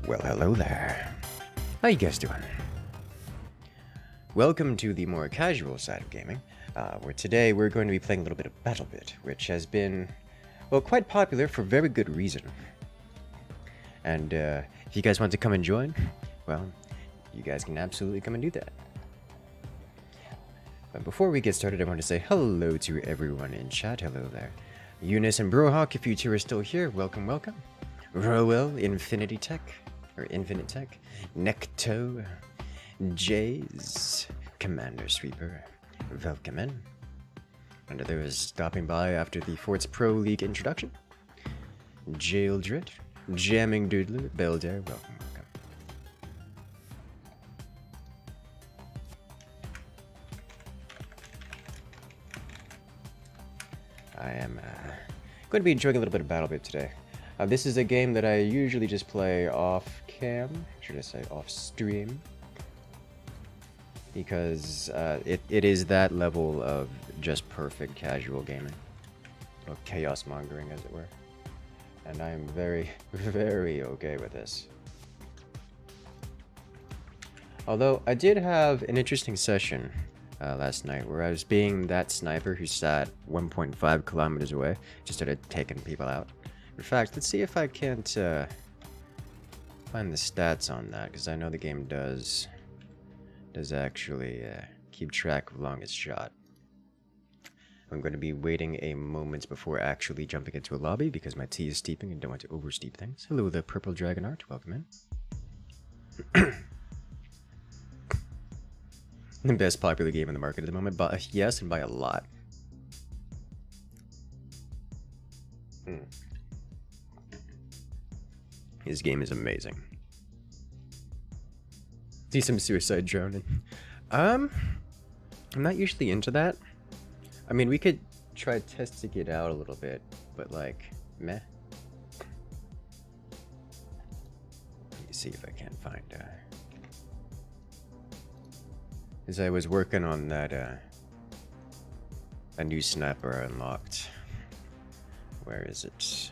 Well, hello there. How you guys doing? Welcome to the more casual side of gaming, where today we're going to be playing a little bit of BattleBit, which has been, well, quite popular for very good reason. And if you guys want to come and join, well, you guys can absolutely come and do that. But before we get started, I want to say hello to everyone in chat. Hello there. Eunice and Brohawk, if you two are still here, welcome, welcome. Rowell, Infinity Tech, or Infinite Tech, Necto, Jays, Commander Sweeper, welcome in. And others stopping by after the Forts Pro League introduction. Jaildred, Jamming Doodler, Beldare, welcome, welcome. I am going to be enjoying a little bit of BattleBit today. This is a game that I usually just play off cam, should I say off stream, because it is that level of just perfect casual gaming, or chaos mongering as it were, and I am very, very okay with this. Although I did have an interesting session last night where I was being that sniper who sat 1.5 kilometers away, just started taking people out. In fact, let's see if I can't find the stats on that, because I know the game does actually keep track of longest shot. I'm going to be waiting a moment before actually jumping into a lobby because my tea is steeping and don't want to oversteep things. Hello, the Purple Dragon Art. Welcome in. The best popular game in the market at the moment, but yes, and by a lot. His game is amazing. See some suicide droning. I'm not usually into that. I mean, we could try testing it out a little bit, but like, meh. Let me see if I can't find as I was working on that a new sniper I unlocked. Where is it?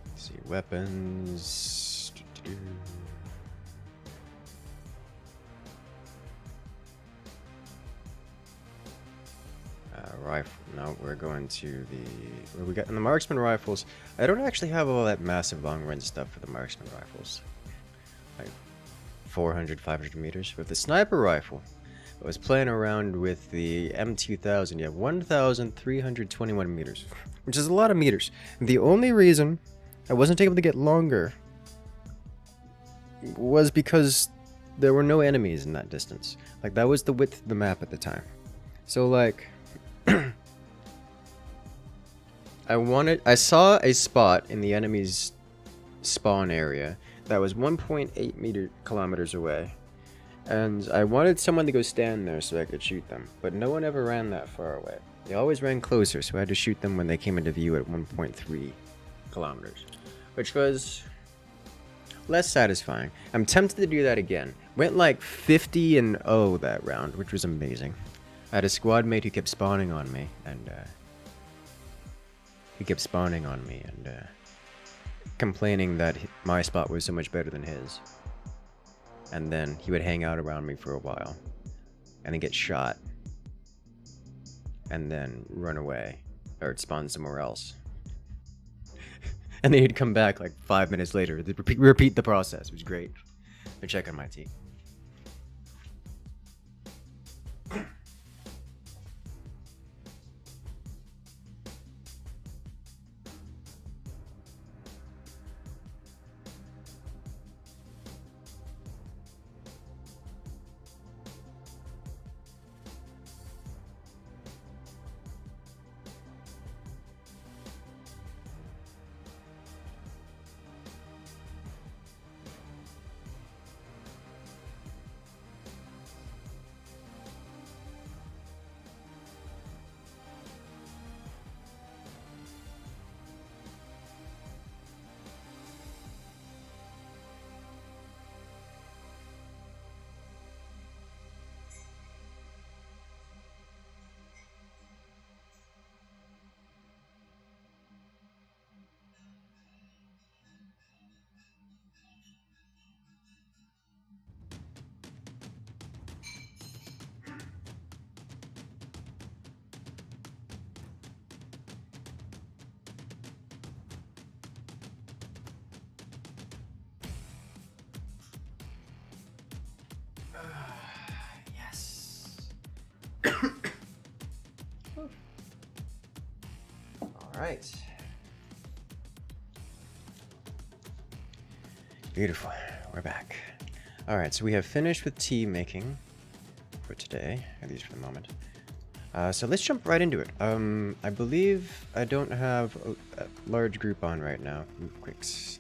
Let's see, weapons. Rifle. No, we're going to the. Where we got in the marksman rifles. I don't actually have all that massive long range stuff for the marksman rifles, like 400, 500 meters. With the sniper rifle, I was playing around with the M2000. You have 1,321 meters, which is a lot of meters. The only reason I wasn't able to get longer was because there were no enemies in that distance. Like, that was the width of the map at the time. So, like, I saw a spot in the enemy's spawn area that was 1.8 kilometers away. And I wanted someone to go stand there so I could shoot them, but no one ever ran that far away. They always ran closer, so I had to shoot them when they came into view at 1.3 kilometers, which was less satisfying. I'm tempted to do that again. Went like 50-0 that round, which was amazing. I had a squad mate who kept spawning on me, and complaining that my spot was so much better than his. And then he would hang out around me for a while, and then get shot, and then run away, or spawn somewhere else. And then he'd come back like 5 minutes later, repeat the process. It was great. But check on my tea. Alright. Beautiful. We're back. Alright, so we have finished with tea making for today, at least for the moment. So let's jump right into it. I believe I don't have a large group on right now. Quicks.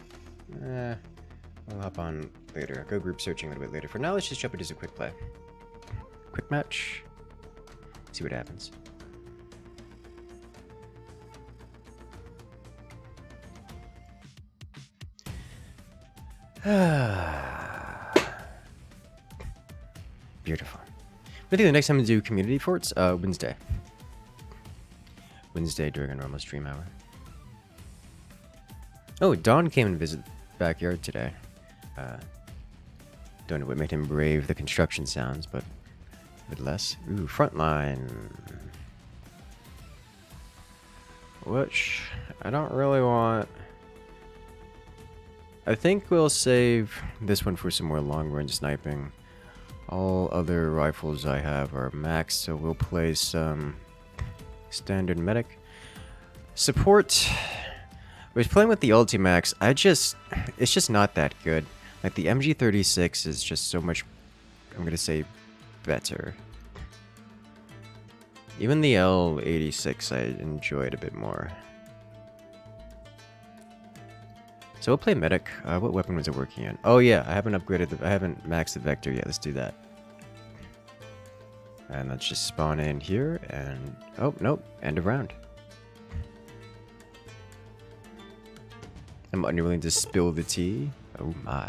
We'll hop on later. I'll go group searching a little bit later. For now, let's just jump into a quick play. Quick match. See what happens. Beautiful. I think the next time we do community forts, Wednesday. Wednesday during a normal stream hour. Oh, Dawn came and visited the backyard today. Don't know what made him brave the construction sounds, but a bit less. Ooh, frontline. Which I don't really want. I think we'll save this one for some more long-range sniping. All other rifles I have are maxed, so we'll play some standard medic. Support. I was playing with the Ultimax. It's just not that good. Like the MG36 is just so much, I'm gonna say, better. Even the L86 I enjoyed a bit more. So we'll play medic. What weapon was it working in? Oh yeah, I haven't maxed the vector yet. Let's do that. And let's just spawn in here and, oh nope, end of round. I'm unwilling to spill the tea. Oh my.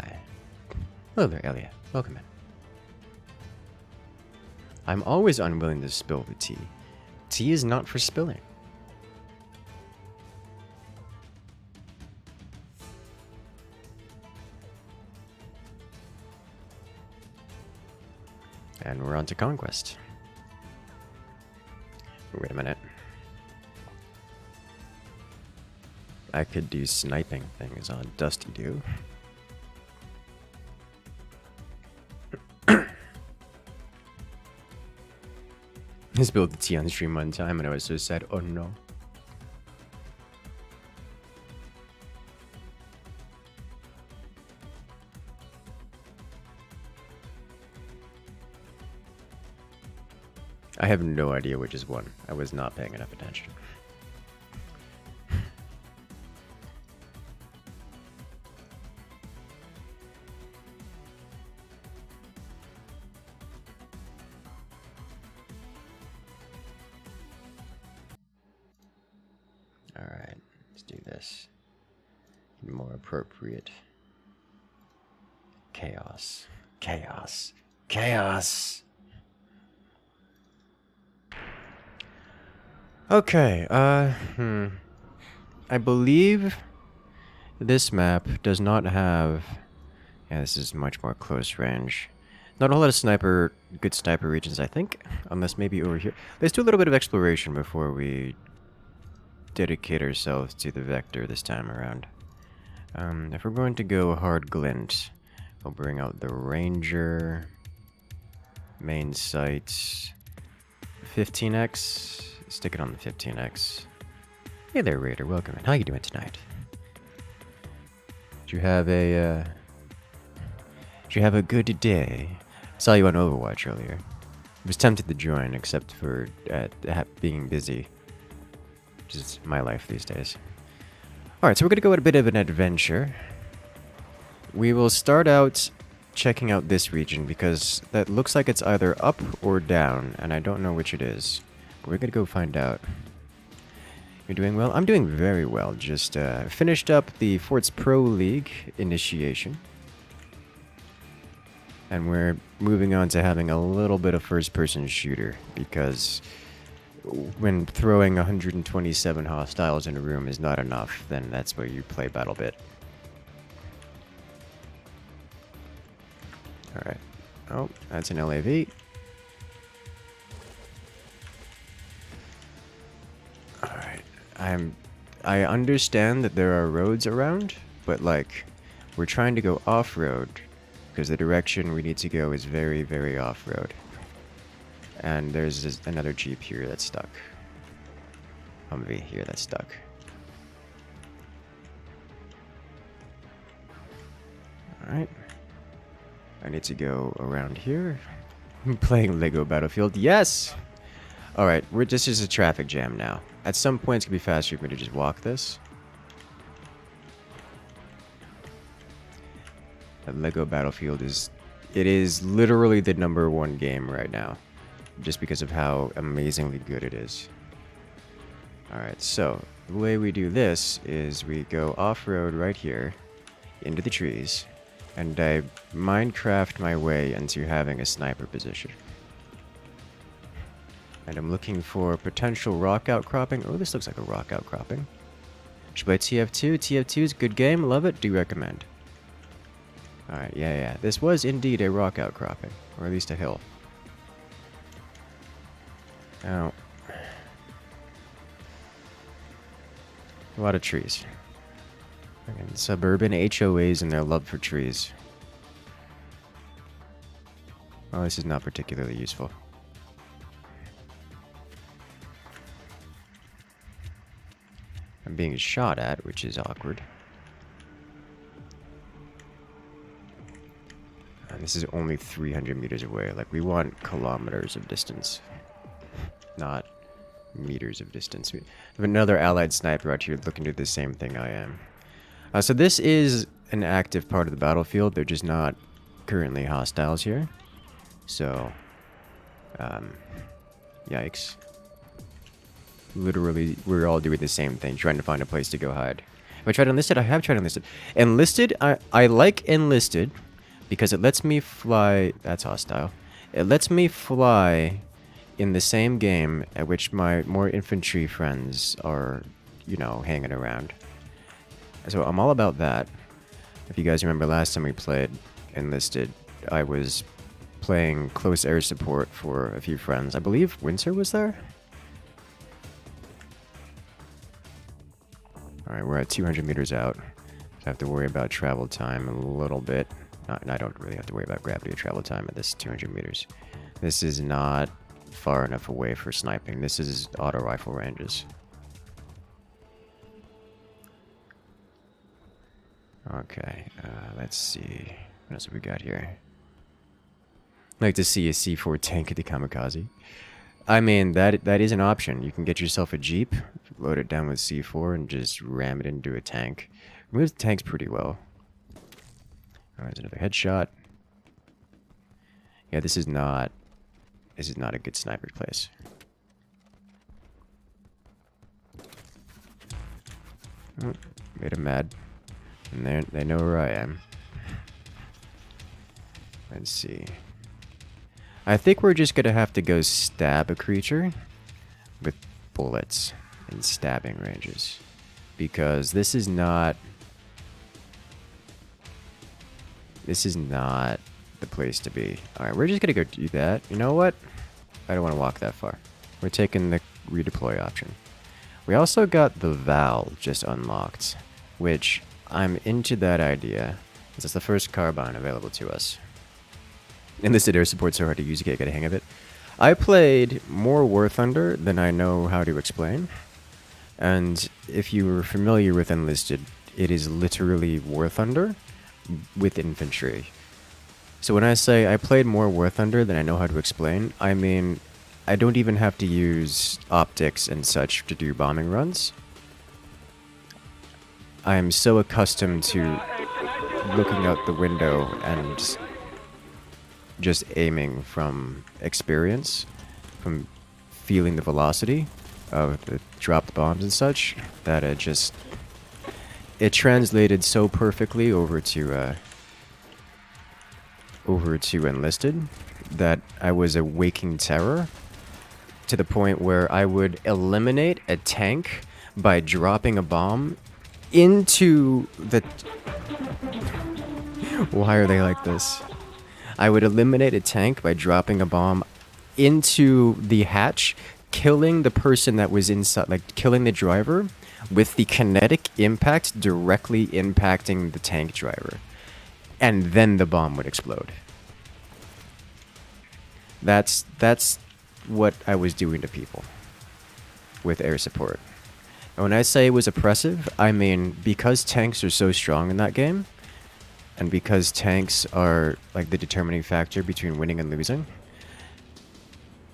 Hello there, Elia. Welcome in. I'm always unwilling to spill the tea. Tea is not for spilling. And we're on to Conquest. Wait a minute. I could do sniping things on Dusty Dew. I spilled the tea on the stream one time and I was so sad. Oh no. I have no idea which is one. I was not paying enough attention. Alright, let's do this. More appropriate. Chaos. Chaos. Chaos! Okay, I believe this map does not have... Yeah, this is much more close range. Not a whole lot of good sniper regions, I think. Unless maybe over here. Let's do a little bit of exploration before we dedicate ourselves to the vector this time around. If we're going to go hard glint, I'll bring out the Ranger, main sight, 15x. Stick it on the 15x. Hey there, Raider. Welcome in. How you doing tonight? Did you have a good day? I saw you on Overwatch earlier. I was tempted to join, except for being busy. Which is my life these days. Alright, so we're gonna go at a bit of an adventure. We will start out checking out this region because that looks like it's either up or down, and I don't know which it is. We're gonna go find out. You're doing well? I'm doing very well. Just finished up the Forts Pro League initiation. And we're moving on to having a little bit of first-person shooter, because when throwing 127 hostiles in a room is not enough, then that's where you play BattleBit. Alright. Oh, that's an LAV. Alright. I understand that there are roads around, but like, we're trying to go off-road, because the direction we need to go is very, very off-road. And there's another Jeep here that's stuck. Humvee here that's stuck. Alright. I need to go around here. I'm playing Lego Battlefield. Yes! Alright, this is a traffic jam now. At some point, it's going to be faster for me to just walk this. Lego Battlefield is literally the #1 game right now, just because of how amazingly good it is. Alright, so the way we do this is we go off-road right here into the trees, and I Minecraft my way into having a sniper position. And I'm looking for potential rock outcropping. Oh, this looks like a rock outcropping. Should play TF2. TF2 is a good game, love it, do recommend. Alright, yeah. This was indeed a rock outcropping. Or at least a hill. Now, a lot of trees. Again, suburban HOAs and their love for trees. Well, this is not particularly useful. I'm being shot at, which is awkward. And this is only 300 meters away. Like, we want kilometers of distance, not meters of distance. We have another allied sniper out here looking to do the same thing I am. So this is an active part of the battlefield. They're just not currently hostiles here. So, yikes. Literally, we're all doing the same thing, trying to find a place to go hide. Have I tried Enlisted? I have tried Enlisted. Enlisted, I like Enlisted because it lets me fly... That's hostile. It lets me fly in the same game at which my more infantry friends are, you know, hanging around. So I'm all about that. If you guys remember last time we played Enlisted, I was playing close air support for a few friends. I believe Windsor was there? Alright, we're at 200 meters out. So I have to worry about travel time a little bit. I don't really have to worry about gravity or travel time at this 200 meters. This is not far enough away for sniping. This is auto rifle ranges. Okay, let's see. What else have we got here? I'd like to see a C4 tank at the kamikaze. I mean, that is an option. You can get yourself a Jeep, load it down with C4, and just ram it into a tank. Moves the tanks pretty well. Alright, there's another headshot. Yeah, this is not a good sniper place. Oh, made him mad. And they know where I am. Let's see. I think we're just gonna have to go stab a creature with bullets and stabbing ranges. Because this is not the place to be. Alright, we're just gonna go do that. You know what? I don't want to walk that far. We're taking the redeploy option. We also got the Val just unlocked, which I'm into that idea. It's the first carbine available to us. Enlisted air support's so hard to use, you can't get a hang of it. I played more War Thunder than I know how to explain. And if you were familiar with Enlisted, it is literally War Thunder with infantry. So when I say I played more War Thunder than I know how to explain, I mean I don't even have to use optics and such to do bombing runs. I am so accustomed to looking out the window and just aiming from experience, from feeling the velocity of the dropped bombs and such, that it translated so perfectly over to Enlisted that I was a waking terror, to the point where I would eliminate a tank by dropping a bomb into the... Why are they like this? I would eliminate a tank by dropping a bomb into the hatch, killing the person that was inside, like killing the driver, with the kinetic impact directly impacting the tank driver. And then the bomb would explode. That's what I was doing to people with air support. And when I say it was oppressive, I mean because tanks are so strong in that game, and because tanks are like the determining factor between winning and losing,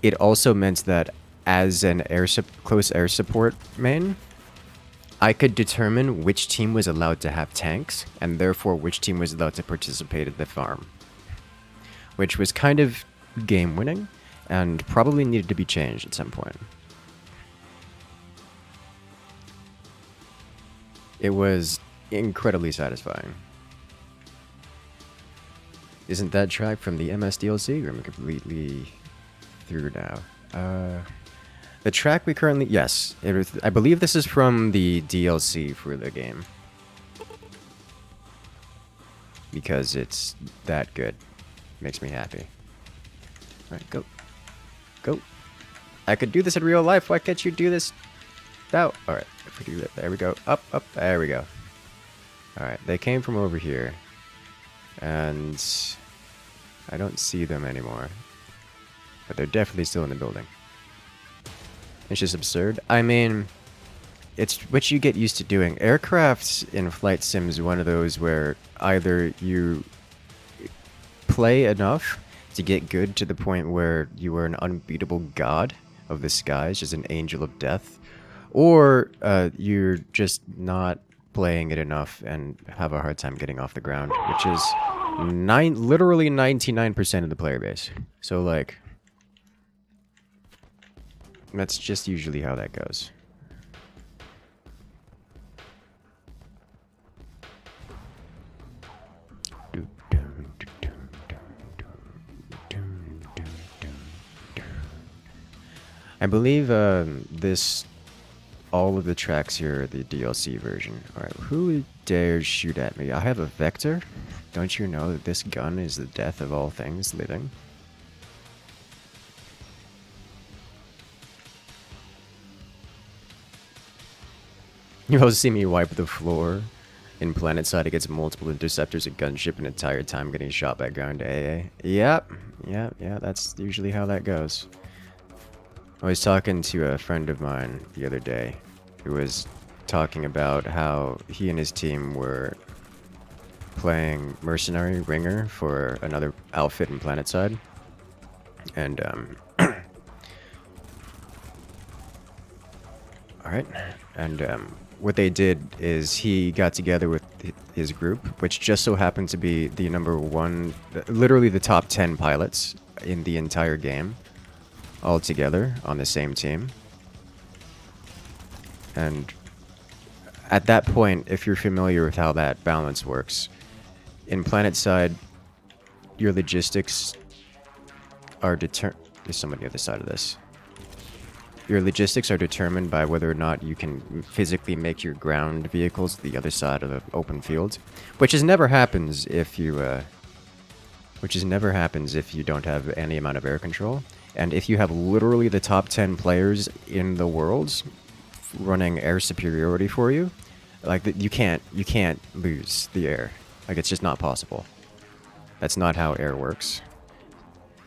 it also meant that as an close air support main, I could determine which team was allowed to have tanks, and therefore which team was allowed to participate in the farm. Which was kind of game-winning, and probably needed to be changed at some point. It was incredibly satisfying. Isn't that track from the MS DLC? Or am I completely through now? The track we currently... Yes. I believe this is from the DLC for the game. Because it's that good. Makes me happy. Alright, go. Go. I could do this in real life. Why can't you do this now? Alright, if we do that. There we go. Up, up. There we go. Alright, they came from over here. And I don't see them anymore. But they're definitely still in the building. It's just absurd. I mean, it's what you get used to doing. Aircraft in flight sims is one of those where either you play enough to get good to the point where you are an unbeatable god of the skies, just an angel of death, or you're just not playing it enough and have a hard time getting off the ground, which is literally 99% of the player base. So, like, that's just usually how that goes. I believe all of the tracks here are the DLC version. Alright, who dares shoot at me? I have a Vector? Don't you know that this gun is the death of all things living? You also see me wipe the floor in PlanetSide against multiple interceptors at gunship an entire time getting shot back down to AA. Yep, that's usually how that goes. I was talking to a friend of mine the other day who was talking about how he and his team were playing Mercenary Ringer for another outfit in PlanetSide. And, alright. And, what they did is he got together with his group, which just so happened to be the #1, literally the top 10 pilots in the entire game, all together on the same team. And at that point, if you're familiar with how that balance works, in PlanetSide, your logistics are determined. There's somebody on the other side of this. Your logistics are determined by whether or not you can physically make your ground vehicles to the other side of the open field, which never happens if you don't have any amount of air control. And if you have literally the top 10 players in the world running air superiority for you, like you can't lose the air. Like, it's just not possible. That's not how air works.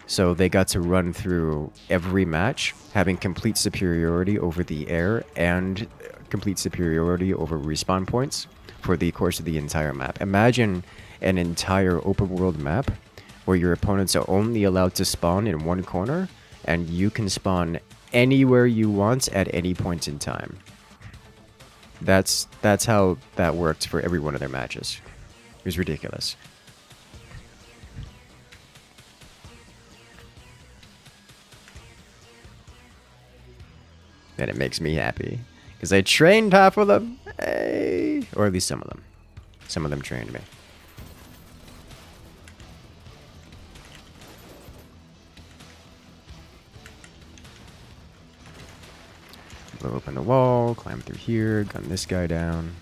So they got to run through every match, having complete superiority over the air and complete superiority over respawn points for the course of the entire map. Imagine an entire open world map where your opponents are only allowed to spawn in one corner, and you can spawn anywhere you want at any point in time. That's how that worked for every one of their matches. It was ridiculous. And it makes me happy, because I trained half of them, hey! Or at least some of them. Some of them trained me. Blow open the wall, climb through here, gun this guy down.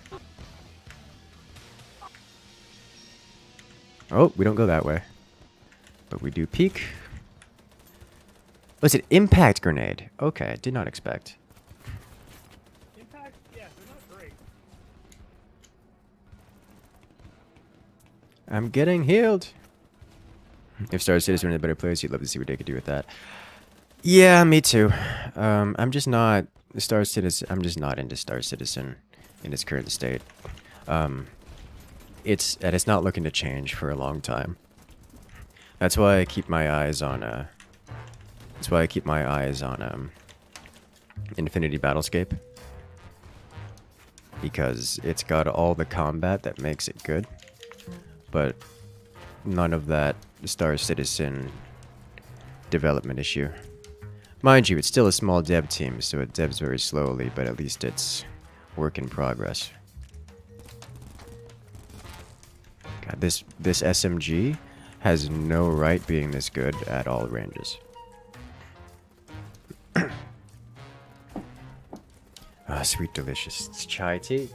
Oh, we don't go that way. But we do peek. Oh, is it impact grenade? Okay, did not expect. Impact, yeah, they're not great. I'm getting healed. If Star Citizen were in a better place, you'd love to see what they could do with that. Yeah, me too. I'm just not Star Citizen. I'm just not into Star Citizen in its current state. it's not looking to change for a long time. That's why I keep my eyes on Infinity Battlescape, because it's got all the combat that makes it good, but none of that Star Citizen development issue. Mind you, it's still a small dev team, so it devs very slowly, but at least it's work in progress. God, this SMG has no right being this good at all ranges. Ah, sweet delicious. It's chai tea.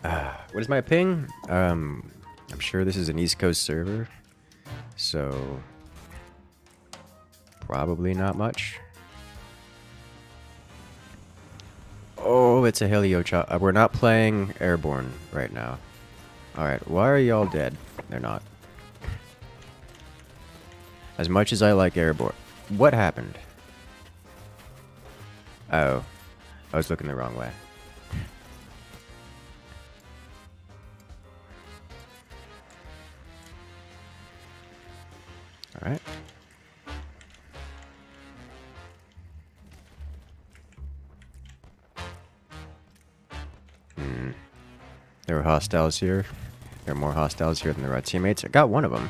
What is my ping? I'm sure this is an East Coast server, so probably not much. Oh, it's a helio. We're not playing airborne right now. Alright, why are y'all dead? They're not. As much as I like airborne. What happened? Oh, I was looking the wrong way. Alright. There were hostiles here. There are more hostiles here than there are teammates. I got one of them.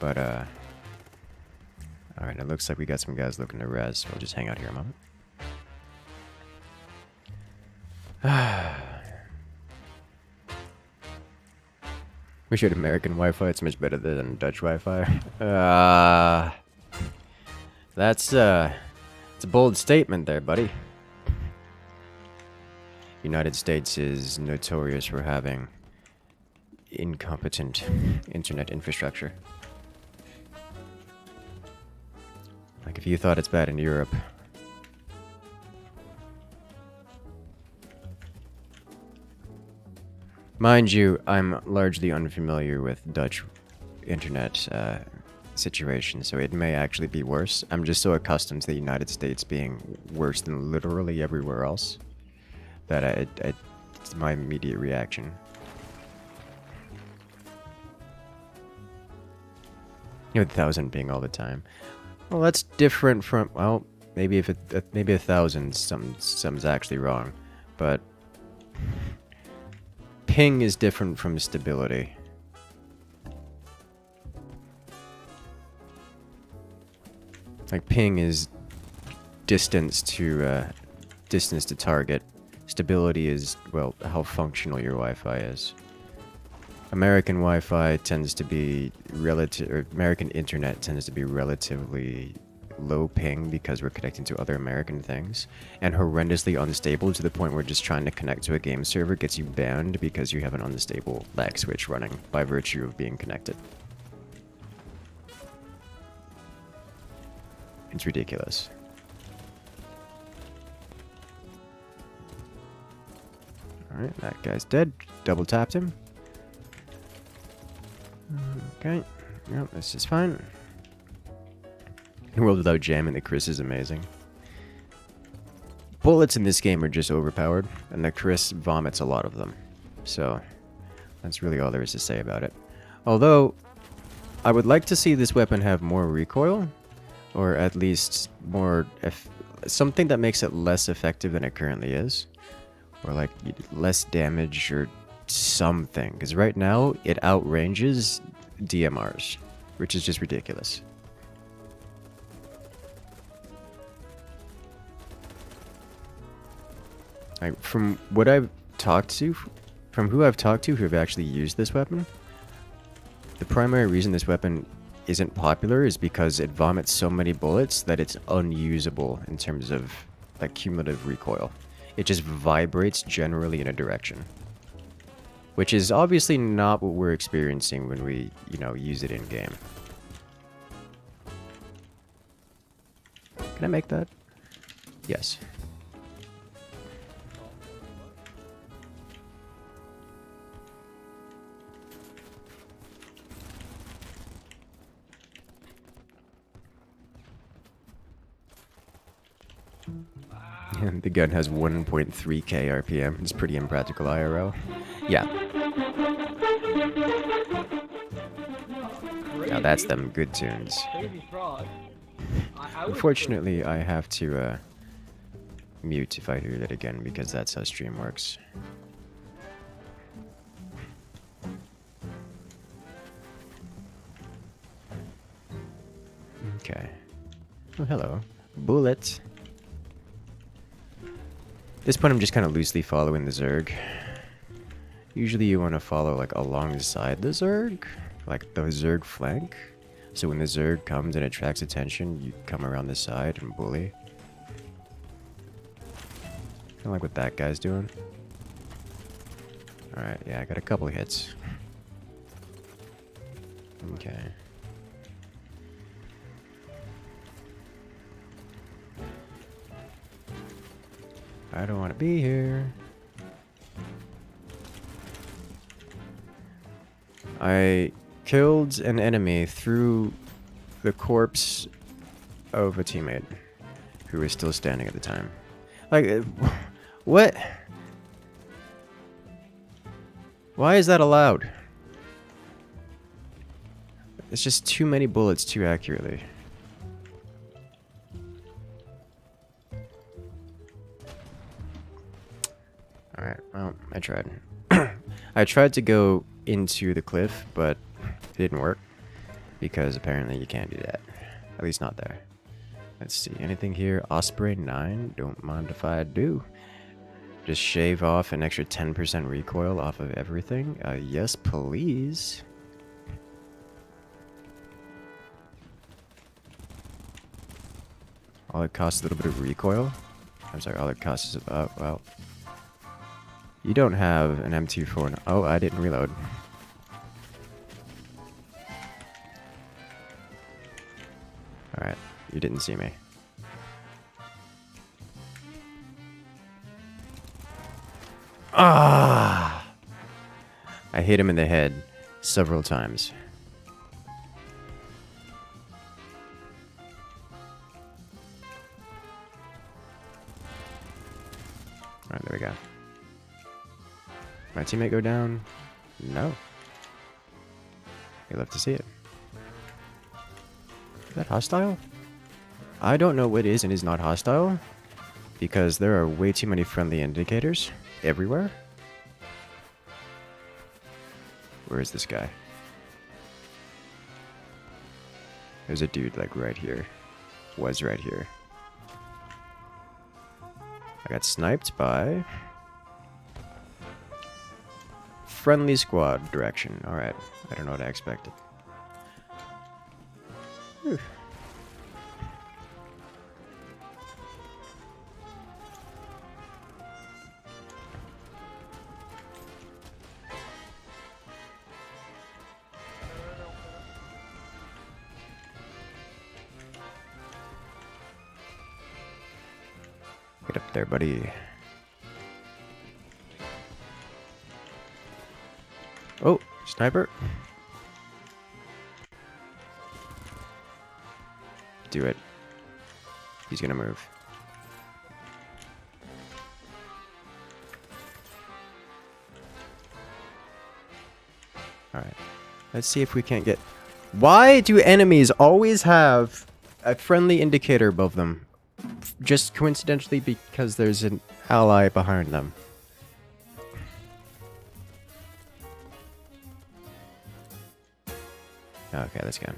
But, alright, it looks like we got some guys looking to res. We'll just hang out here a moment. We should American Wi-Fi. It's much better than Dutch Wi-Fi. It's a bold statement there, buddy. United States is notorious for having incompetent internet infrastructure. Like, if you thought it's bad in Europe. Mind you, I'm largely unfamiliar with Dutch internet situation, so it may actually be worse. I'm just so accustomed to the United States being worse than literally everywhere else that it's my immediate reaction. You know, 1,000 being all the time. Well, that's different from, well, maybe if maybe 1,000 something's actually wrong, but ping is different from stability. Like, ping is distance to target. Stability is, well, how functional your Wi-Fi is. American Wi-Fi tends to be American internet tends to be relatively low ping because we're connecting to other American things, and horrendously unstable to the point where just trying to connect to a game server gets you banned because you have an unstable lag switch running by virtue of being connected. It's ridiculous. Alright, that guy's dead. Double tapped him. Okay. Yep, this is fine. In a world without jamming, the Chris is amazing. Bullets in this game are just overpowered, and the Chris vomits a lot of them. So, that's really all there is to say about it. Although, I would like to see this weapon have more recoil, or at least more something that makes it less effective than it currently is. Or like less damage or something, because right now it outranges DMRs, which is just ridiculous. Like, from what I've talked to, from who I've talked to who have actually used this weapon, the primary reason this weapon isn't popular is because it vomits so many bullets that it's unusable in terms of like cumulative recoil. It just vibrates generally in a direction, which is obviously not what we're experiencing when we, you know, use it in game. Can I make that? Yes. The gun has 1.3k RPM. It's pretty impractical IRL. Yeah. Now that's them good tunes. Crazy frog. I was Unfortunately, I have to mute if I hear that again because that's how stream works. Okay. Oh, hello. Bullet. At this point, I'm just kind of loosely following the Zerg. Usually you want to follow like alongside the Zerg, like the Zerg flank. So when the Zerg comes and attracts attention, you come around the side and bully. Kind of like what that guy's doing. Alright, yeah, I got a couple hits. Okay. I don't want to be here. I killed an enemy through the corpse of a teammate who was still standing at the time. Like, what? Why is that allowed? It's just too many bullets too accurately. Alright, well, I tried. I tried to go into the cliff, but it didn't work. Because apparently you can't do that. At least not there. Let's see, anything here? Osprey 9? Don't mind if I do. Just shave off an extra 10% recoil off of everything? Yes, please. All it costs is a little bit of recoil? I'm sorry, all it costs is... well... You don't have an M24. Oh, I didn't reload. Alright, you didn't see me. Ah! I hit him in the head several times. Alright, there we go. My teammate go down? No. You love to see it. Is that hostile? I don't know what is and is not hostile. Because there are way too many friendly indicators everywhere. Where is this guy? There's a dude like right here. Was right here. I got sniped by... friendly squad direction. Alright. I don't know what I expected. Whew. Get up there, buddy. Oh, sniper. Do it. He's gonna move. Alright. Let's see if we can't get... Why do enemies always have a friendly indicator above them? Just coincidentally because there's an ally behind them. Okay, let's go.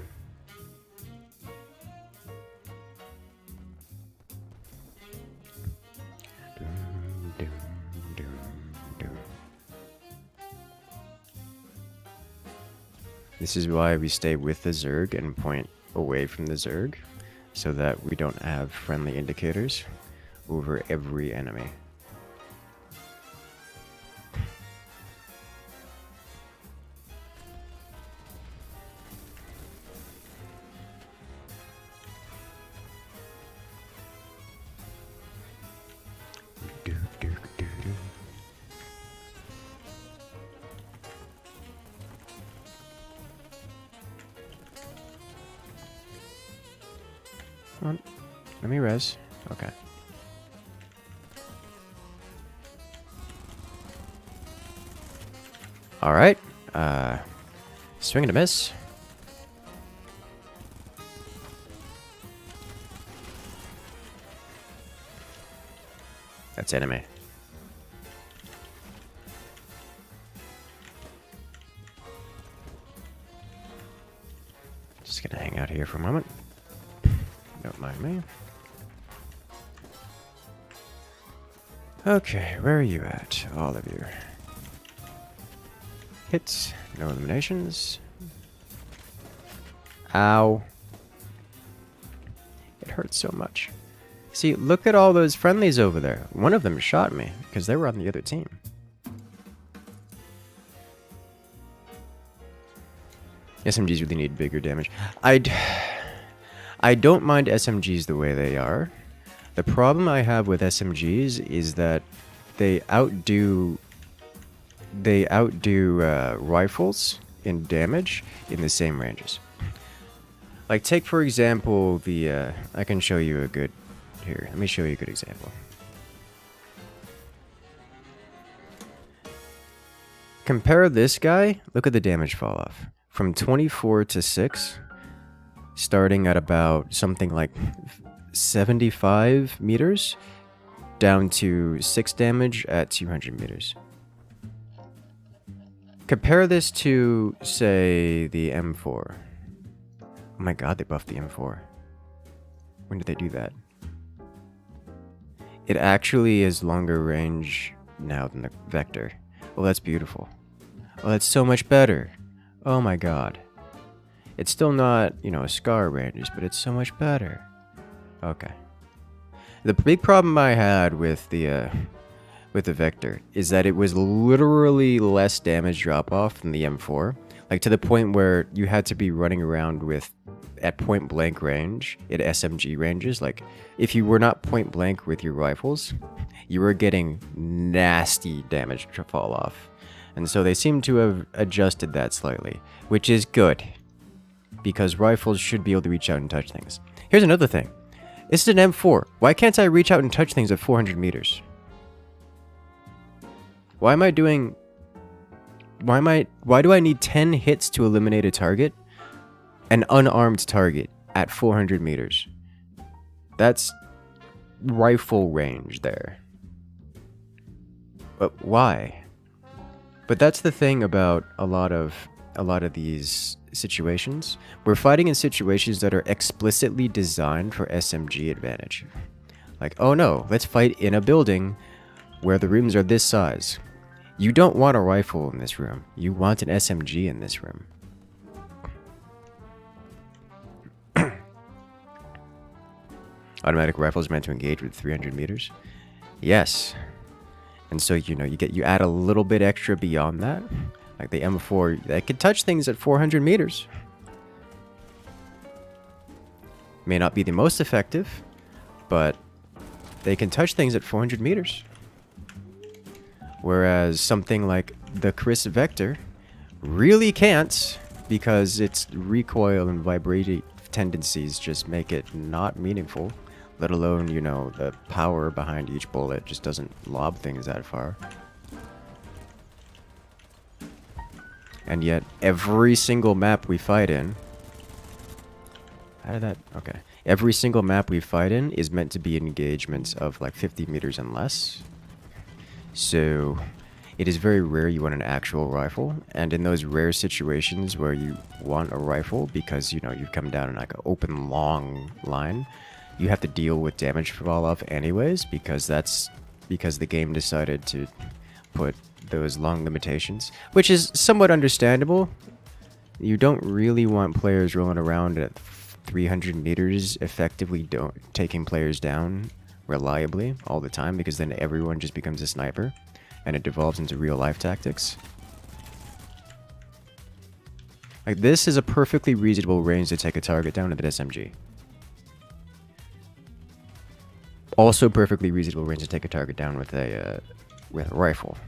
This is why we stay with the Zerg and point away from the Zerg, so that we don't have friendly indicators over every enemy. Come on. Let me res. Okay. Alright. Swing and a miss. That's enemy. Just gonna hang out here for a moment. Don't mind me. Okay, where are you at? All of you. Hits. No eliminations. Ow. It hurts so much. See, look at all those friendlies over there. One of them shot me because they were on the other team. SMGs really need bigger damage. I don't mind SMGs the way they are. The problem I have with SMGs is that they outdo rifles in damage in the same ranges. Like, take for example the I can show you a good here. Let me show you a good example. Compare this guy. Look at the damage fall off from 24 to 6, starting at about something like 75 meters, down to 6 damage at 200 meters. Compare this to, say, the M4. Oh my god, they buffed the M4. When did they do that? It actually is longer range now than the Vector. Well, that's beautiful. Well, that's so much better. Oh my god. It's still not, you know, SCAR ranges, but it's so much better. Okay. The big problem I had with the Vector is that it was literally less damage drop-off than the M4. Like, to the point where you had to be running around with, at point-blank range, at SMG ranges. Like, if you were not point-blank with your rifles, you were getting nasty damage to fall off. And so they seem to have adjusted that slightly, which is good, because rifles should be able to reach out and touch things. Here's another thing. This is an M4. Why can't I reach out and touch things at 400 meters? Why do I need 10 hits to eliminate a target? An unarmed target at 400 meters. That's rifle range there. But why? But that's the thing about a lot of these situations. We're fighting in situations that are explicitly designed for SMG advantage. Like, oh no, let's fight in a building where the rooms are this size. You don't want a rifle in this room. You want an SMG in this room. Automatic rifles meant to engage with 300 meters? Yes. And so, you know, you add a little bit extra beyond that. Like the M4, that could touch things at 400 meters. May not be the most effective, but they can touch things at 400 meters. Whereas something like the Chris Vector really can't, because its recoil and vibrating tendencies just make it not meaningful. Let alone, you know, the power behind each bullet just doesn't lob things that far. And yet, every single map we fight in... How did that... Okay. Every single map we fight in is meant to be engagements of like 50 meters and less. So, it is very rare you want an actual rifle. And in those rare situations where you want a rifle because, you know, you come down in like an open, long line, you have to deal with damage fall off anyways, because the game decided to put those long limitations, which is somewhat understandable. You don't really want players rolling around at 300 meters effectively taking players down reliably all the time, because then everyone just becomes a sniper and it devolves into real life tactics. Like, this is a perfectly reasonable range to take a target down with an SMG. Also perfectly reasonable range to take a target down with a rifle.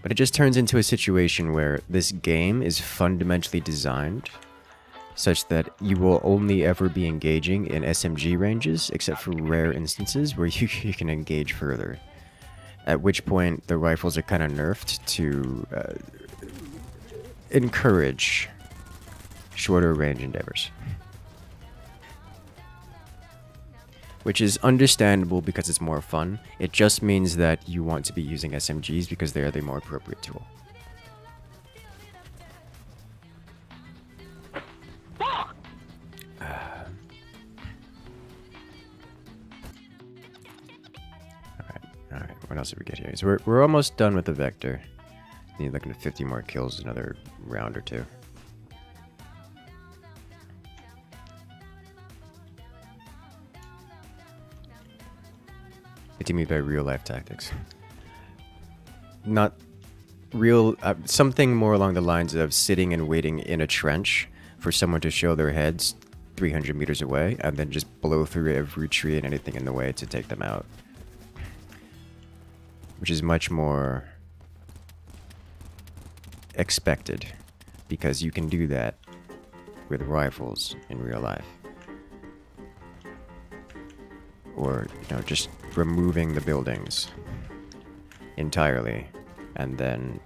But it just turns into a situation where this game is fundamentally designed such that you will only ever be engaging in SMG ranges, except for rare instances where you can engage further. At which point the rifles are kind of nerfed to encourage shorter range endeavors. Which is understandable because it's more fun. It just means that you want to be using SMGs because they are the more appropriate tool. Alright, what else did we get here? So we're almost done with the Vector. Need looking at 50 more kills, another round or two. What do you mean by real life tactics? Not real, something more along the lines of sitting and waiting in a trench for someone to show their heads 300 meters away and then just blow through every tree and anything in the way to take them out. Which is much more expected because you can do that with rifles in real life. Or, you know, just removing the buildings entirely and then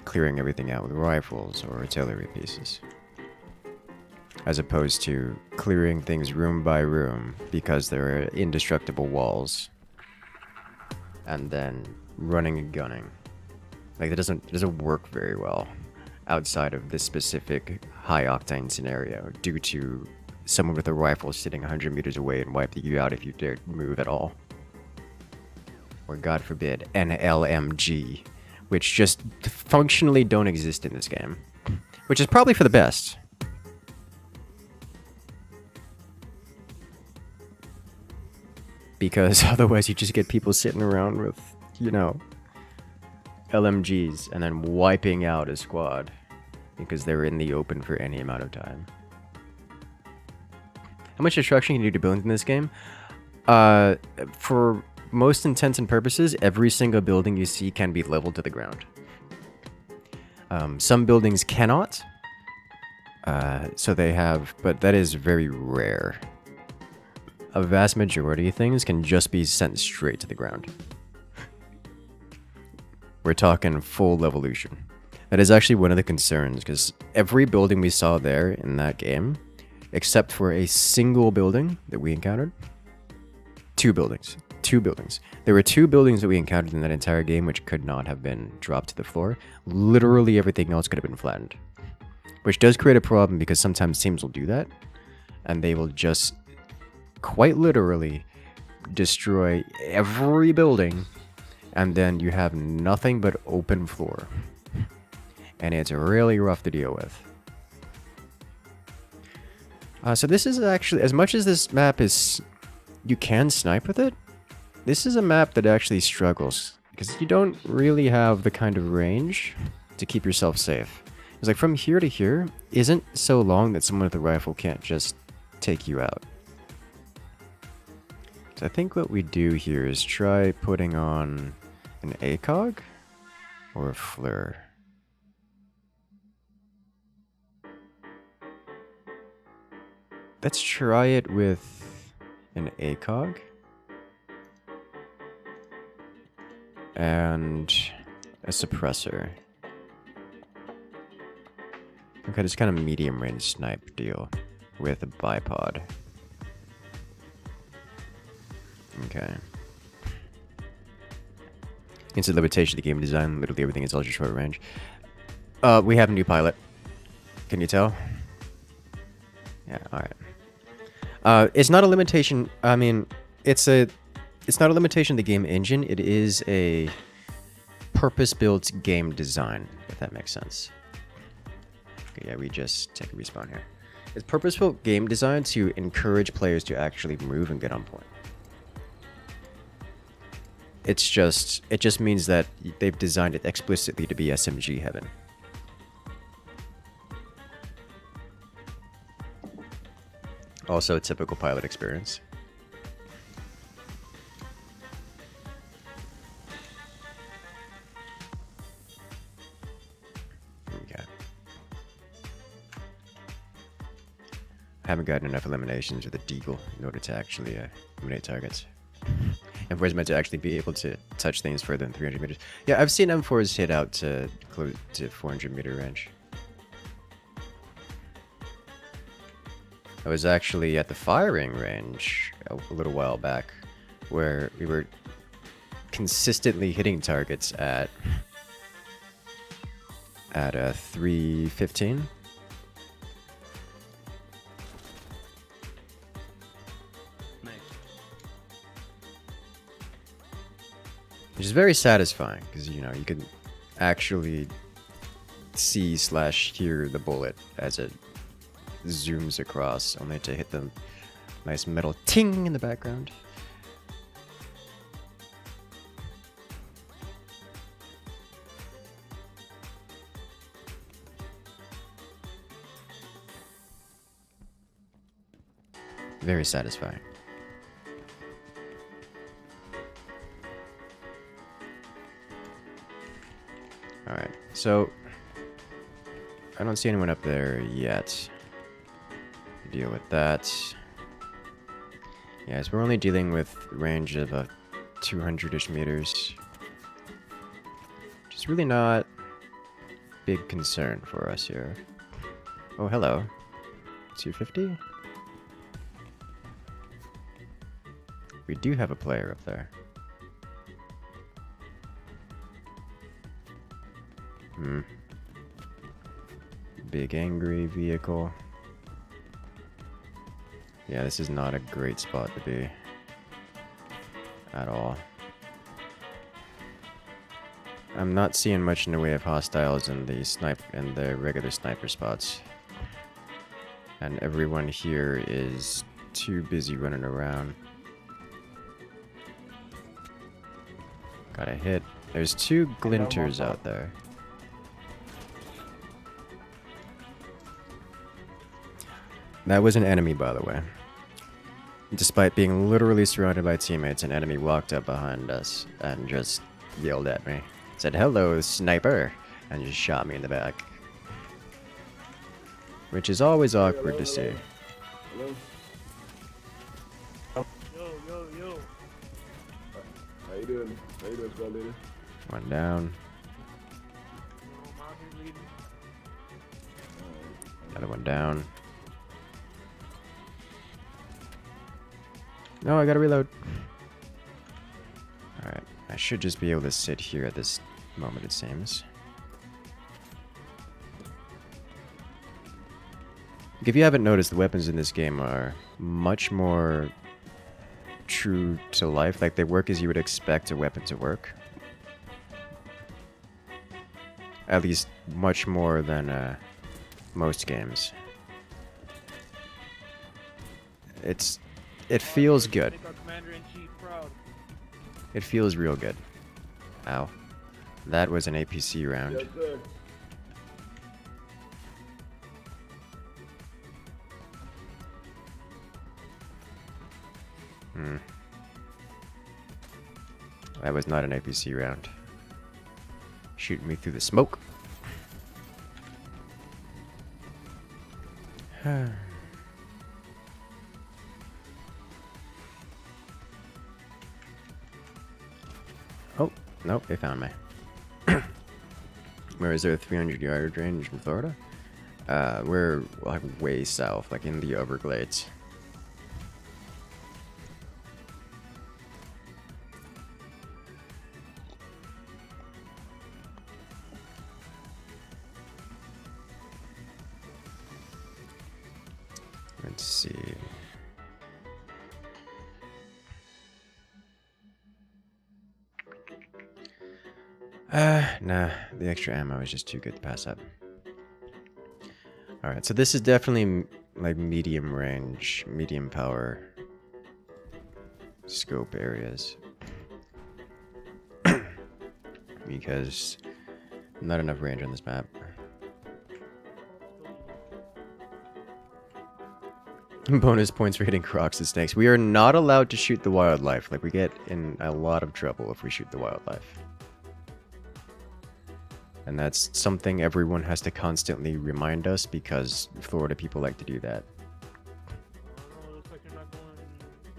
clearing everything out with rifles or artillery pieces. As opposed to clearing things room by room because there are indestructible walls and then running and gunning. Like, it doesn't work very well outside of this specific high octane scenario due to someone with a rifle sitting 100 meters away and wiping you out if you dare move at all. Or, God forbid, an LMG, which just functionally don't exist in this game. Which is probably for the best. Because otherwise you just get people sitting around with, you know, LMGs and then wiping out a squad because they're in the open for any amount of time. How much destruction can you do to buildings in this game? For most intents and purposes, every single building you see can be leveled to the ground. Some buildings cannot. So they have, but that is very rare. A vast majority of things can just be sent straight to the ground. We're talking full levolution. That is actually one of the concerns, because every building we saw there in that game, except for a single building that we encountered, two buildings. There were two buildings that we encountered in that entire game which could not have been dropped to the floor. Literally everything else could have been flattened. Which does create a problem because sometimes teams will do that, and they will just quite literally destroy every building, and then you have nothing but open floor. And it's really rough to deal with. So this is actually, as much as this map is, you can snipe with it, this is a map that actually struggles, because you don't really have the kind of range to keep yourself safe. It's like from here to here isn't so long that someone with a rifle can't just take you out. So I think what we do here is try putting on an ACOG or a FLIR. Let's try it with an ACOG. And a suppressor. Okay, this kind of medium range snipe deal with a bipod. Okay. Instant limitation of the game design, literally everything is ultra short range. We have a new pilot. Can you tell? Yeah, alright. It's not a limitation, I mean, it's not a limitation of the game engine, it is a purpose-built game design, if that makes sense. Okay, yeah, we just take a respawn here. It's purpose-built game design to encourage players to actually move and get on point. It just means that they've designed it explicitly to be SMG heaven. Also a typical pilot experience. Okay. I haven't gotten enough eliminations with a deagle in order to actually eliminate targets. And for us meant to actually be able to touch things further than 300 meters. Yeah, I've seen M4s hit out to close to 400-meter range. I was actually at the firing range a little while back, where we were consistently hitting targets at 315. Which is very satisfying, because, you know, you can actually see/hear the bullet as it zooms across, only to hit the nice metal ting in the background. Very satisfying. Alright, so I don't see anyone up there yet. Deal with that. Yes, we're only dealing with range of 200-ish meters. Which is really not big concern for us here. Oh, hello. 250? We do have a player up there. Big angry vehicle. Yeah, this is not a great spot to be. At all. I'm not seeing much in the way of hostiles in the regular sniper spots. And everyone here is too busy running around. Got a hit. There's 2 glinters out there. That was an enemy, by the way. Despite being literally surrounded by teammates, an enemy walked up behind us and just yelled at me. Said, "Hello, sniper," and just shot me in the back. Which is always awkward to see. Hello? Yo. How you doing? How you doing, squad leader? One down. Another one down. No, I gotta reload. Alright, I should just be able to sit here at this moment, it seems. If you haven't noticed, the weapons in this game are much more true to life. Like, they work as you would expect a weapon to work. At least much more than most games. It feels good. It feels real good. Ow. That was an APC round. Yes, sir. That was not an APC round. Shooting me through the smoke. Oh, nope, they found me. Where is there a 300-yard range from Florida? We're like way south, like in the Everglades. Let's see. Nah, the extra ammo is just too good to pass up. Alright, so this is definitely like medium range, medium power scope areas. Because not enough range on this map. Bonus points for hitting crocs and snakes. We are not allowed to shoot the wildlife. Like, we get in a lot of trouble if we shoot the wildlife. And that's something everyone has to constantly remind us, because Florida people like to do that. Looks like you're not going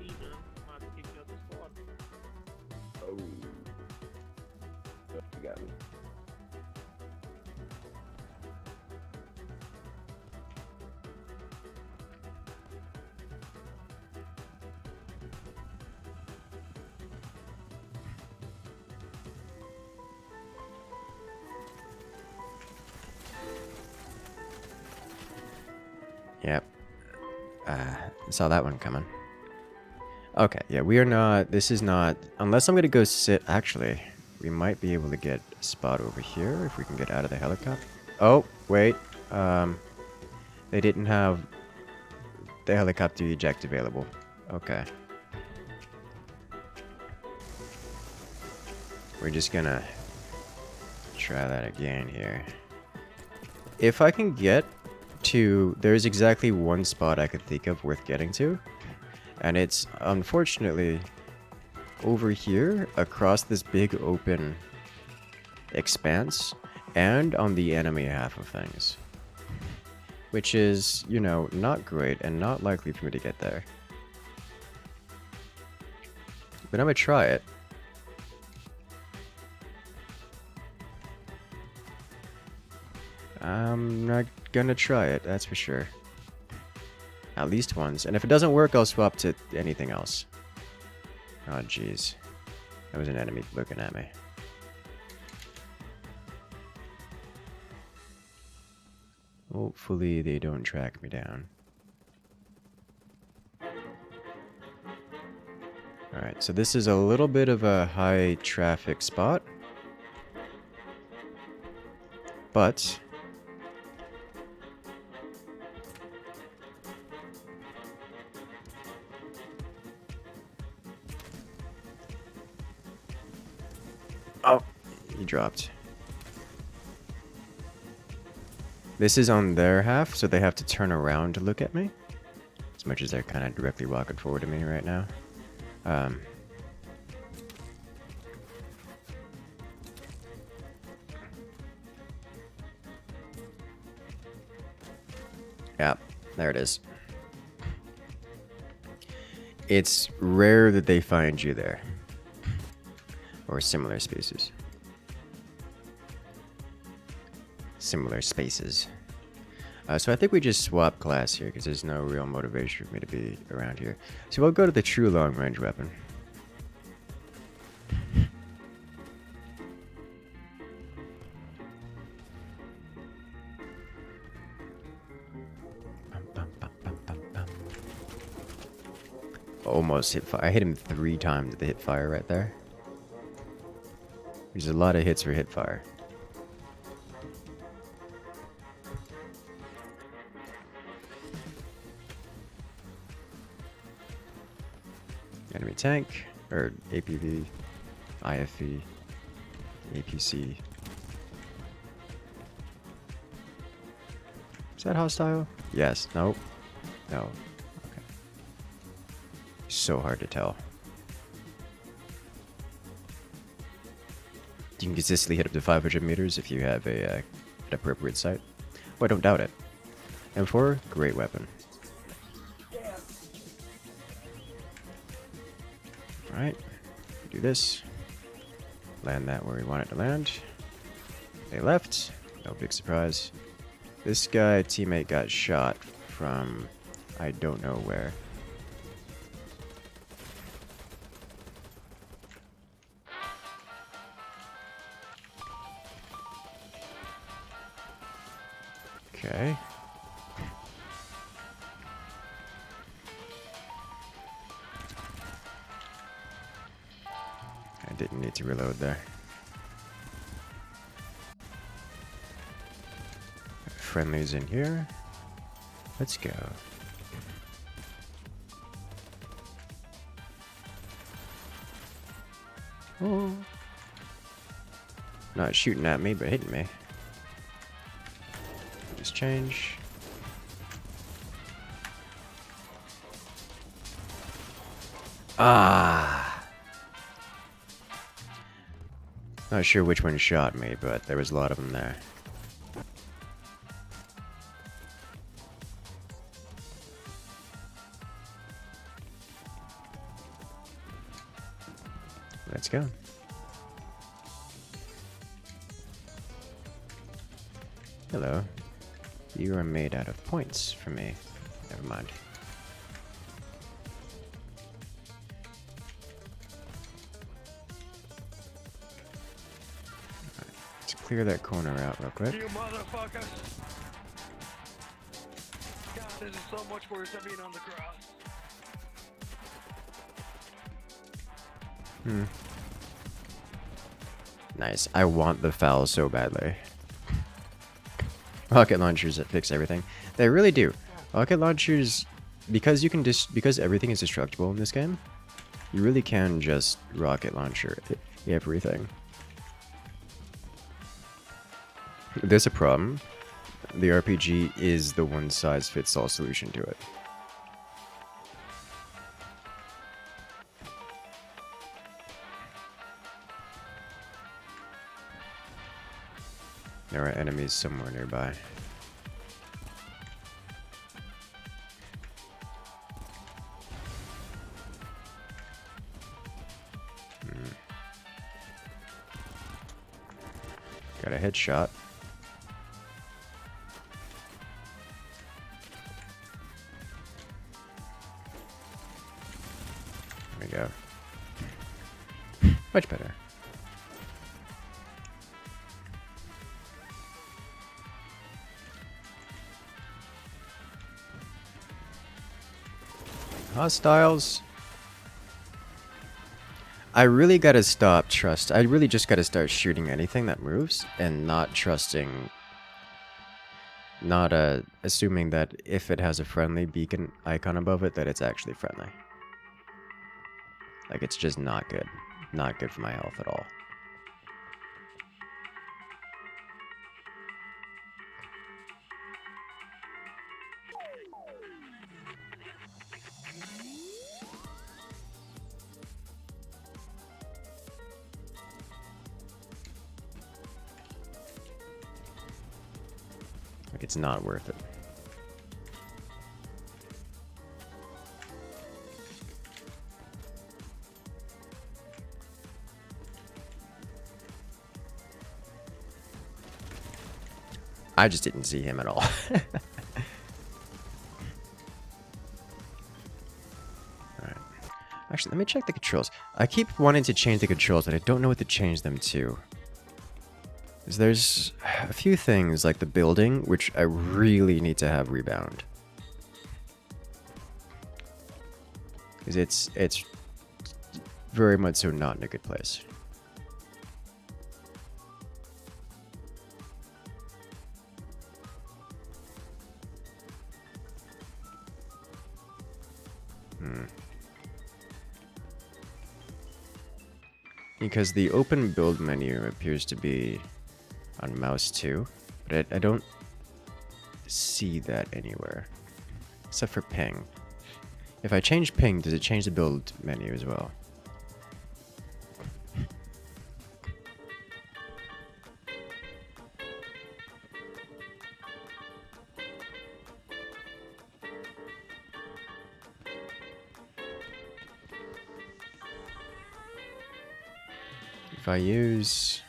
either. I'm gonna kick you out the squad. Oh. Yep. Saw that one coming. Okay, yeah, we are not... This is not... Unless I'm gonna go sit... Actually, we might be able to get a spot over here if we can get out of the helicopter. Oh, wait. They didn't have the helicopter eject available. Okay. We're just gonna try that again here. If I can get to... There's exactly one spot I could think of worth getting to. And it's, unfortunately, over here, across this big open expanse, and on the enemy half of things. Which is, you know, not great, and not likely for me to get there. But I'm gonna try it. I'm not gonna try it, that's for sure. At least once. And if it doesn't work, I'll swap to anything else. Oh, jeez. That was an enemy looking at me. Hopefully they don't track me down. Alright, so this is a little bit of a high traffic spot. But... Oh, he dropped. This is on their half, so they have to turn around to look at me. As much as they're kind of directly walking forward to me right now. Yeah, there it is. It's rare that they find you there. Or similar spaces. Similar spaces. So I think we just swap class here because there's no real motivation for me to be around here. So we'll go to the true long range weapon. Almost hit fire. I hit him 3 times at the hit fire right there. There's a lot of hits for hit fire. Enemy tank, or APV, IFV, APC. Is that hostile? Yes. Nope. No. Okay. So hard to tell. You can consistently hit up to 500 meters if you have a an appropriate sight. Well, I don't doubt it. M4, great weapon. Alright, do this. Land that where we want it to land. They left. No big surprise. This guy, teammate, got shot from I don't know where. Okay. I didn't need to reload there. Friendlies in here. Let's go. Oh. Not shooting at me, but hitting me. Just change. Ah. Not sure which one shot me, but there was a lot of them there. Let's go. Hello. You are made out of points for me. Never mind. Right, let's clear that corner out real quick. You motherfucker! God This is so much worse than being on the cross. Nice. I want the foul so badly. Rocket launchers that fix everything. They really do. Rocket launchers, because you can because everything is destructible in this game, you really can just rocket launcher everything. There's a problem. The RPG is the one-size-fits-all solution to it. There are enemies somewhere nearby. Got a headshot. There we go. Much better. Hostiles. I really gotta stop I really just gotta start shooting anything that moves and not trusting, not assuming that if it has a friendly beacon icon above it that it's actually friendly. Like, it's just not good. Not good for my health at all. Like, it's not worth it. I just didn't see him at all. Alright. Actually, let me check the controls. I keep wanting to change the controls, but I don't know what to change them to. There's a few things, like the building, which I really need to have rebound. Because it's very much so not in a good place. Because the open build menu appears to be on mouse 2, but I don't see that anywhere. Except for ping. If I change ping, does it change the build menu as well? If I use...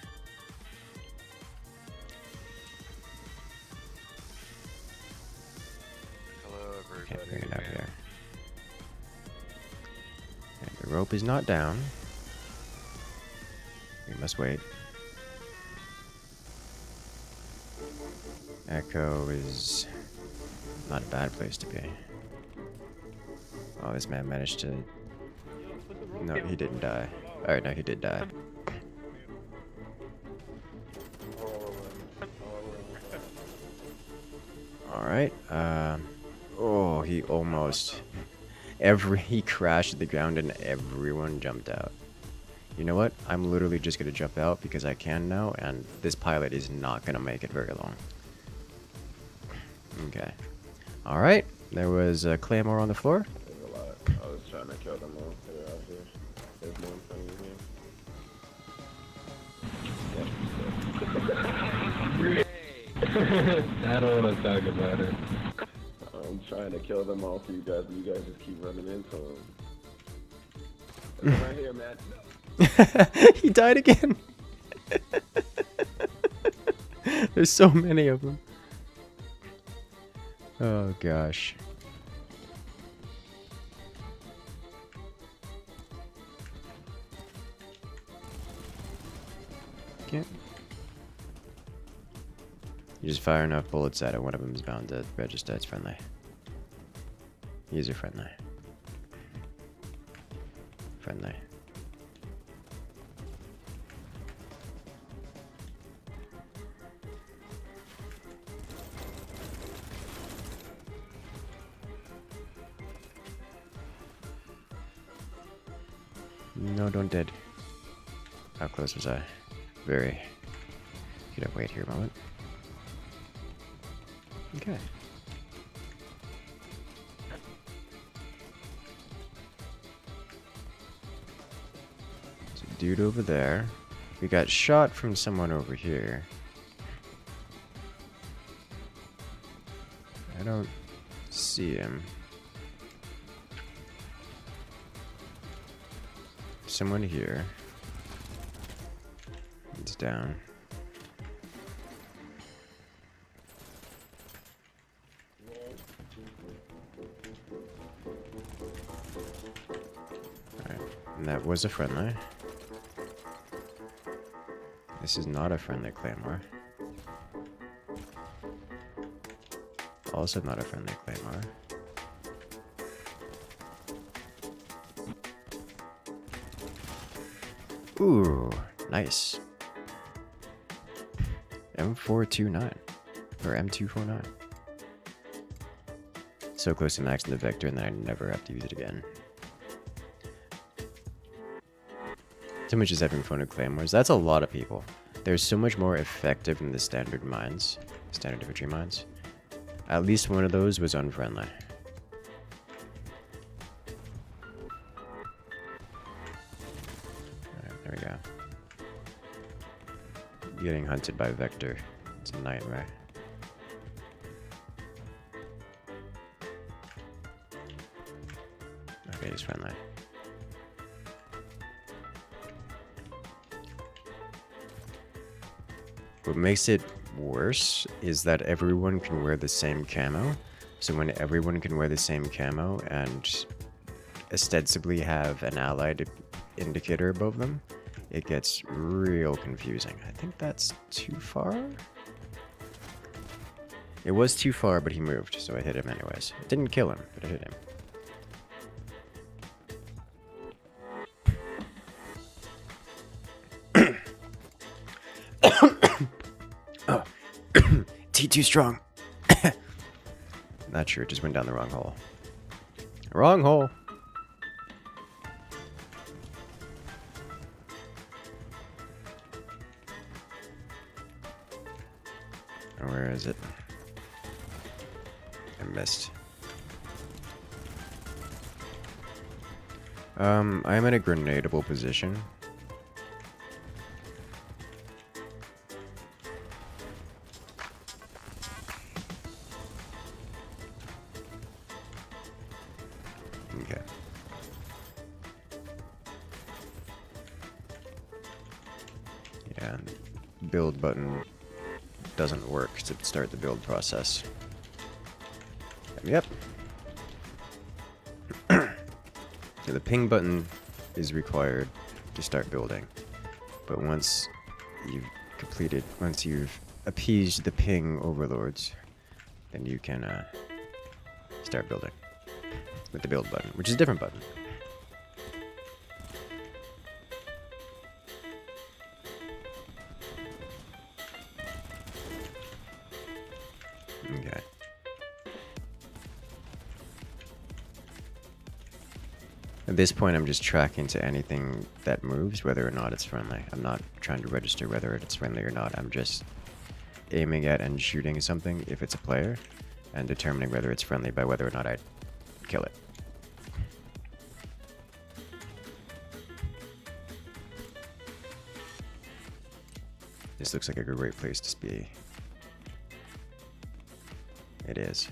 Hello, everybody. Can't bring it out here. Okay, the rope is not down. We must wait. Echo is not a bad place to be. Oh, this man managed to... No, he didn't die. Alright, no, he did die. Alright, oh, he almost... He crashed to the ground and everyone jumped out. You know what? I'm literally just gonna jump out because I can now, and this pilot is not gonna make it very long. Okay. Alright, there was a claymore on the floor. There's a lot. I was trying to kill them all. They're out here. There's more in front of you here. I don't want to talk about it. I'm trying to kill them all for you guys, but you guys just keep running into them. Right here, man. He died again. There's so many of them. Oh gosh. Can't. You just fire enough bullets at it, one of them is bound to register as friendly. He's a friendly. Friendly. No, don't dead. How close was I? Very. Could I wait here a moment? Okay. There's a dude over there. We got shot from someone over here. I don't see him. Someone here. It's down. Alright, and that was a friendly. This is not a friendly claymore. Also not a friendly claymore. Ooh, nice. M429 or M249. So close to maxing the vector, and then I never have to use it again. So much as having fun with claymores. That's a lot of people. They're so much more effective than the standard mines, standard infantry mines. At least one of those was unfriendly. Alright, there we go. Getting hunted by vector. It's a nightmare. Okay, he's friendly. What makes it worse is that everyone can wear the same camo. So when everyone can wear the same camo and ostensibly have an allied indicator above them, it gets real confusing. I think that's too far? It was too far, but he moved, so I hit him anyways. It didn't kill him, but I hit him. Oh. T2 strong. Not sure, it just went down the wrong hole. Wrong hole. Where is it? I missed. I'm in a grenadable position. Okay. Yeah, build button doesn't work to start the build process. Yep. So the ping button is required to start building, but once you've appeased the ping overlords, then you can start building with the build button, which is a different button. Okay. At this point, I'm just tracking to anything that moves, whether or not it's friendly. I'm not trying to register whether it's friendly or not. I'm just aiming at and shooting something if it's a player, and determining whether it's friendly by whether or not I kill it. This looks like a great place to be. It is.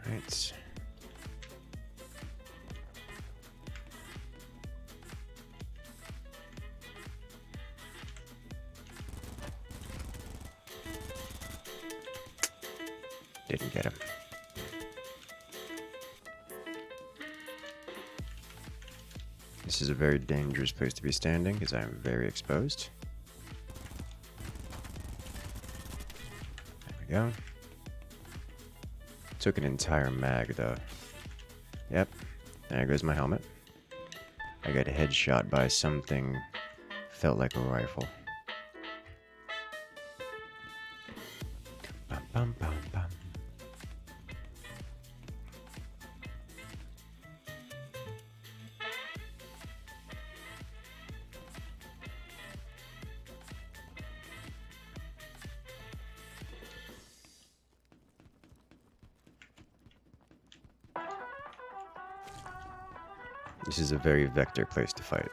Right. Didn't get him. This is a very dangerous place to be standing because I'm very exposed. There we go. Took an entire mag though. Yep, there goes my helmet. I got headshot by something felt like a rifle. Bum, bum, bum, bum. This is a very vector place to fight.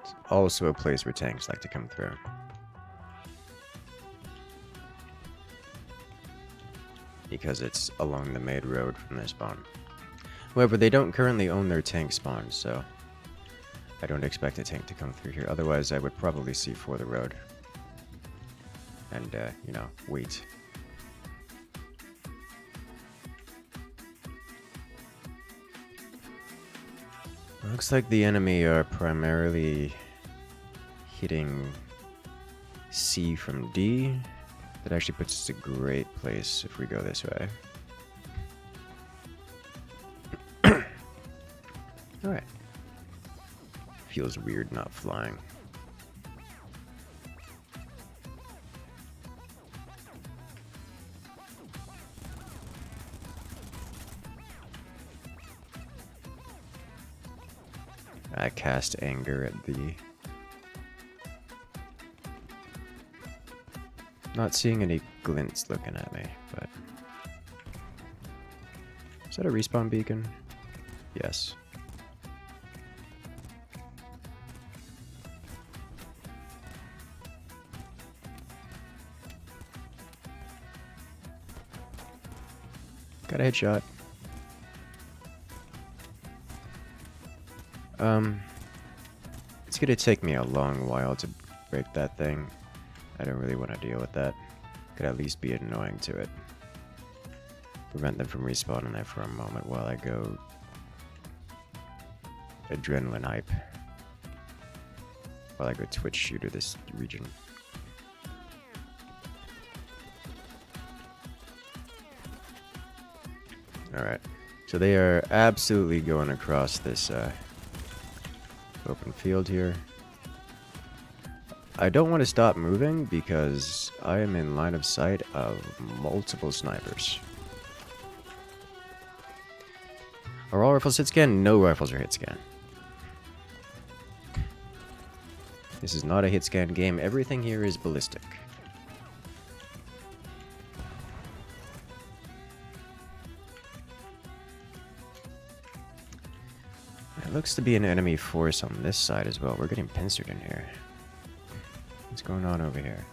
It's also a place where tanks like to come through. Because it's along the main road from their spawn. However, they don't currently own their tank spawn, so I don't expect a tank to come through here. Otherwise, I would probably C4 the road. And, you know, wait. Looks like the enemy are primarily hitting C from D. That actually puts us in a great place if we go this way. Alright. Feels weird not flying. I cast anger at the... Not seeing any glints looking at me, but... Is that a respawn beacon? Yes. Got a headshot. It's gonna take me a long while to break that thing. I don't really want to deal with that. Could at least be annoying to it. Prevent them from respawning there for a moment while I go adrenaline hype. While I go Twitch shooter this region. Alright. So they are absolutely going across this open field here. I don't want to stop moving because I am in line of sight of multiple snipers. Are all rifles hit scan? No rifles are hit scan. This is not a hit scan game. Everything here is ballistic. It looks to be an enemy force on this side as well. We're getting pincered in here. What's going on over here?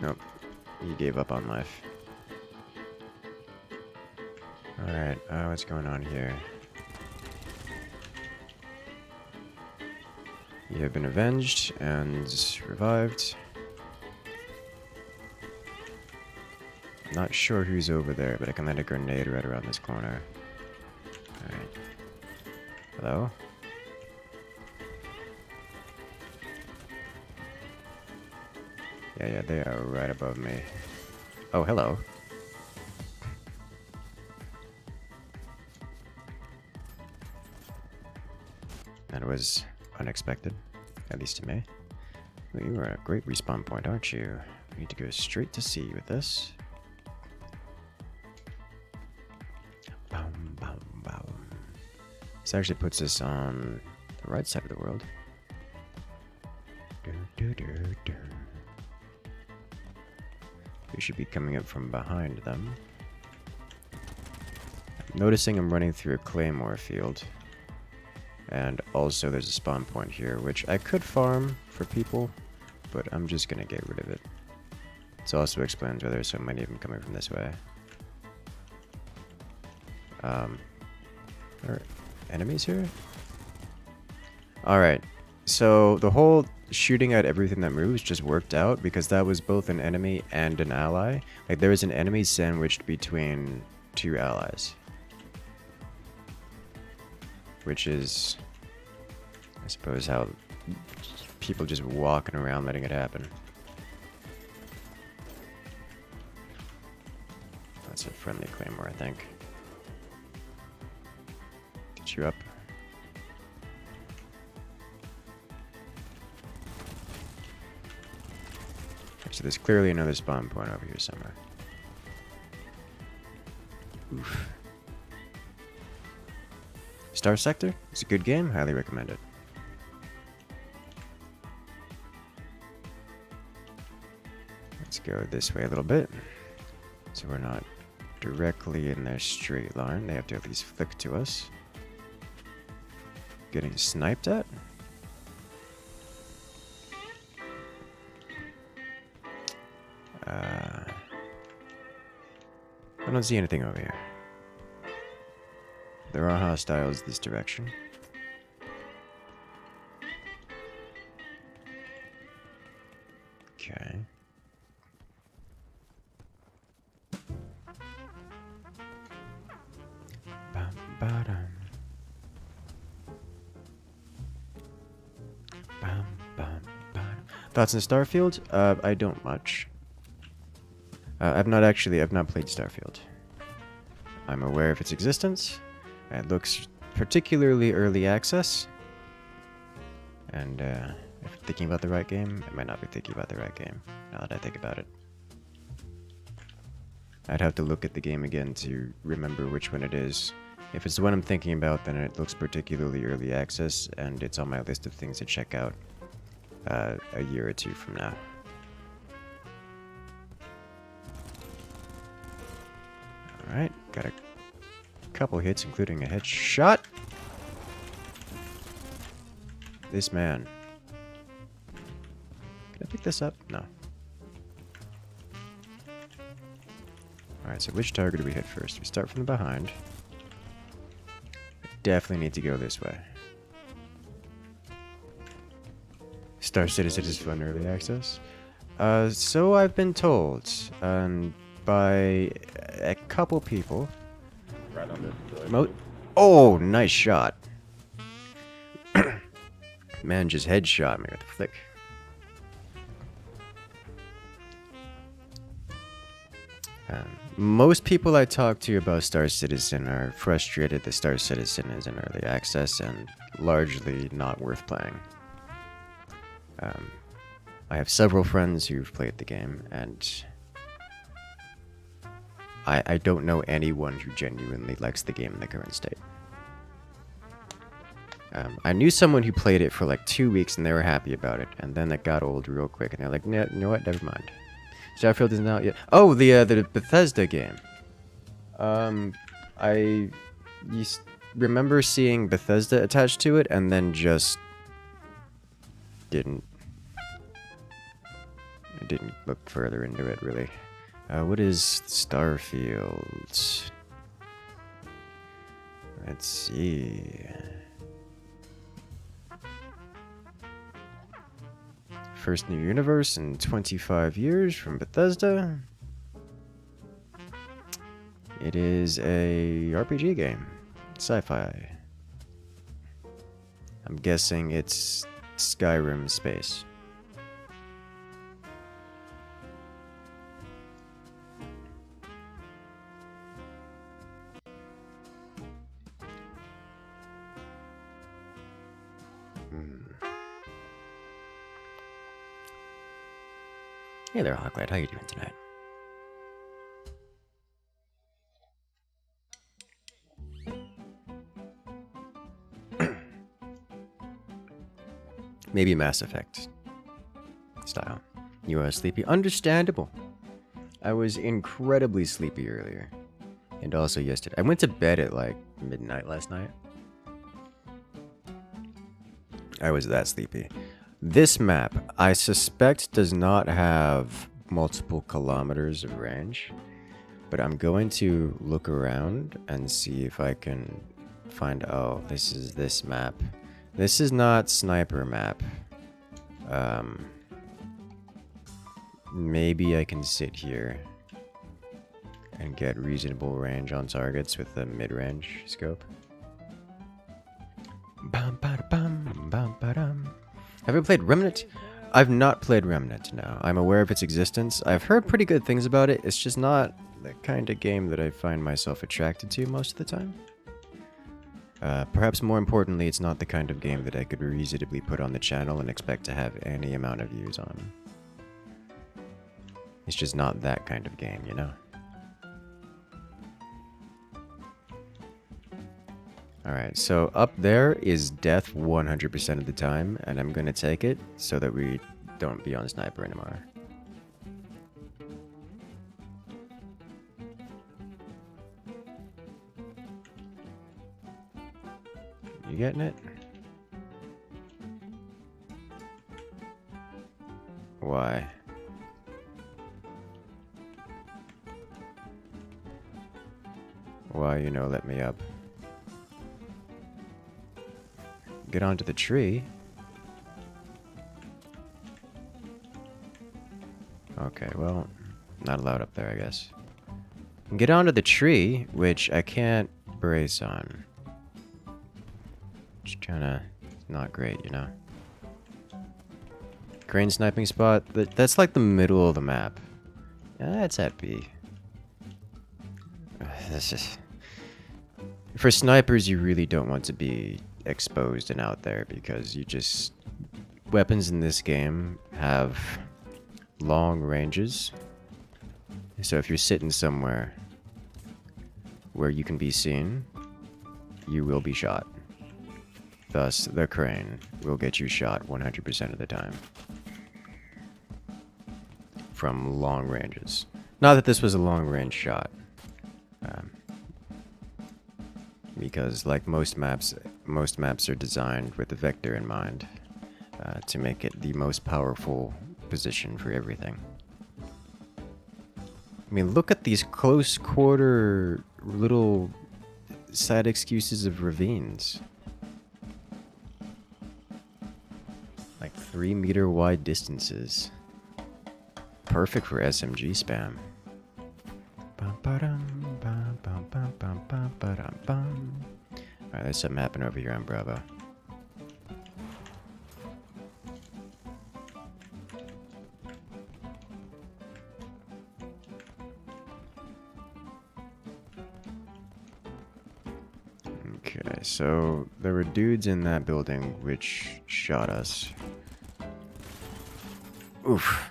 Nope. He gave up on life. Alright, what's going on here? You have been avenged and revived. Not sure who's over there, but I can land a grenade right around this corner. Alright. Hello? Yeah, they are right above me. Oh, hello. That was unexpected, at least to me. Well, you are a great respawn point, aren't you? We need to go straight to C with this. Boom, boom, boom. This actually puts us on the right side of the world. We should be coming up from behind them. Noticing I'm running through a claymore field. And also there's a spawn point here, which I could farm for people, but I'm just gonna get rid of it. This also explains why there's so many of them coming from this way. Are enemies here? Alright, so the whole shooting at everything that moves just worked out because that was both an enemy and an ally. Like there was an enemy sandwiched between two allies. Which is, I suppose, how people just walking around letting it happen. That's a friendly claymore, I think. Get you up. Okay, so there's clearly another spawn point over here somewhere. Oof. Star Sector? It's a good game, highly recommend it. Let's go this way a little bit. So we're not directly in their straight line. They have to at least flick to us. Getting sniped at? I don't see anything over here. There are hostiles this direction. Okay. Thoughts on Starfield? I don't much. I've not played Starfield. I'm aware of its existence. It looks particularly early access. And if I'm thinking about the right game, I might not be thinking about the right game, now that I think about it. I'd have to look at the game again to remember which one it is. If it's the one I'm thinking about, then it looks particularly early access, and it's on my list of things to check out a year or two from now. Alright, got a couple hits, including a headshot. This man. Can I pick this up? No. Alright, so which target do we hit first? We start from the behind. Definitely need to go this way. Star Citizen is fun early access. So I've been told, by a couple people. Right on this. Oh, nice shot. Man just headshot me with a flick. Most people I talk to about Star Citizen are frustrated that Star Citizen is in early access and largely not worth playing. I have several friends who've played the game, and I don't know anyone who genuinely likes the game in the current state. I knew someone who played it for like 2 weeks and they were happy about it, and then it got old real quick, and they're like, "No, you know what? Never mind." Starfield isn't out yet. Oh, the Bethesda game. I remember seeing Bethesda attached to it, and then just didn't look further into it really. What is Starfield? Let's see. First new universe in 25 years from Bethesda. It is a RPG game. Sci-fi. I'm guessing it's Skyrim space. Hey there, Hawklight. How you doing tonight? Maybe Mass Effect style. You are sleepy. Understandable. I was incredibly sleepy earlier. And also yesterday. I went to bed at like midnight last night. I was that sleepy. This map, I suspect, does not have multiple kilometers of range. But I'm going to look around and see if I can find... Oh, this is this map. This is not sniper map. Maybe I can sit here and get reasonable range on targets with the mid-range scope. Have you played Remnant? I've not played Remnant, no. I'm aware of its existence. I've heard pretty good things about it. It's just not the kind of game that I find myself attracted to most of the time. Perhaps more importantly, it's not the kind of game that I could reasonably put on the channel and expect to have any amount of views on. It's just not that kind of game, you know? Alright, so up there is death 100% of the time, and I'm gonna take it so that we don't be on sniper anymore. You getting it? Why? Why, you know, let me up? Get onto the tree. Okay, well, not allowed up there, I guess. Get onto the tree, which I can't brace on. Just kinda not great, you know? Crane sniping spot, that's like the middle of the map. That's at B. That's just... For snipers, you really don't want to be exposed and out there because you just... Weapons in this game have long ranges. So if you're sitting somewhere where you can be seen, you will be shot. Thus, the crane will get you shot 100% of the time. From long ranges. Not that this was a long range shot. Because like most maps are designed with the vector in mind to make it the most powerful position for everything. I mean, look at these close quarter little side excuses of ravines. Like 3-meter wide distances. Perfect for SMG spam. Alright, there's something happening over here on Bravo. Okay, so there were dudes in that building which shot us. Oof.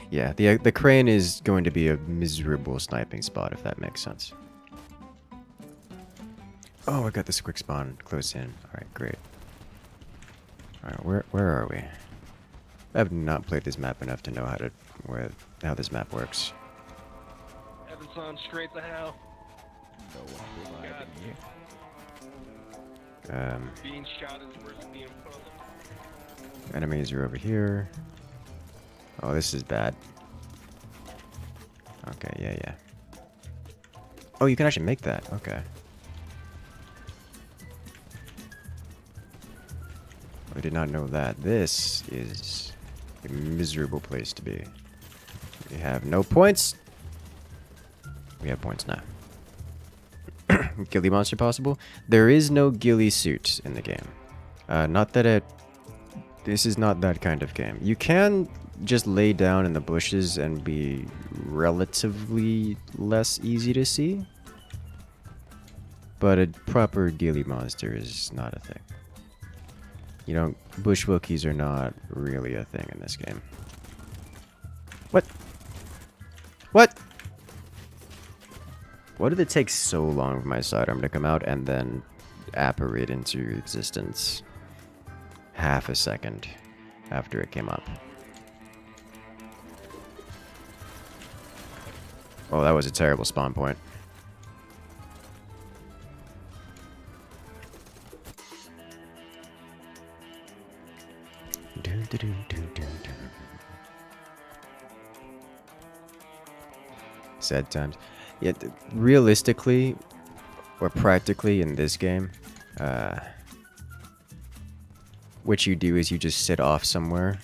Yeah, the crane is going to be a miserable sniping spot, if that makes sense. Oh, I got this quick spawn close in. Alright, great. Alright, where are we? I have not played this map enough to know how this map works. Evan's on straight to hell. Being shot is worse than being pulled. Enemies are over here. Oh, this is bad. Okay, yeah. Oh, you can actually make that. Okay. I did not know that. This is a miserable place to be. We have no points. We have points now. Ghillie monster possible? There is no ghillie suit in the game. Not that it... This is not that kind of game. You can just lay down in the bushes and be relatively less easy to see. But a proper ghillie monster is not a thing. You know, bushwookies are not really a thing in this game. What? What? Why did it take so long for my sidearm to come out and then apparate into existence? Half a second after it came up. Oh, that was a terrible spawn point. Sad times. Yeah, realistically, or practically in this game, what you do is you just sit off somewhere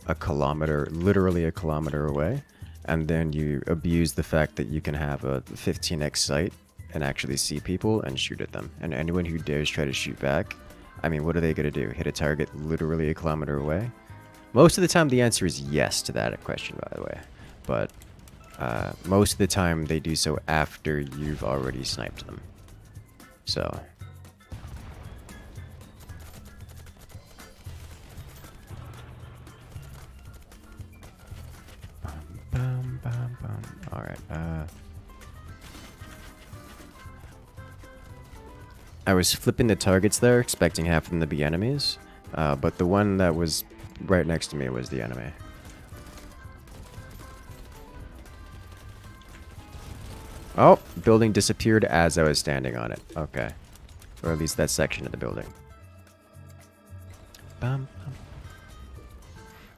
a kilometer, literally a kilometer away, and then you abuse the fact that you can have a 15x sight and actually see people and shoot at them. And anyone who dares try to shoot back, I mean, what are they going to do? Hit a target literally a kilometer away? Most of the time the answer is yes to that question, by the way. But most of the time they do so after you've already sniped them. So... Alright, I was flipping the targets there, expecting half of them to be enemies, but the one that was right next to me was the enemy. Oh, building disappeared as I was standing on it. Okay. Or at least that section of the building. Is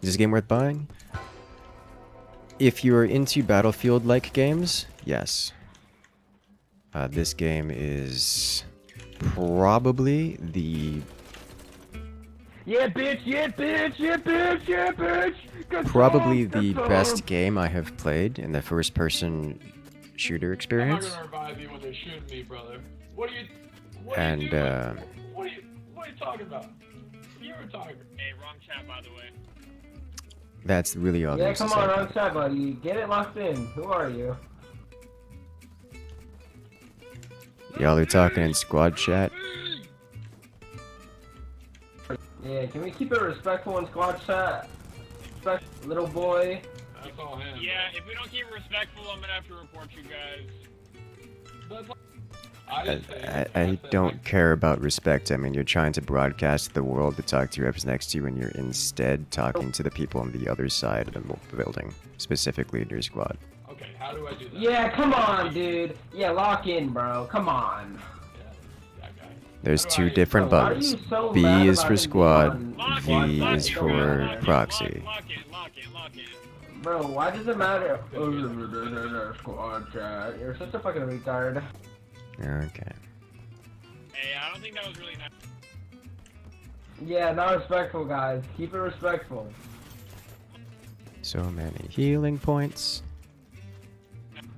this game worth buying? If you're into Battlefield-like games, yes. This game is probably the... Yeah, bitch! Yeah, bitch! Yeah, bitch! Yeah, bitch! Probably the best game I have played in the first-person shooter experience. I'm not gonna revive you when they shoot me, brother. What are you? What And, are you doing? What are you talking about? You're a tiger. Hey, wrong chat, by the way. That's really all there Yeah, is to come say on, about wrong it. side, buddy. Get it locked in. Who are you? Y'all are talking in squad chat. Yeah, can we keep it respectful in squad chat? Respect, little boy. That's all him. Yeah, if we don't keep it respectful, I'm gonna have to report you guys. That's all. I didn't say it. I said don't care about respect. I mean, you're trying to broadcast to the world to talk to whoever's next to you, and you're instead talking to the people on the other side of the building, specifically in your squad. Okay, how do I do that? Yeah, come on, dude. Yeah, lock in, bro. Come on. Yeah, that guy. There's How do two I- different Bro, why are buttons. you so B mad is about for him squad, being Lock V it, lock is it, for lock it, proxy. Lock it. Bro, why does it matter? Squad chat. You're such a fucking retard. Okay. Hey, I don't think that was really nice. Yeah, not respectful, guys. Keep it respectful. So many healing points.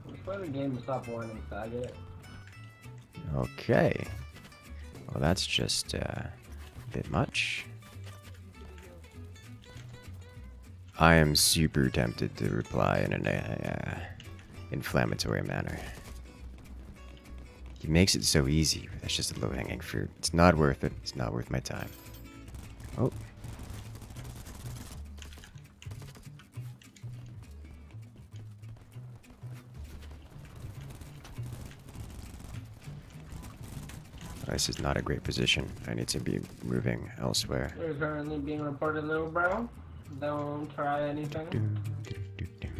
Let's play the game and stop whining, faggot. Okay. Well, that's just a bit much. I am super tempted to reply in an inflammatory manner. He makes it so easy. That's just a low-hanging fruit. It's not worth it. It's not worth my time. Oh. This is not a great position. I need to be moving elsewhere. You're currently being reported, little bro. Don't try anything.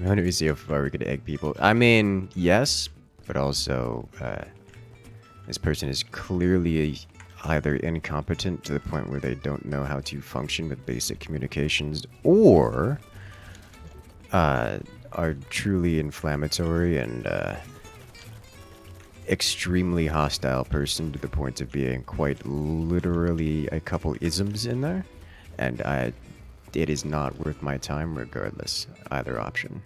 Let me see how far we could egg people. I mean, yes, but also, this person is clearly either incompetent to the point where they don't know how to function with basic communications, or are truly inflammatory and extremely hostile person to the point of being quite literally a couple isms in there, and it is not worth my time regardless, either option.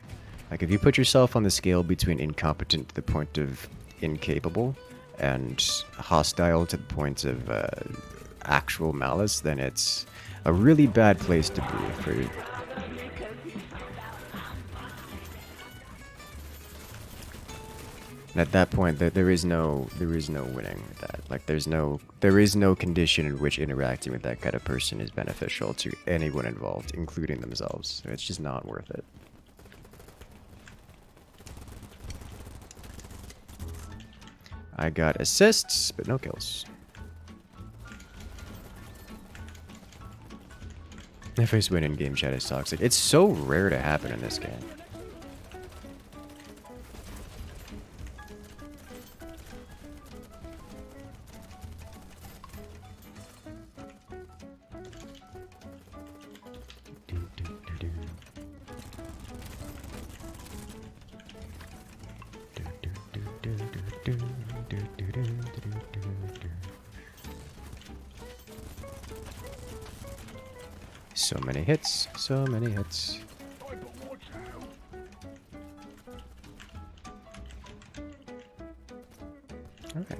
Like, if you put yourself on the scale between incompetent to the point of incapable and hostile to the point of actual malice, then it's a really bad place to be for... And at that point, there is no winning with that. Like, there is no condition in which interacting with that kind of person is beneficial to anyone involved, including themselves. So it's just not worth it. I got assists, but no kills. My first win in game chat is toxic. It's so rare to happen in this game. So many hits, so many hits. Alright.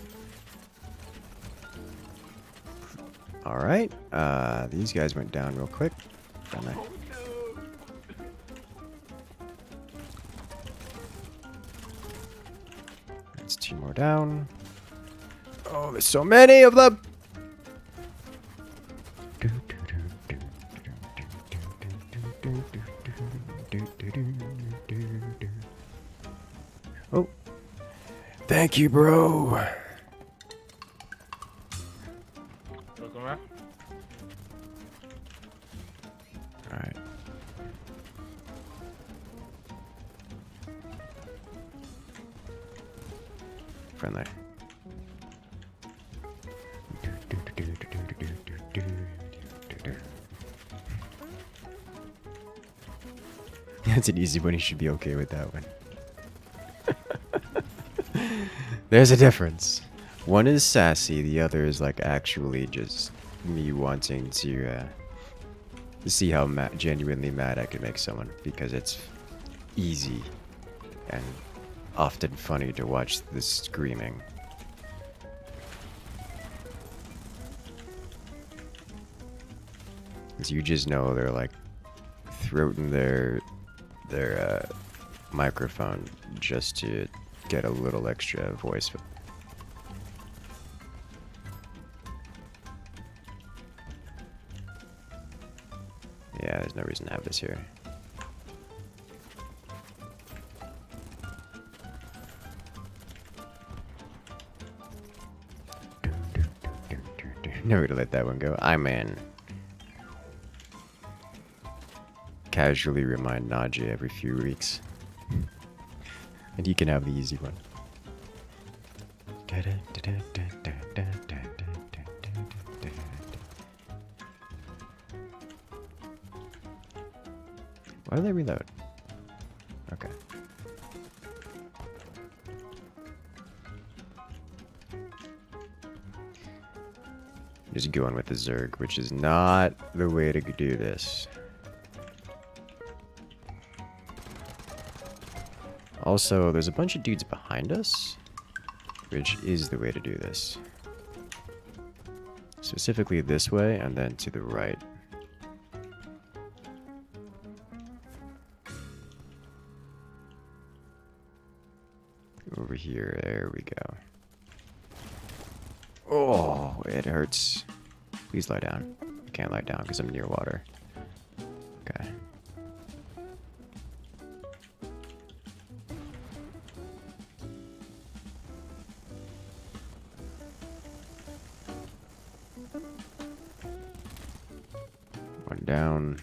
Alright. These guys went down real quick. Friendly. That's 2 more down. Oh, there's so many of them! Oh. Thank you, bro. Alright. Friendly. That's an easy one. You should be okay with that one. There's a difference. One is sassy, the other is like actually just me wanting to see how genuinely mad I can make someone, because it's easy and often funny to watch the screaming. Because you just know they're like throating their microphone just to get a little extra voice. Yeah, there's no reason to have this here. Never to let that one go. I'm in. Casually remind Najee every few weeks. And he can have the easy one. Why do they reload? Okay. Just going with the Zerg, which is not the way to do this. Also, there's a bunch of dudes behind us, which is the way to do this. Specifically this way, and then to the right. Over here, there we go. Oh, it hurts. Please lie down. I can't lie down because I'm near water. Okay. One down.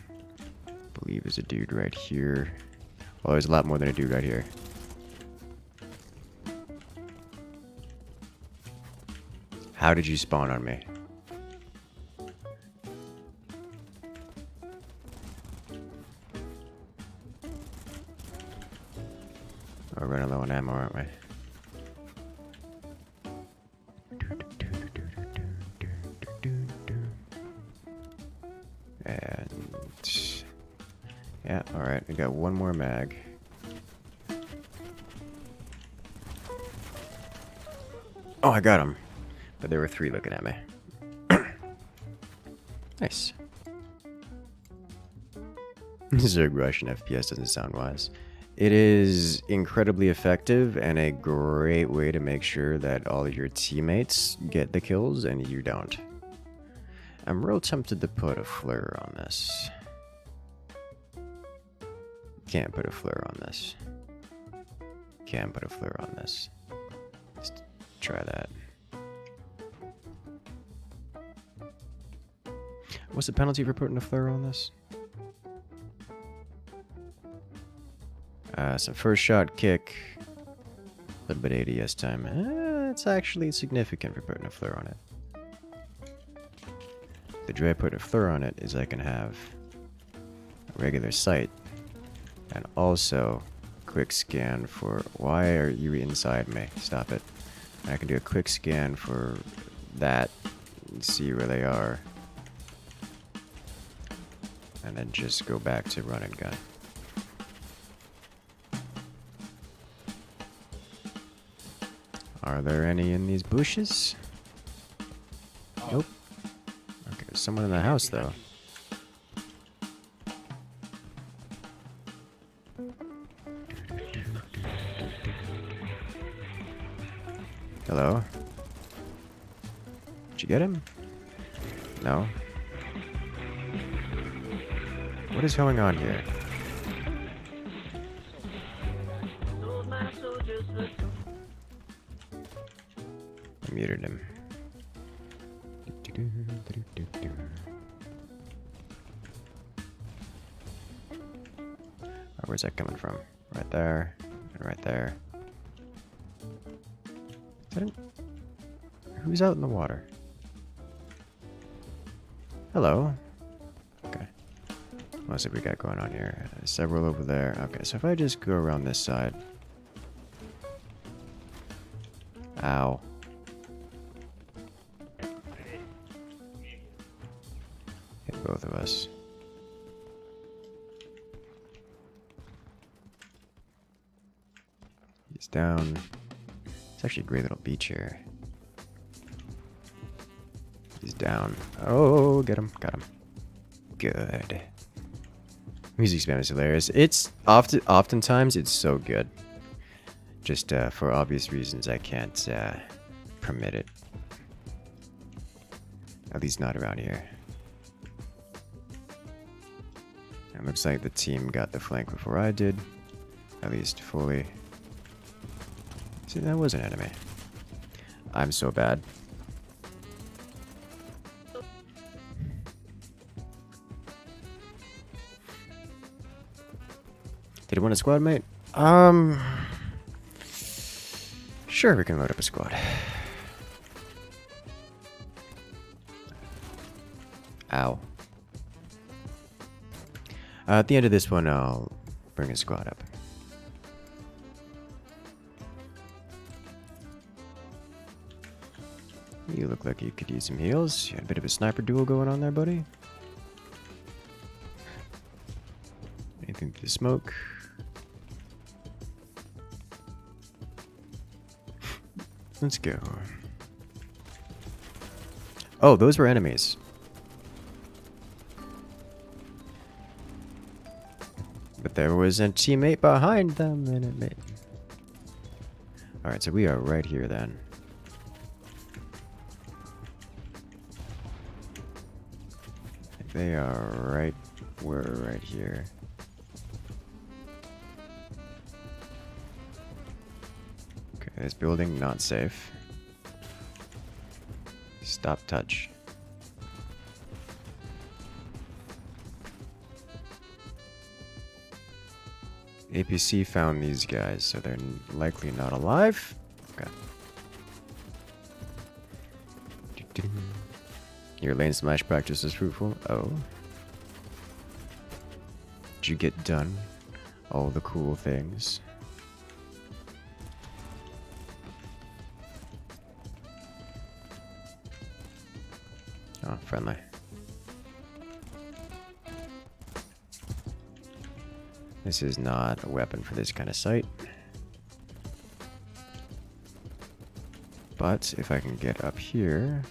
I believe there's a dude right here. Well, there's a lot more than a dude right here. How did you spawn on me? We're running low on ammo, aren't we? And yeah, alright, we got one more mag. Oh, I got him. But there were 3 looking at me. Nice. Zerg Rush and FPS doesn't sound wise. It is incredibly effective and a great way to make sure that all of your teammates get the kills and you don't. I'm real tempted to put a flare on this. Can't put a flare on this. Can put a flare on this. Let's try that. What's the penalty for putting a flare on this? Some first shot kick. A little bit ADS time. It's actually significant for putting a flare on it. The joy I put a flare on it is I can have a regular sight. And also quick scan for... Why are you inside me? Stop it. I can do a quick scan for that and see where they are. and then just go back to run and gun. Are there any in these bushes? Nope. Okay, there's someone in the house though. Hello? Did you get him? No? What is going on here? I muted him. Where's that coming from? Right there, and right there. Is that who's out in the water? Hello. Okay. What's it we got going on here? Several over there. Okay, so if I just go around this side. Ow. Hit both of us. He's down. It's actually a great little beach here. He's down. Oh, get him. Got him. Good. Music spam is hilarious. It's oftentimes it's so good. Just for obvious reasons I can't permit it. At least not around here. It looks like the team got the flank before I did. At least fully. See, that was an enemy. I'm so bad. Did it want a squad mate? Sure, we can load up a squad. Ow. At the end of this one, I'll bring a squad up. You look like you could use some heals. You had a bit of a sniper duel going on there, buddy. Anything through the smoke? Let's go. Oh, those were enemies. But there was a teammate behind them and it made... Alright, so we are right here then. They are right... We're right here. Okay, this building not safe. Stop touch. APC found these guys, so they're likely not alive. Okay. Your lane smash practice is fruitful. Oh. Did you get done all the cool things? Oh, friendly. This is not a weapon for this kind of site. But if I can get up here,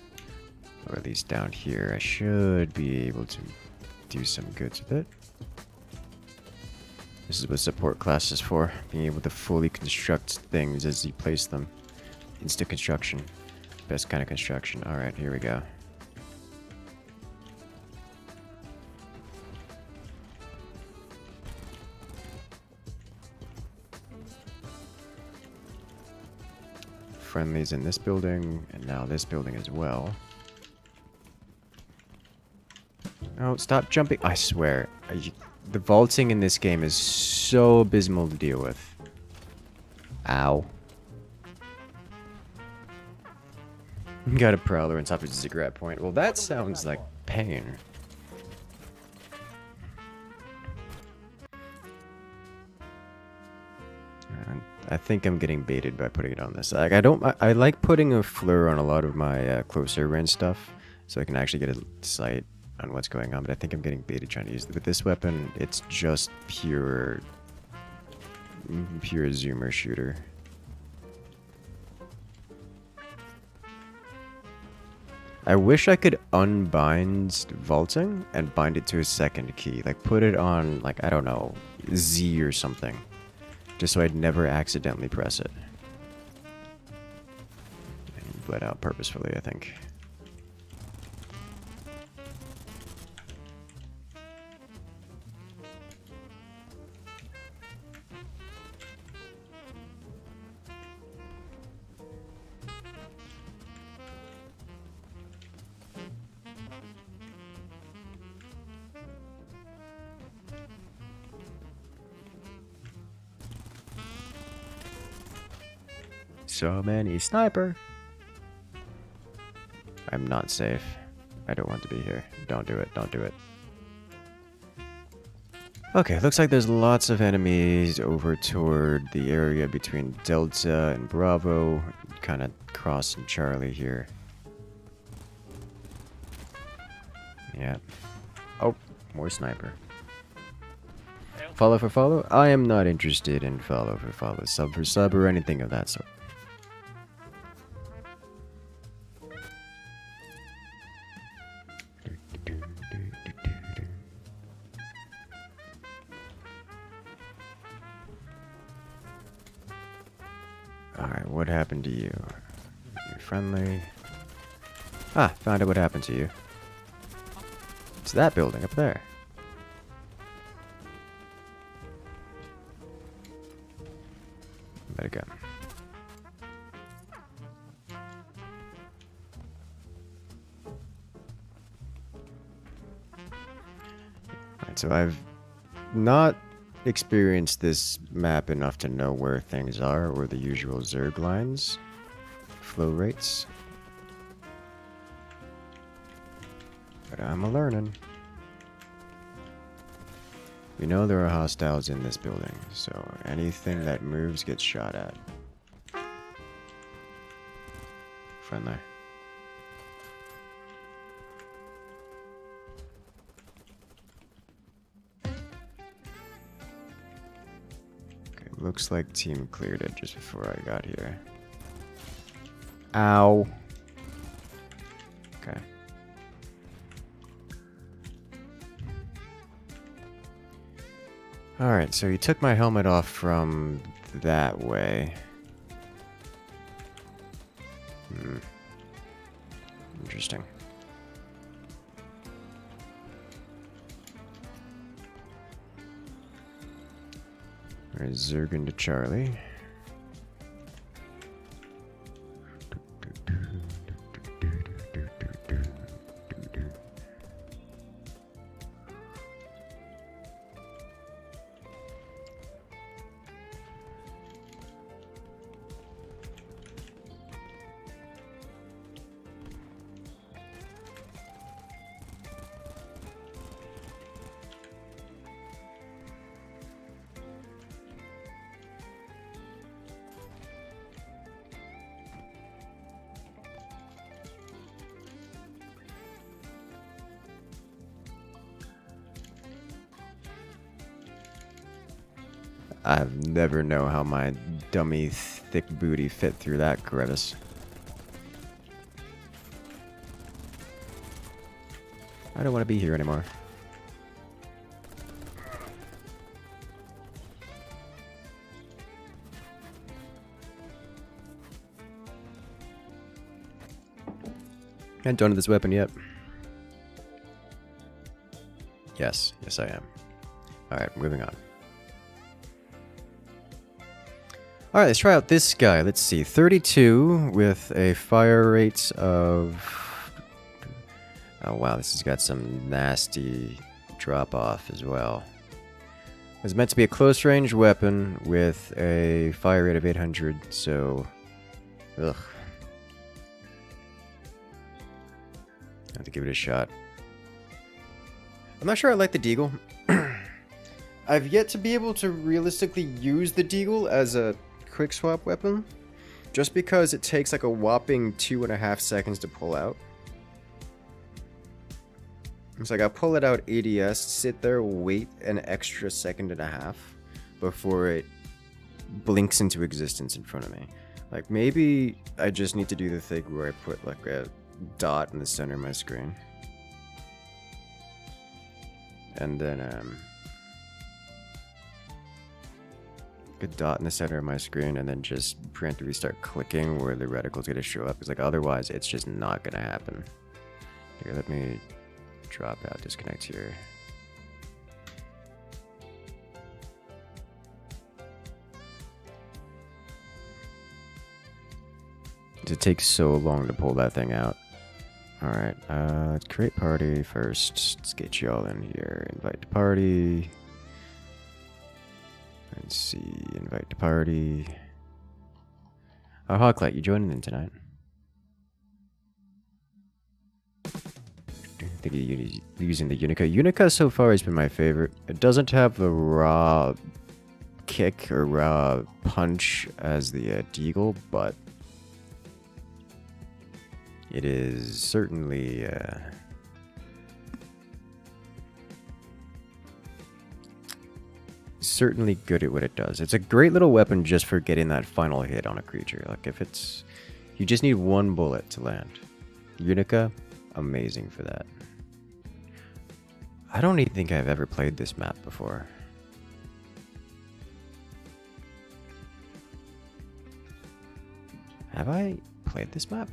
or at least down here, I should be able to do some goods with it. This is what support class is for, being able to fully construct things as you place them. Instant construction. Best kind of construction. Alright, here we go. Friendlies in this building, and now this building as well. Oh, stop jumping. I swear. The vaulting in this game is so abysmal to deal with. Ow. Got a prowler on top of a grab point. Well, that sounds like pain. I think I'm getting baited by putting it on this. Like, I like putting a flare on a lot of my closer range stuff, so I can actually get a sight on what's going on, but I think I'm getting baited trying to use it. With this weapon, it's just pure zoomer shooter. I wish I could unbind vaulting and bind it to a second key. Like, put it on, like, I don't know, Z or something. Just so I'd never accidentally press it. And bled out purposefully, I think. So many sniper. I'm not safe. I don't want to be here. Don't do it. Don't do it. Okay, looks like there's lots of enemies over toward the area between Delta and Bravo. Kind of crossing Charlie here. Yeah. Oh, more sniper. Follow for follow? I am not interested in follow for follow, sub for sub, or anything of that sort. Alright, what happened to you? You're friendly. Ah, found out what happened to you. It's that building up there. Better go. Alright, so I've not experienced this map enough to know where things are or the usual Zerg lines, flow rates. But I'm a-learning. We know there are hostiles in this building, so anything that moves gets shot at. Friendly. Okay, looks like team cleared it just before I got here. Ow. Okay. Alright, so he took my helmet off from that way. Interesting. Alright, Zerg to Charlie. I've never know how my dummy thick booty fit through that crevice. I don't want to be here anymore. I'm done with this weapon yet. Yes, yes I am. Alright, moving on. Alright, let's try out this guy. Let's see, 32 with a fire rate of... Oh wow, this has got some nasty drop-off as well. It's meant to be a close-range weapon with a fire rate of 800, so... Ugh. I have to give it a shot. I'm not sure I like the deagle. I've yet to be able to realistically use the deagle as a quick swap weapon, just because it takes like a whopping 2.5 seconds to pull out. It's like I pull it out ADS, sit there, wait an extra second and a half before it blinks into existence in front of me. Like maybe I just need to do the thing where I put like a dot in the center of my screen. And then a dot in the center of my screen and then just preemptively start clicking where the reticle's gonna show up. Because like otherwise it's just not gonna happen. Here, let me drop out, disconnect here. It takes so long to pull that thing out. Alright, let's create party first. Let's get you all in here. Invite to party. Let's see, invite to party. Oh, Hawklight, you joining in tonight? I think you're using the Unica. Unica so far has been my favorite. It doesn't have the raw kick or raw punch as the Deagle, but it is certainly certainly good at what it does. It's a great little weapon just for getting that final hit on a creature. Like if it's, you just need one bullet to land. Unica, amazing for that. I don't even think I've ever played this map before. Have I played this map?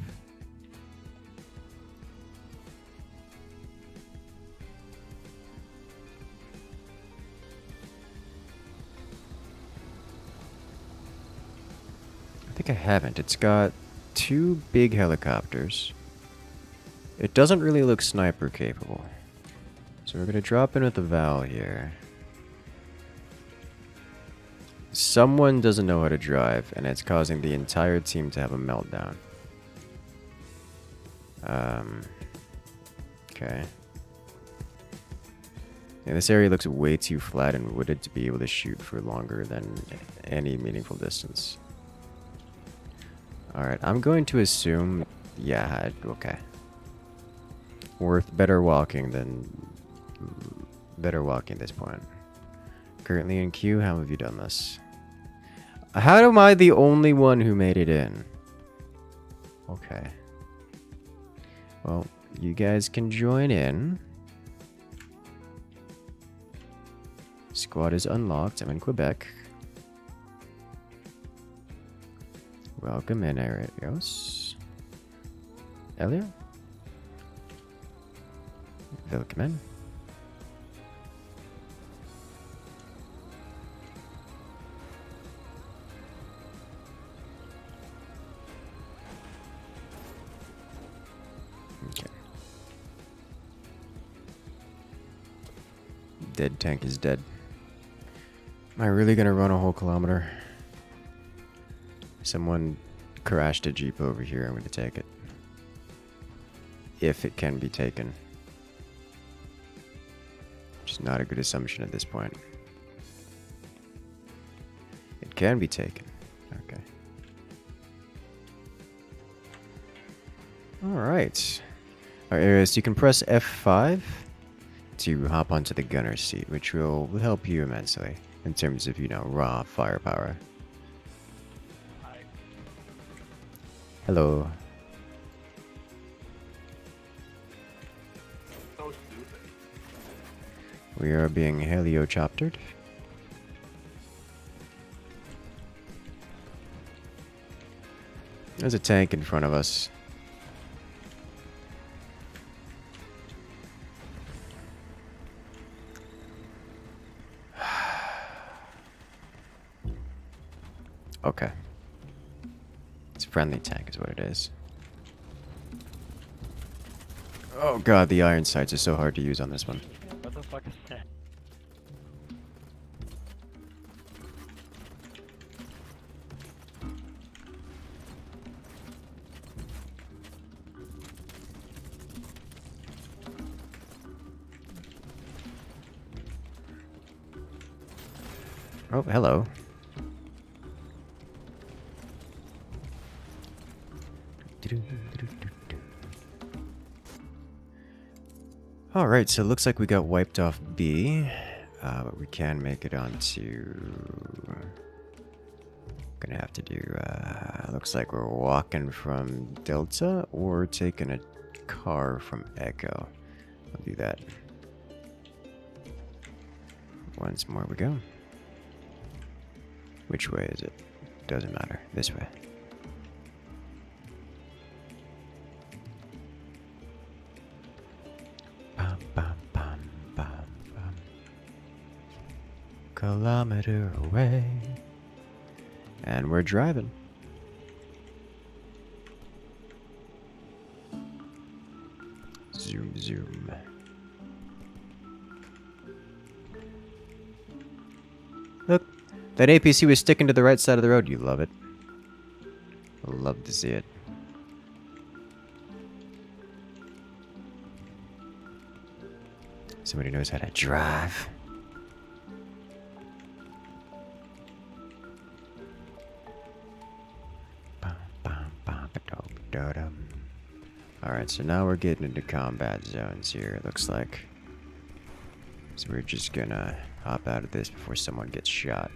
I think I haven't. It's got 2 big helicopters. It doesn't really look sniper capable. So we're going to drop in with the Val here. Someone doesn't know how to drive, and it's causing the entire team to have a meltdown. Okay. Yeah, this area looks way too flat and wooded to be able to shoot for longer than any meaningful distance. Alright, I'm going to assume... Yeah, okay. Better walking at this point. Currently in queue, how have you done this? How am I the only one who made it in? Okay. Well, you guys can join in. Squad is unlocked. I'm in Quebec. Welcome in, Arios. Elio? Welcome in. Okay. Dead tank is dead. Am I really gonna run a whole kilometer? Someone crashed a Jeep over here. I'm gonna take it. If it can be taken. Which is not a good assumption at this point. It can be taken. Okay. Alright. Alright, so you can press F5 to hop onto the gunner's seat, which will help you immensely in terms of, you know, raw firepower. Hi. Hello. So stupid. We are being helichoptered. There's a tank in front of us. Okay. It's a friendly tank is what it is. Oh god, the iron sights are so hard to use on this one. What the fuck is that? Oh, hello. Alright, so it looks like we got wiped off B. But we can make it onto... Gonna have to do... looks like we're walking from Delta or taking a car from Echo. I'll do that. Once more we go. Which way is it? Doesn't matter. This way. Bum, bum, bum, bum, bum. Kilometer away. And we're driving. Zoom, zoom. Look, that APC was sticking to the right side of the road. You love it. I love to see it. Somebody knows how to drive. Alright, so now we're getting into combat zones here, it looks like. So we're just gonna hop out of this before someone gets shot.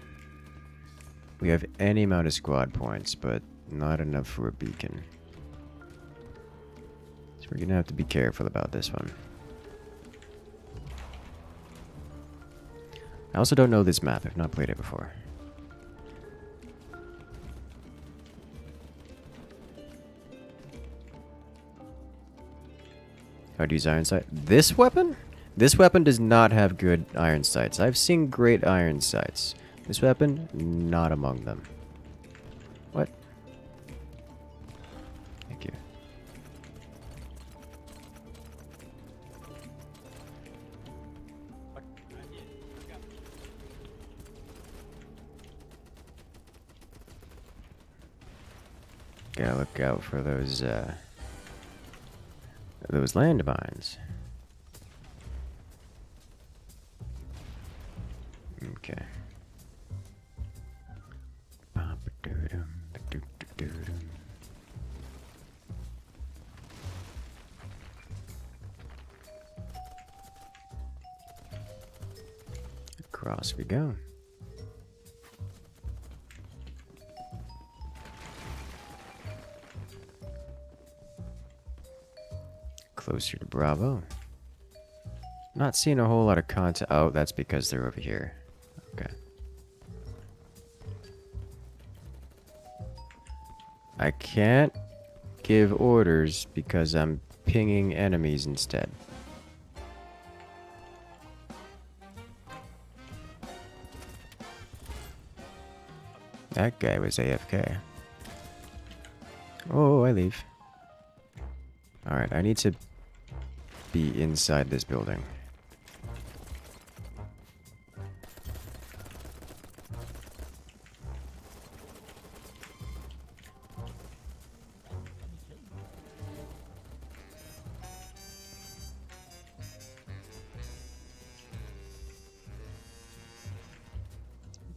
We have any amount of squad points, but not enough for a beacon. So we're gonna have to be careful about this one. I also don't know this map, I've not played it before. How to use iron sight? This weapon? This weapon does not have good iron sights. I've seen great iron sights. This weapon, not among them. What? Thank you. Gotta look out for those landmines. Okay. Across we go. Closer to Bravo. Not seeing a whole lot of content. Oh, that's because they're over here. Okay. I can't give orders because I'm pinging enemies instead. That guy was AFK. Oh, I leave. Alright, I need to be inside this building.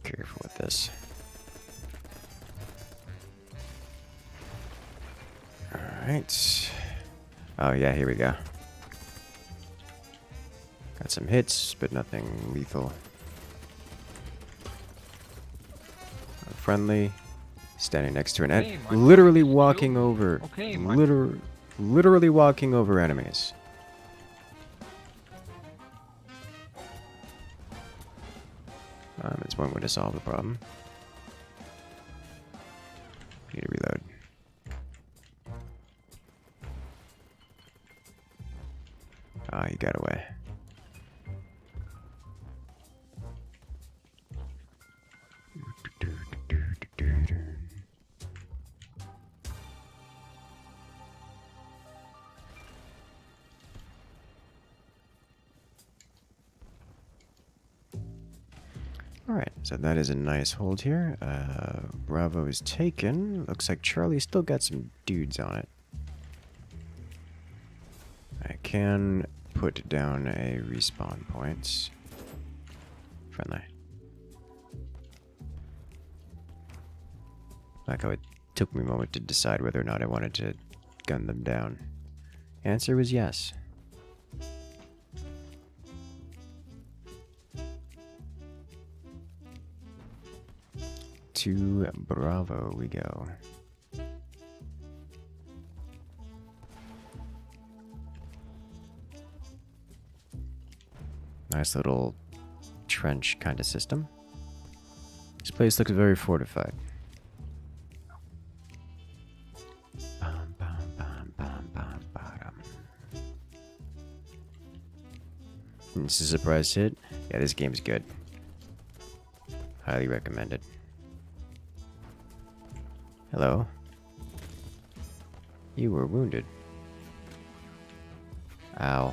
Careful with this. Alright. Oh yeah, here we go. Got some hits, but nothing lethal. Friendly. Standing next to an Okay, literally walking over. Okay, literally walking over enemies. It's one way to solve the problem. Need to reload. Ah, he got away. Alright, so that is a nice hold here. Bravo is taken. Looks like Charlie still got some dudes on it. I can put down a respawn point. Friendly. Like how it took me a moment to decide whether or not I wanted to gun them down. Answer was yes. to Bravo we go. Nice little trench kind of system. This place looks very fortified. Bum, bum, bum, bum, bum, bottom. This is a surprise hit. Yeah, this game's good. Highly recommended. Hello. You were wounded. Ow.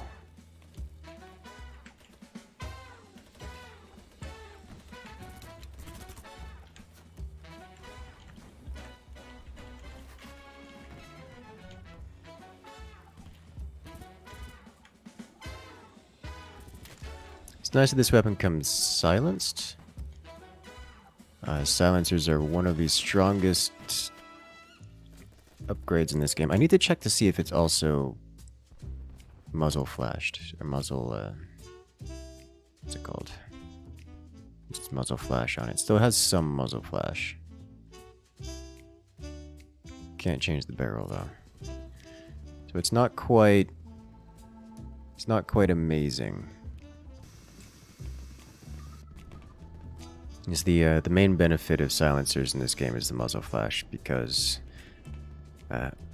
It's nice that this weapon comes silenced. Silencers are one of the strongest upgrades in this game. I need to check to see if it's also muzzle flashed or muzzle. What's it called? It's muzzle flash on it. Still has some muzzle flash. Can't change the barrel though, so it's not quite. It's not quite amazing. Is the main benefit of silencers in this game is the muzzle flash, because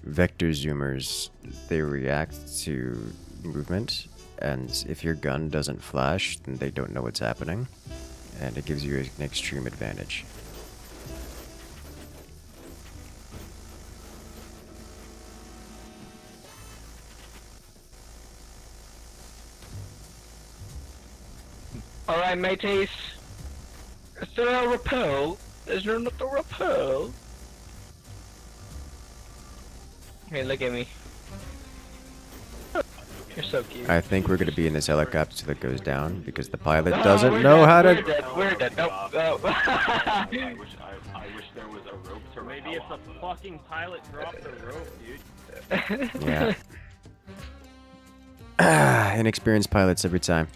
vector zoomers, they react to movement, and if your gun doesn't flash, then they don't know what's happening, and it gives you an extreme advantage. Alright, mateys. Is there a rappel? Is there not a rappel? Hey, look at me. You're so cute. I think we're going to be in this helicopter till it goes down, because the pilot No, doesn't we're know dead, how we're to... dead, we're dead. No, no. I wish there was a rope to maybe it's a fucking pilot dropped the rope, dude. Yeah. Inexperienced pilots every time.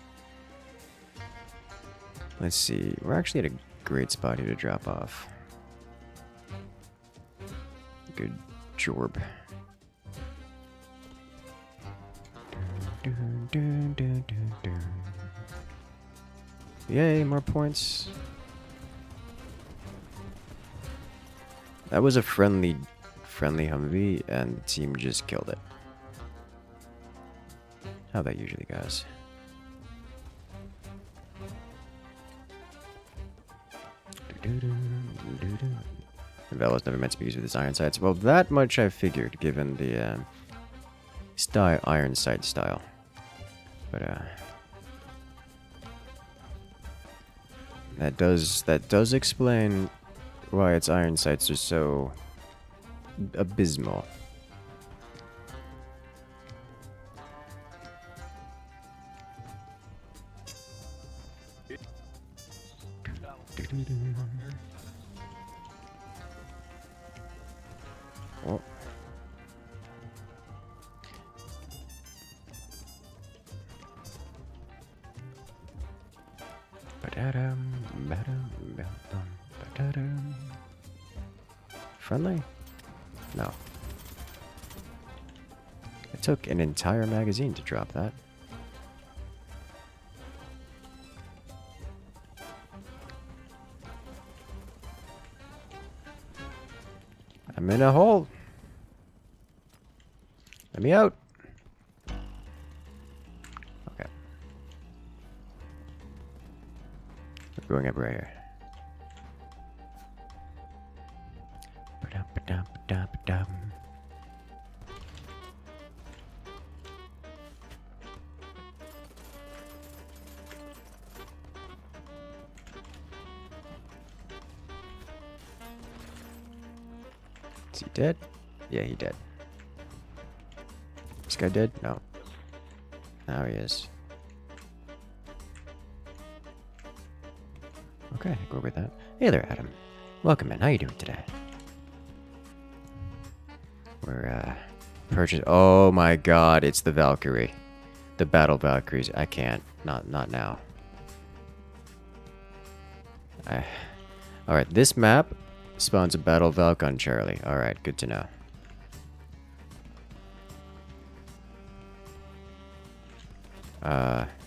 Let's see. We're actually at a great spot here to drop off. Good jorb. Yay, more points. That was a friendly Humvee, and the team just killed it. How that usually goes. The Vel was never meant to be used with his iron sights. Well, that much I figured, given the iron sight style. But that does explain why its iron sights are so abysmal. Oh. Friendly? No. It took an entire magazine to drop that. I'm in a hole. Let me out. Okay. We're going up right here. Ba-dum-ba-dum-ba-dum-ba-dum. Is he dead? Yeah, he dead. This guy dead? No. Now he is. Okay, go with that. Hey there, Adam. Welcome in. How you doing today? We're purchasing. Oh my God! It's the Valkyrie, the Battle Valkyries. I can't. Not now. All right. This map Spawns a battle Valk on Charlie. Alright, good to know.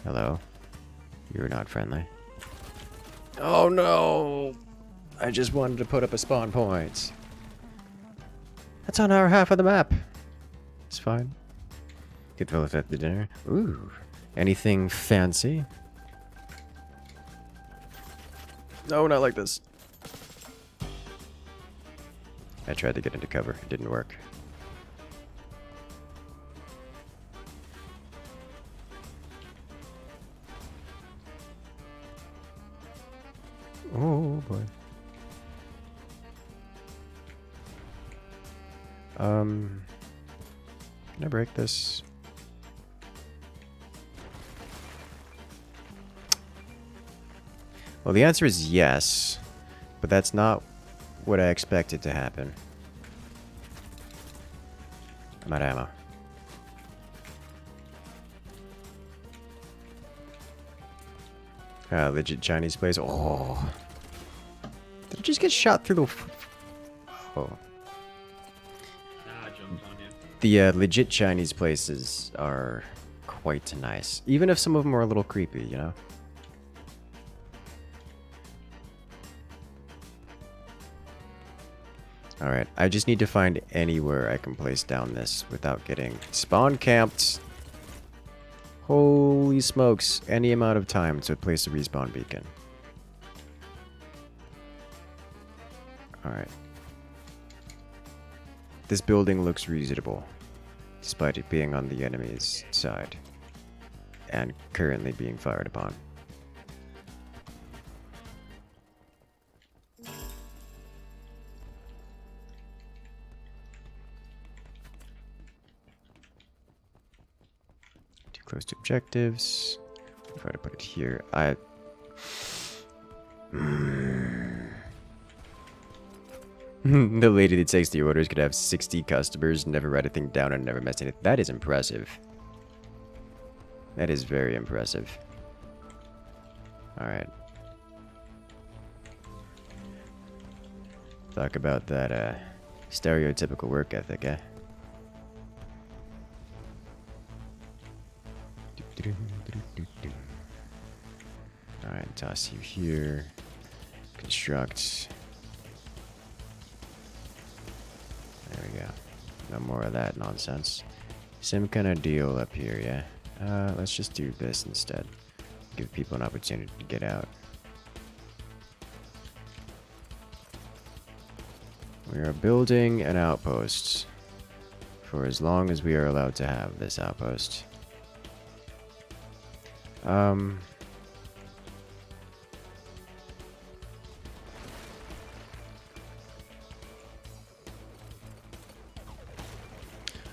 Hello. You're not friendly. Oh no! I just wanted to put up a spawn point. That's on our half of the map. It's fine. Could fill it at the dinner. Ooh. Anything fancy? No, not like this. I tried to get into cover. It didn't work. Oh boy. Can I break this? Well, the answer is yes, but that's not what I expected to happen. I'm out of ammo. Legit Chinese place. Oh. Did I just get shot through the... Oh. Nah, jumps on you. The legit Chinese places are quite nice. Even if some of them are a little creepy, you know? Alright, I just need to find anywhere I can place down this without getting spawn camped. Holy smokes, any amount of time to place a respawn beacon. Alright. This building looks reasonable, despite it being on the enemy's side, and currently being fired upon. Close to objectives. If I to put it here, the lady that takes the orders could have 60 customers, never write a thing down, and never mess anything. That is impressive. That is very impressive. Alright. Talk about that stereotypical work ethic, eh? Alright, toss you here. Construct. There we go. No more of that nonsense. Same kind of deal up here, yeah? Let's just do this instead. Give people an opportunity to get out. We are building an outpost for as long as we are allowed to have this outpost.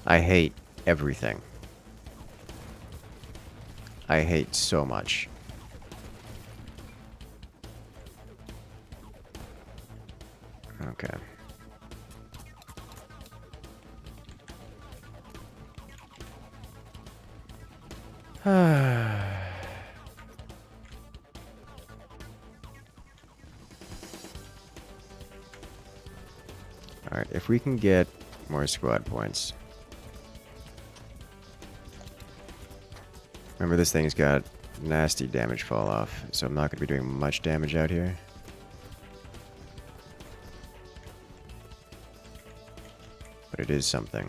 I hate everything. I hate so much. Okay. Alright, if we can get more squad points. Remember, this thing's got nasty damage fall off, so I'm not going to be doing much damage out here. But it is something.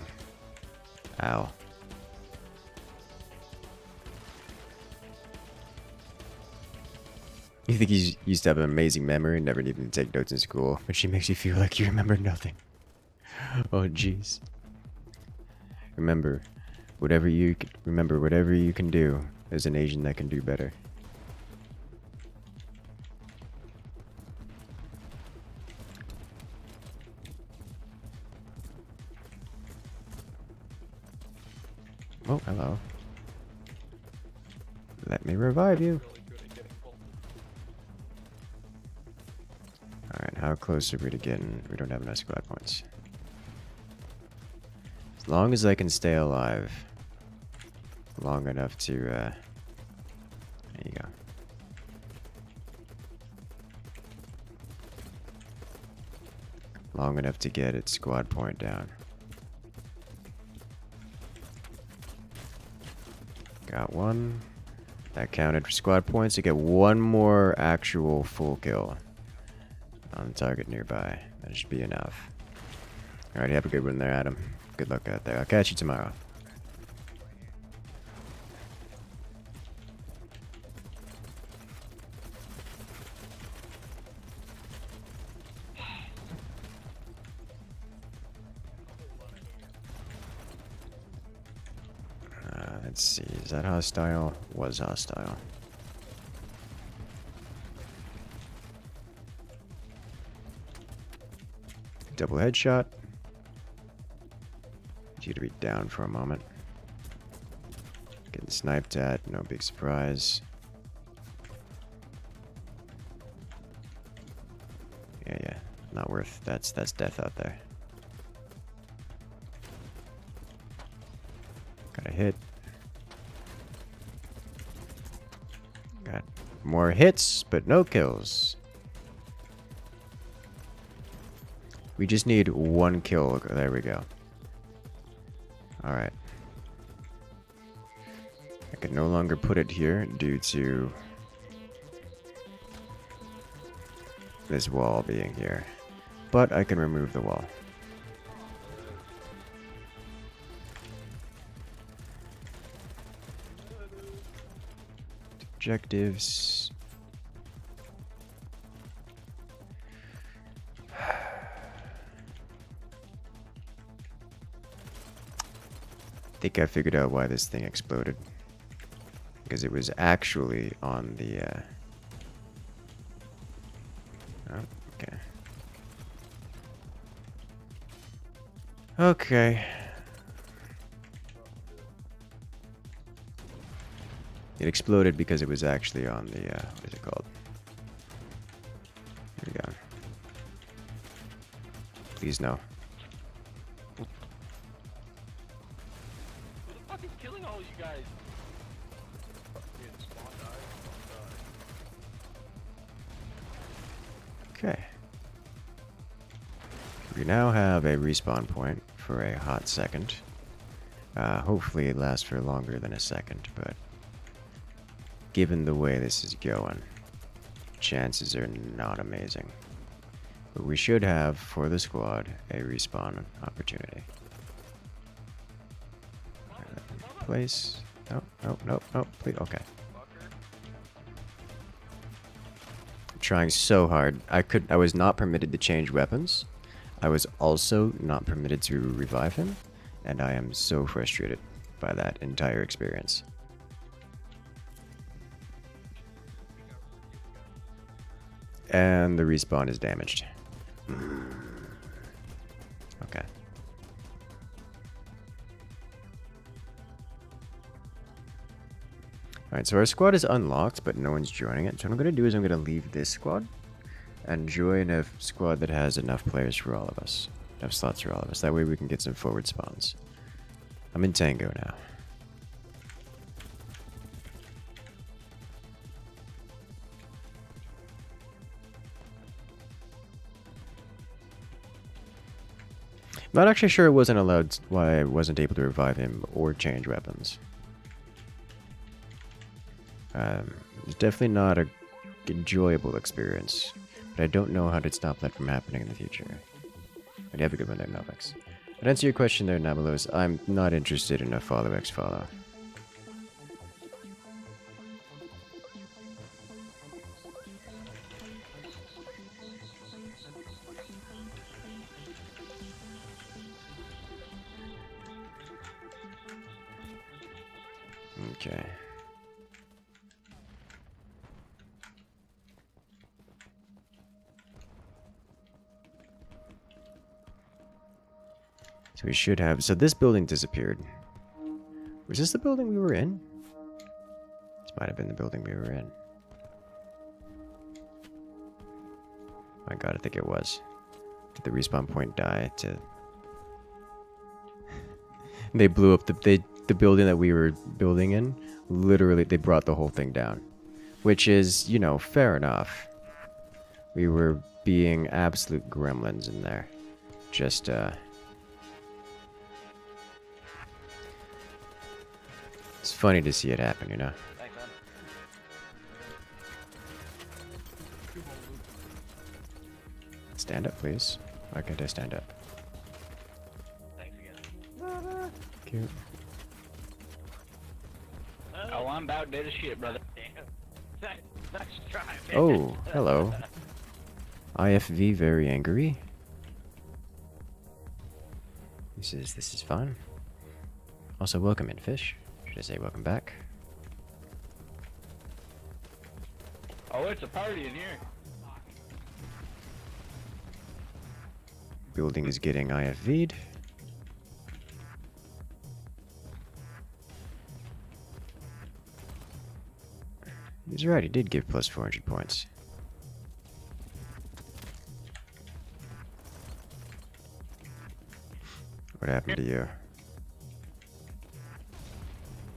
Ow. You think he used to have an amazing memory, never needing to take notes in school, but she makes you feel like you remember nothing. Oh, jeez. Remember, whatever you can do as an Asian that can do better. Oh, hello. Let me revive you. Alright, how close are we to getting... We don't have enough squad points. As long as I can stay alive long enough to, there you go. long enough to get its squad point down. Got one. That counted for squad points to get one more actual full kill on the target nearby. That should be enough. Alright, have a good one there, Adam. Good luck out there. I'll catch you tomorrow. Let's see, is that hostile? Was hostile. Double headshot. Need you to be down for a moment. Getting sniped at, no big surprise. Yeah, not worth, that's death out there. Got a hit. Got more hits, but no kills. We just need one kill. There we go. Alright. I can no longer put it here due to this wall being here. But I can remove the wall. Objectives. I think I figured out why this thing exploded. Because it was actually on the oh, okay. Okay. It exploded because it was actually on the, what is it called? Here we go. Please no. Who the fuck is killing all you guys? Okay. We now have a respawn point for a hot second. Hopefully it lasts for longer than a second, but given the way this is going, chances are not amazing. But we should have, for the squad, a respawn opportunity. Place. Nope, please. Okay. I'm trying so hard. I was not permitted to change weapons. I was also not permitted to revive him. And I am so frustrated by that entire experience. And the respawn is damaged. Okay. Alright, so our squad is unlocked, but no one's joining it. So what I'm going to do is I'm going to leave this squad and join a squad that has enough players for all of us. Enough slots for all of us. That way we can get some forward spawns. I'm in Tango now. I'm not actually sure it wasn't allowed, why I wasn't able to revive him or change weapons. It's definitely not a enjoyable experience, but I don't know how to stop that from happening in the future. But you have a good one there, Novix. To answer your question there, Nabalos, I'm not interested in a follow X follow. Okay. So we should have... So this building disappeared. Was this the building we were in? This might have been the building we were in. My god, I think it was. Did the respawn point die to... They blew up the building that we were building in. Literally, they brought the whole thing down. Which is, you know, fair enough. We were being absolute gremlins in there. Just, it's funny to see it happen, you know? Thanks, man. Stand up, please. Why can't I stand up? Thanks again. Cute. Oh, I'm about dead as shit, brother. Damn. Nice try, man. Oh, hello. IFV very angry. This is fun. Also, welcome in, fish. Should I say welcome back? Oh, it's a party in here. Building is getting IFV'd. He's right, he did give plus 400 points. What happened to you?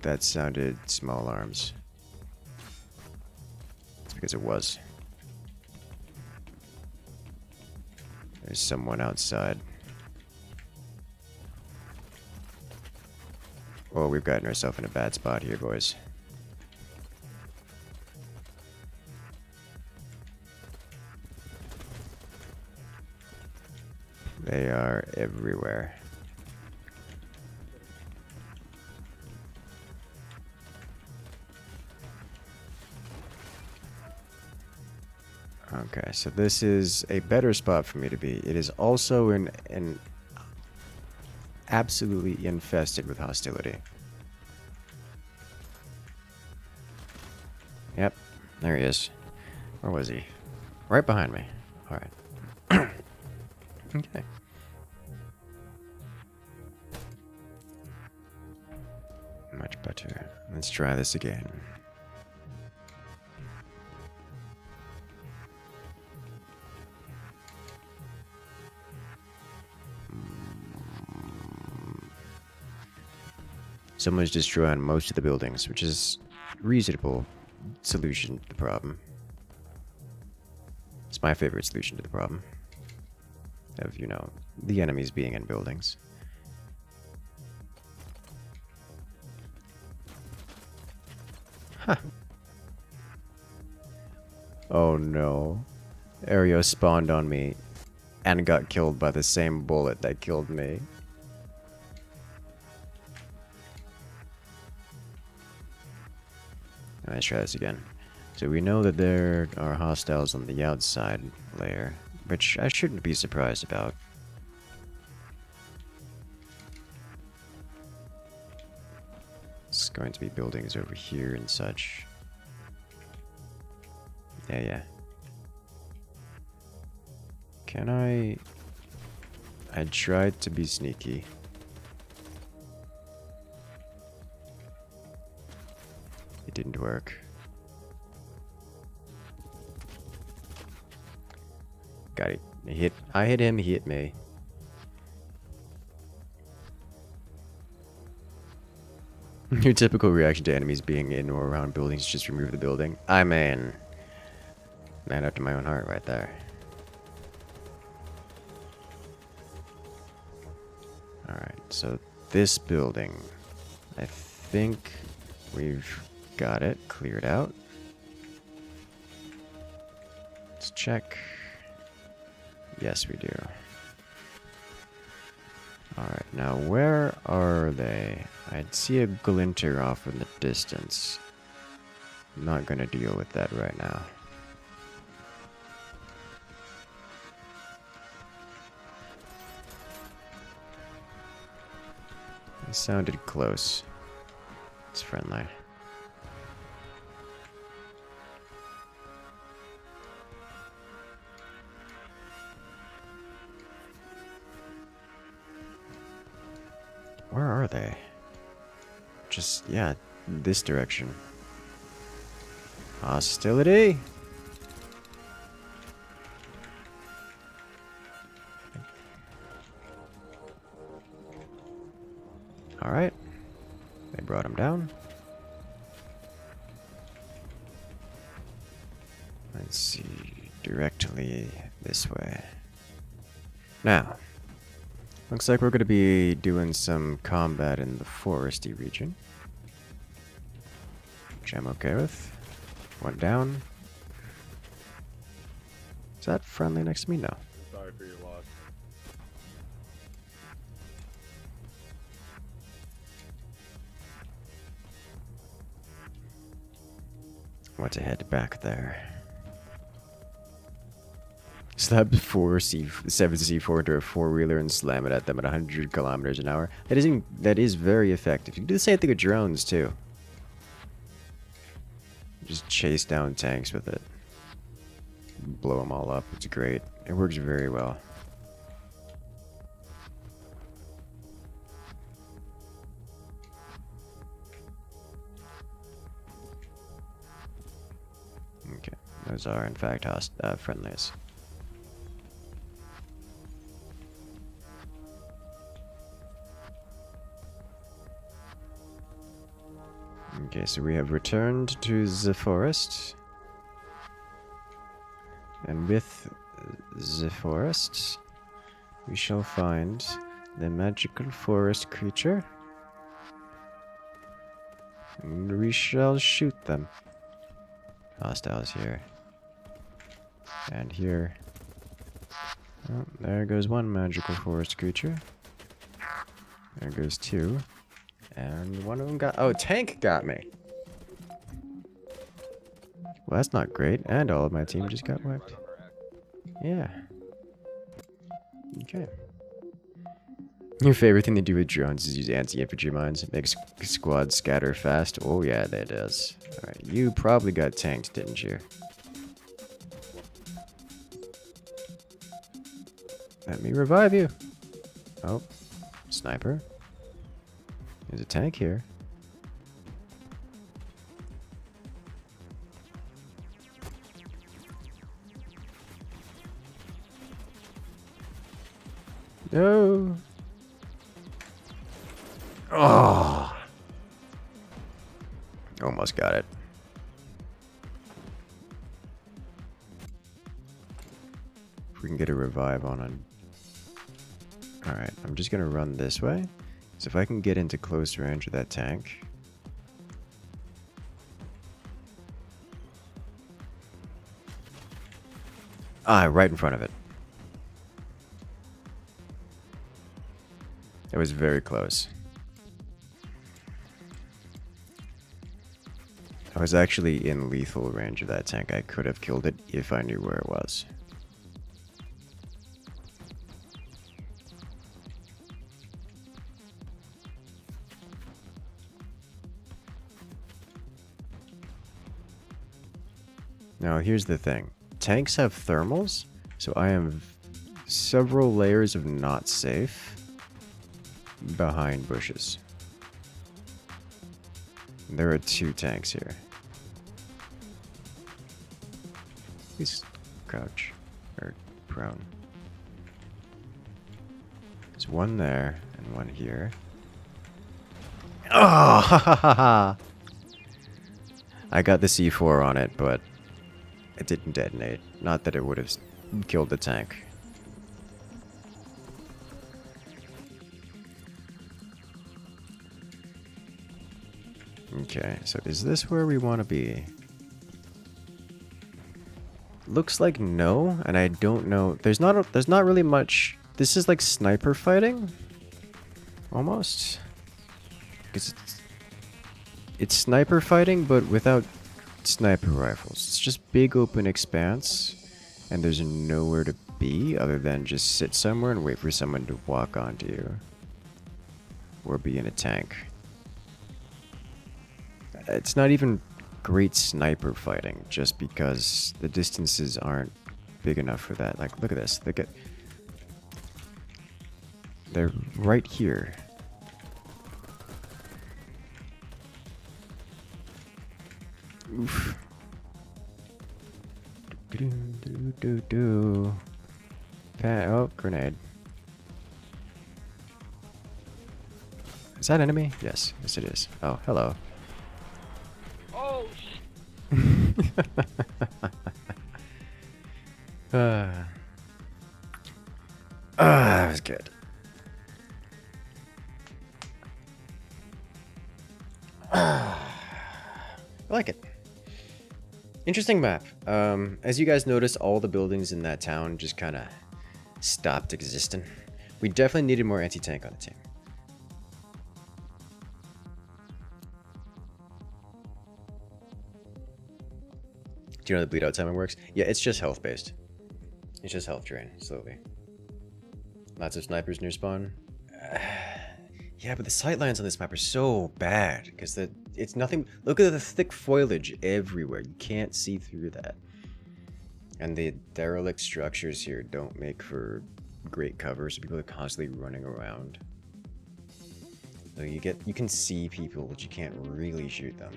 That sounded small arms. It's because it was. There's someone outside. Oh, we've gotten ourselves in a bad spot here, boys. They are everywhere. Okay, so this is a better spot for me to be. It is also an absolutely infested with hostility. Yep, there he is. Where was he? Right behind me. Alright. Okay. Much better. Let's try this again. Someone's destroying most of the buildings, which is a reasonable solution to the problem. It's my favorite solution to the problem. Of, you know, the enemies being in buildings. Huh. Oh no. Aereo spawned on me and got killed by the same bullet that killed me. Let's try this again. So we know that there are hostiles on the outside layer, which I shouldn't be surprised about. It's going to be buildings over here and such. Yeah. Can I tried to be sneaky. It didn't work. Got it. I hit him, he hit me. Your typical reaction to enemies being in or around buildings is just remove the building. I mean, man after my own heart right there. Alright, so this building, I think we've got it cleared out. Let's check. Yes, we do. Alright, now where are they? I'd see a glinter off in the distance. I'm not gonna deal with that right now. It sounded close. It's friendly. Where are they? Just, yeah, this direction. Hostility? Alright. They brought him down. Let's see. Directly this way. Now, Looks like we're going to be doing some combat in the foresty region, which I'm okay with. One down. Is that friendly next to me? No. Sorry for your loss. Want to head back there. Slap 7C4 into a four-wheeler and slam it at them at 100 kilometers an hour. That is very effective. You can do the same thing with drones too. Just chase down tanks with it. Blow them all up. It's great. It works very well. Okay, those are in fact friendlies. Okay, so we have returned to the forest. And with the forest, we shall find the magical forest creature. And we shall shoot them. Hostiles here. And here. Oh, there goes one magical forest creature. There goes two. And one of them got... Oh, tank got me! Well, that's not great. And all of my team just got wiped. Yeah. Okay. Your favorite thing to do with drones is use anti-infantry mines. It makes squads scatter fast. Oh yeah, that does. Alright, you probably got tanked, didn't you? Let me revive you. Oh, sniper. There's a tank here. No. Oh. Almost got it. If we can get a revive on it. Alright, I'm just gonna run this way. So if I can get into close range of that tank. Ah, right in front of it. It was very close. I was actually in lethal range of that tank. I could have killed it if I knew where it was. Now here's the thing. Tanks have thermals, so I am several layers of not safe behind bushes. There are two tanks here. Please crouch or prone. There's one there and one here. Oh, ha ha ha ha! I got the C4 on it, but it didn't detonate. Not that it would have killed the tank. Okay, so is this where we want to be? Looks like no, and I don't know. There's not really much. This is like sniper fighting, almost. Because it's sniper fighting, but without sniper rifles. It's just big open expanse, and there's nowhere to be other than just sit somewhere and wait for someone to walk onto you, or be in a tank. It's not even great sniper fighting, just because the distances aren't big enough for that. Like, look at this. They're right here. Oof. Oh, grenade. Is that enemy? Yes. Yes, it is. Oh, hello. Oh, That was good. like it. Interesting map. As you guys notice, all the buildings in that town just kind of stopped existing. We definitely needed more anti-tank on the team. Do you know the bleed out timing works? Yeah, it's just health based. It's just health drain, slowly. Lots of snipers near spawn. Yeah, but the sightlines on this map are so bad because it's nothing. Look at the thick foliage everywhere. You can't see through that. And the derelict structures here don't make for great cover, so people are constantly running around. So you can see people, but you can't really shoot them.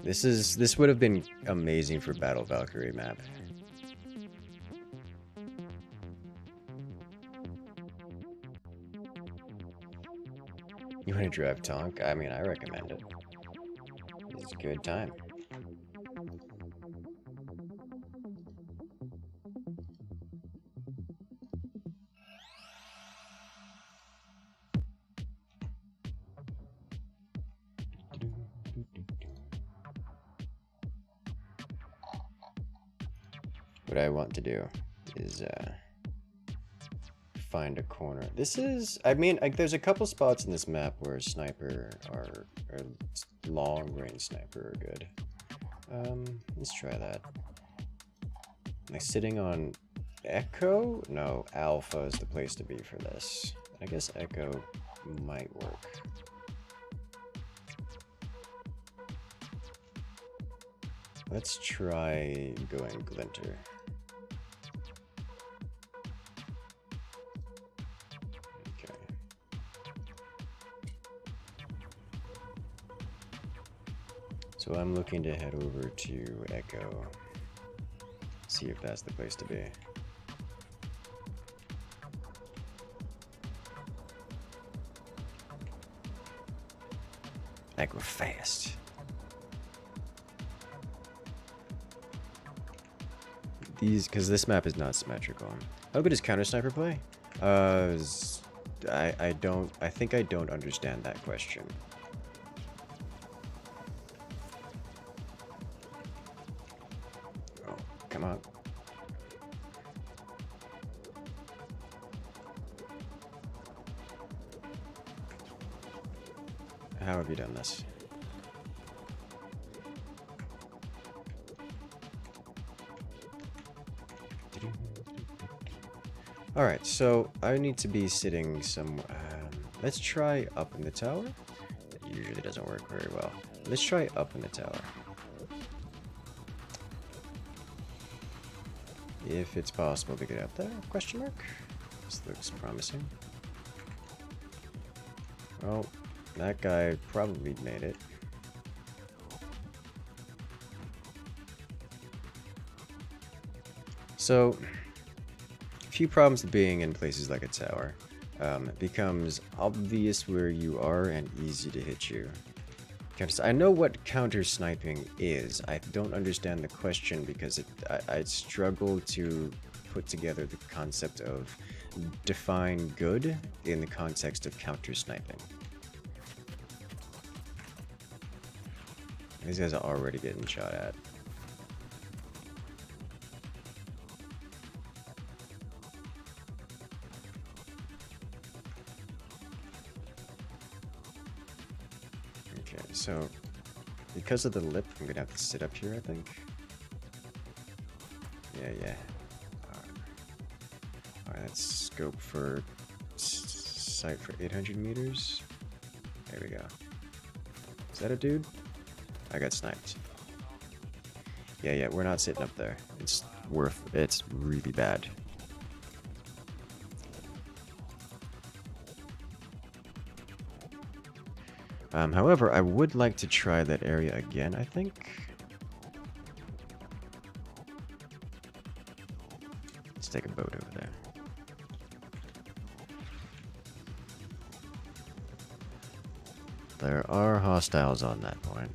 This would have been amazing for Battle Valkyrie map. You want to drive Tonk? I mean, I recommend it. It's a good time. What I want to do is find a corner. This is, I mean, like, there's a couple spots in this map where sniper or long range sniper are good. Let's try that. Am I sitting on Echo? No, Alpha is the place to be for this. I guess Echo might work. Let's try going Glinter. Okay. So I'm looking to head over to Echo. See if that's the place to be. Echo fast. Because this map is not symmetrical. How good is counter sniper play? I think I don't understand that question. Oh, come on. How have you done this? Alright, so I need to be sitting somewhere. Let's try up in the tower. It usually doesn't work very well. Let's try up in the tower. If it's possible to get up there? Question mark? This looks promising. Well, that guy probably made it. So, a few problems with being in places like a tower. It becomes obvious where you are and easy to hit you. I know what counter sniping is. I don't understand the question because I struggle to put together the concept of define good in the context of counter sniping. These guys are already getting shot at. Okay, so because of the lip, I'm gonna have to sit up here, I think. Yeah. Alright, let's scope for sight for 800 meters. There we go. Is that a dude? I got sniped. Yeah, we're not sitting up there. It's really bad. However, I would like to try that area again, I think. Let's take a boat over there. There are hostiles on that point.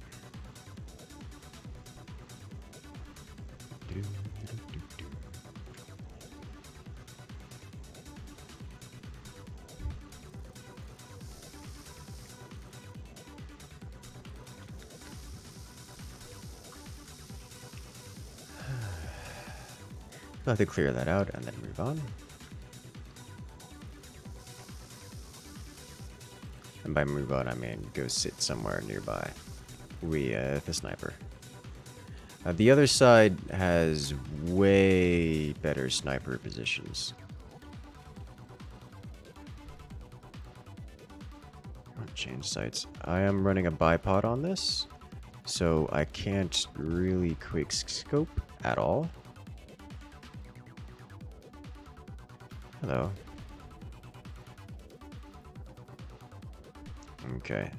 I'll have to clear that out and then move on. And by move on, I mean go sit somewhere nearby. The sniper. The other side has way better sniper positions. I'll change sights. I am running a bipod on this, so I can't really quick scope at all. Hello. Okay,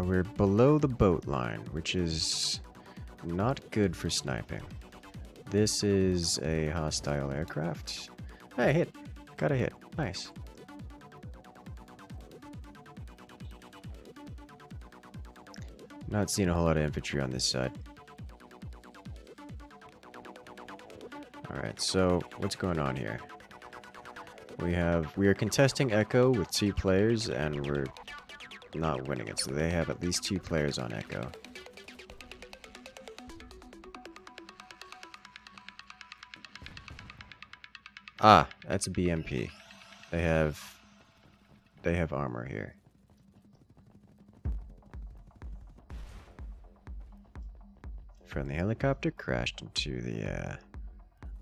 we're below the boat line, which is not good for sniping. This is a hostile aircraft. Hey, hit. Got a hit. Nice. Not seeing a whole lot of infantry on this side. Alright, so what's going on here? We are contesting Echo with 2 players, and we're not winning it, so they have at least 2 players on Echo. Ah, that's a BMP. They have armor here. Friendly helicopter crashed into the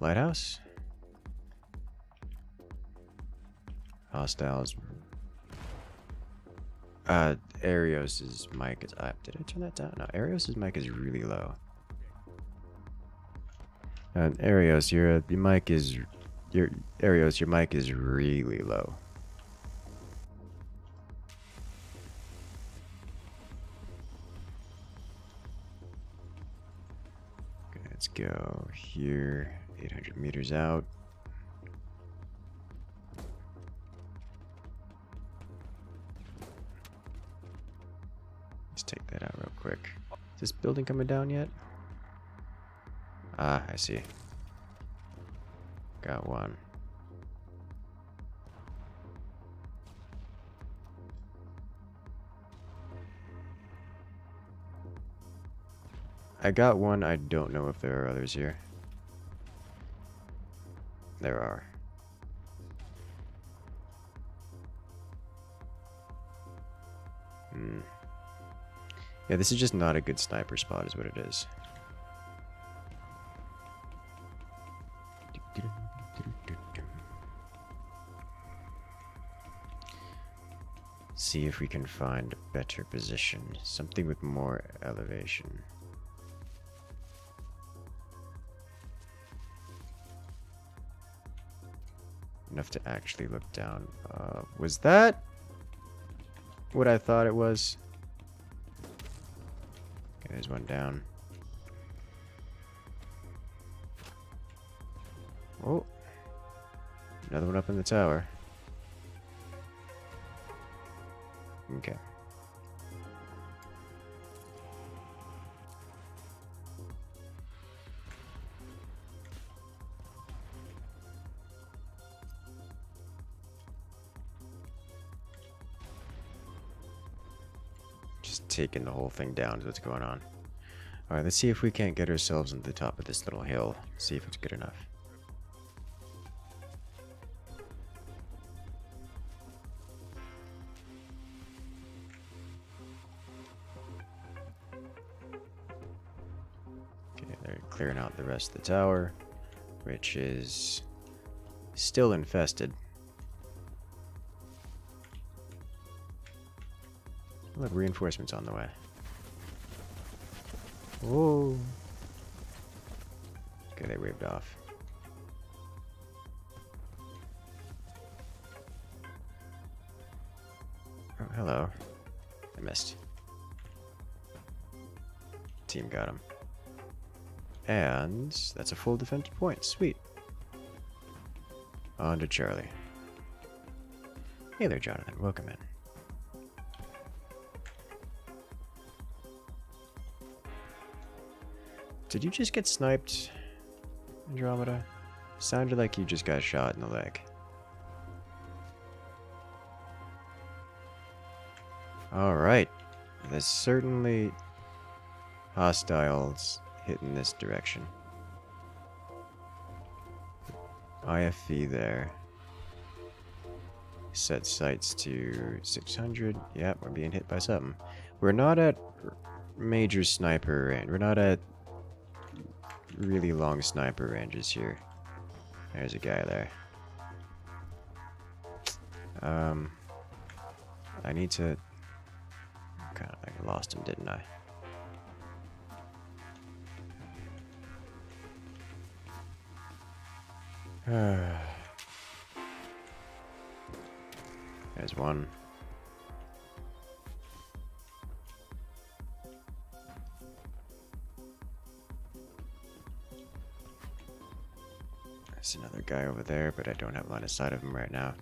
lighthouse. Hostiles. Arios's mic is up. Did I turn that down? No, Arios's mic is really low. Arios, your mic is your mic is really low. Okay, let's go here. 800 meters out. Let's take that out real quick. Is this building coming down yet? Ah, I see. Got one. I got one. I don't know if there are others here. There are. Yeah, this is just not a good sniper spot is what it is. See if we can find a better position. Something with more elevation. Enough to actually look down. Was that what I thought it was? Okay, there's one down. Oh. Another one up in the tower. Okay. Just taking the whole thing down is what's going on. Alright, let's see if we can't get ourselves on the top of this little hill. See if it's good enough. Okay, they're clearing out the rest of the tower, which is still infested. Look, reinforcements on the way. Whoa. Okay, they waved off. Oh, hello. I missed. Team got him. And that's a full defense point. Sweet. On to Charlie. Hey there, Jonathan. Welcome in. Did you just get sniped, Andromeda? Sounded like you just got shot in the leg. Alright. There's certainly hostiles hitting this direction. IFV there. Set sights to 600. Yep, we're being hit by something. We're not at major sniper range. We're not at really long sniper ranges here. There's a guy there. I need to... Kind of like lost him, didn't I? There's one. There's another guy over there, but I don't have line of sight of him right now.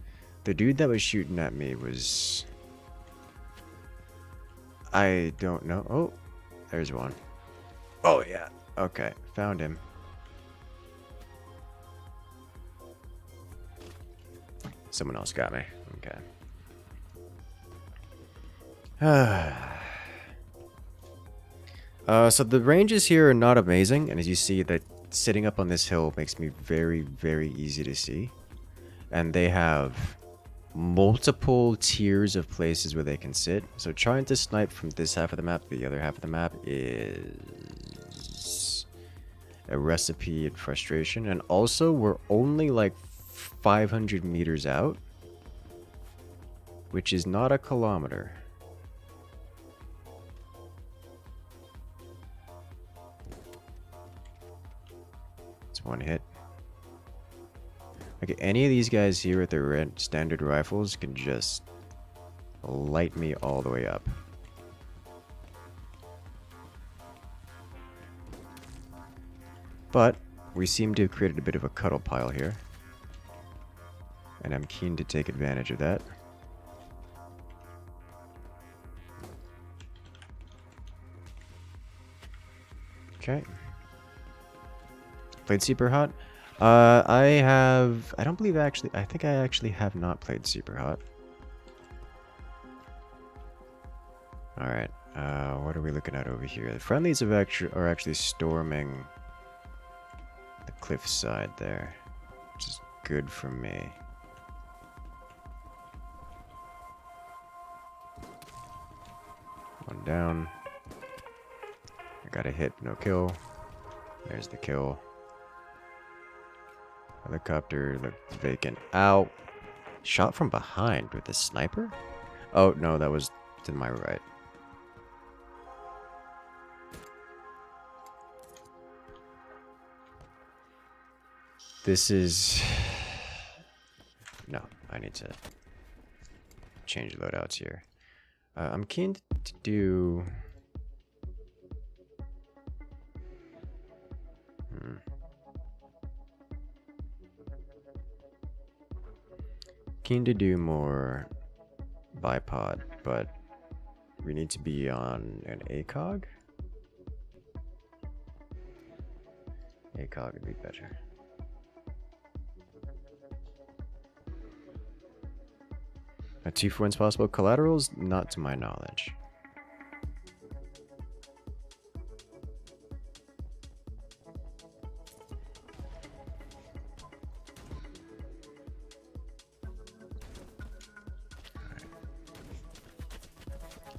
The dude that was shooting at me was... I don't know. Oh, there's one. Oh, yeah. Okay, found him. Someone else got me. Okay. So the ranges here are not amazing, and as you see, that sitting up on this hill makes me very, very easy to see. And they have multiple tiers of places where they can sit. So trying to snipe from this half of the map to the other half of the map is a recipe in frustration. And also, we're only like 500 meters out, which is not a kilometer. It's one hit. Okay, any of these guys here with their standard rifles can just light me all the way up. But we seem to have created a bit of a cuddle pile here, and I'm keen to take advantage of that. Okay. Played super hot. I think I actually have not played super hot. Alright, what are we looking at over here? The friendlies are actually storming the cliff side there, which is good for me. One down. I got a hit, no kill. There's the kill. Helicopter looked vacant. Ow! Shot from behind with a sniper? Oh, no, that was to my right. This is... No, I need to change loadouts here. I'm keen to do... Keen to do more bipod, but we need to be on an ACOG? ACOG would be better. A 2 for 1's possible. Collaterals? Not to my knowledge.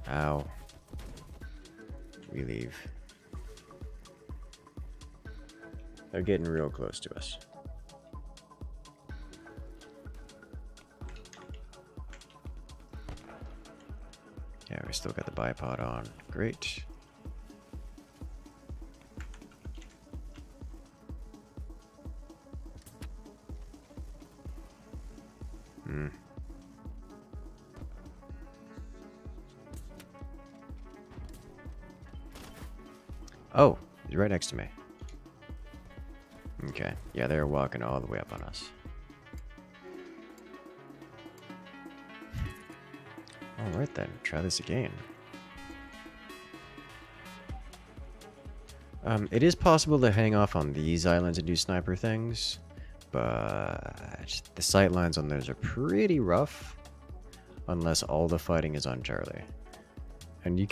Ow. We leave. They're getting real close to us. Yeah, we still got the bipod on. Great. Oh, he's right next to me. Okay, yeah, they're walking all the way up on us. Alright then, try this again. It is possible to hang off on these islands and do sniper things, but the sight lines on those are pretty rough, unless all the fighting is on Charlie. And you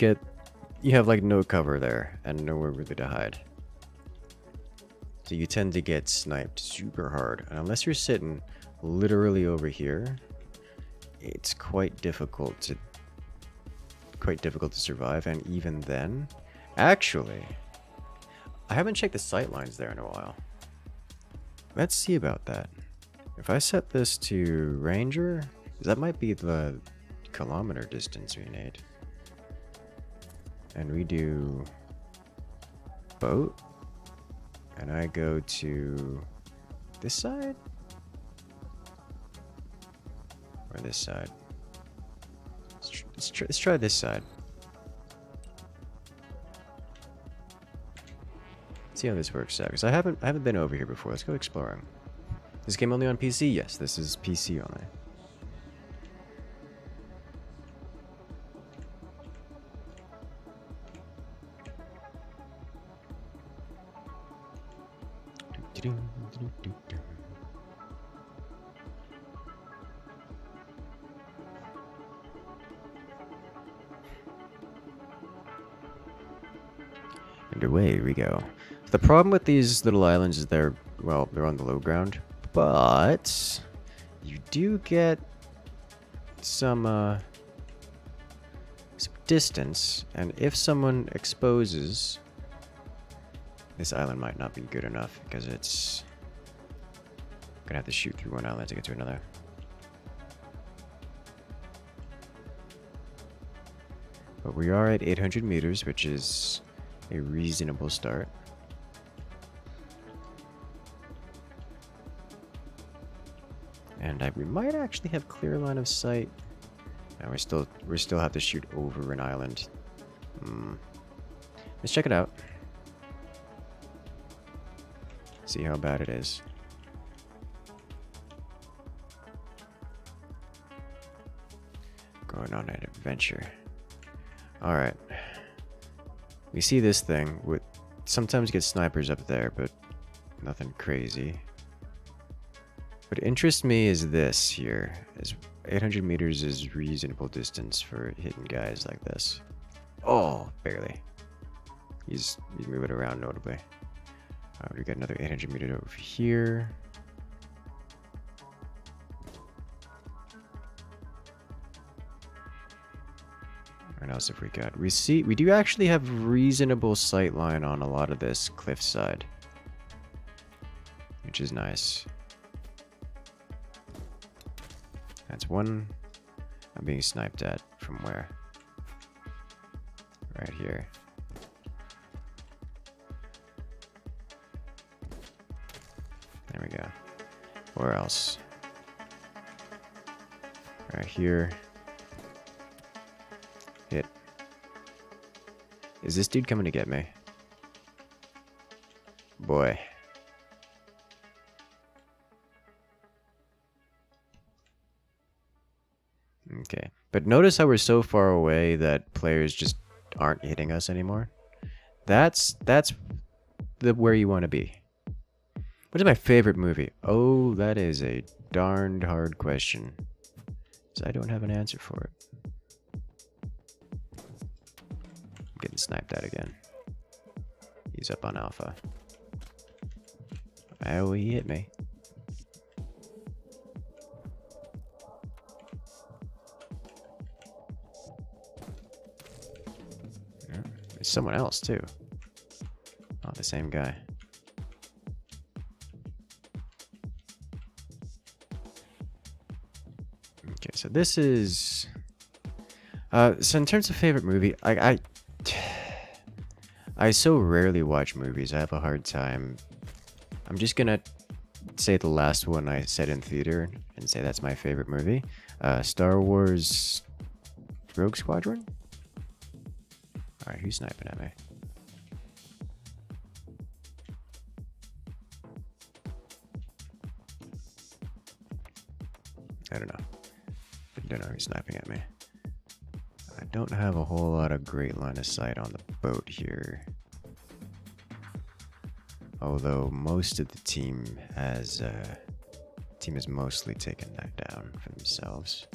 have like no cover there, and nowhere really to hide. So you tend to get sniped super hard. And unless you're sitting literally over here, it's quite difficult to survive. And even then, actually, I haven't checked the sight lines there in a while. Let's see about that. If I set this to Ranger, that might be the kilometer distance we need. And we do boat. And I go to this side? Or this side? Let's try this side. See how this works out. Because I haven't been over here before. Let's go exploring. This game only on PC? Yes, this is PC only. Underway we go. The problem with these little islands is they're on the low ground, but you do get some distance, and if someone exposes, this island might not be good enough because it's gonna have to shoot through one island to get to another. But we are at 800 meters, which is a reasonable start. And we might actually have clear line of sight. And we still have to shoot over an island. Let's check it out. See how bad it is. Going on an adventure. Alright. We see this thing with sometimes get snipers up there, but nothing crazy. What interests me is this here. Is 800 meters is reasonable distance for hitting guys like this. Oh, barely. He's moving around notably. We got another 800 meters over here. What else have we got? We do actually have reasonable sight line on a lot of this cliffside, which is nice. That's one. I'm being sniped at from where? Right here. There we go. Where else? Right here. Hit. Is this dude coming to get me? Boy. Okay. But notice how we're so far away that players just aren't hitting us anymore. That's where you want to be. What is my favorite movie? Oh, that is a darned hard question. So I don't have an answer for it. I'm getting sniped at again. He's up on Alpha. Oh, he hit me. Yeah, there's someone else too. Not the same guy. Okay, so this is so in terms of favorite movie, I so rarely watch movies. I have a hard time. I'm just gonna say the last one I said in theater and say that's my favorite movie. Star Wars Rogue Squadron? Alright, who's sniping at me? I don't know. I don't know who's sniping at me. I don't have a whole lot of great line of sight on the boat here. Although most of the team has mostly taken that down for themselves.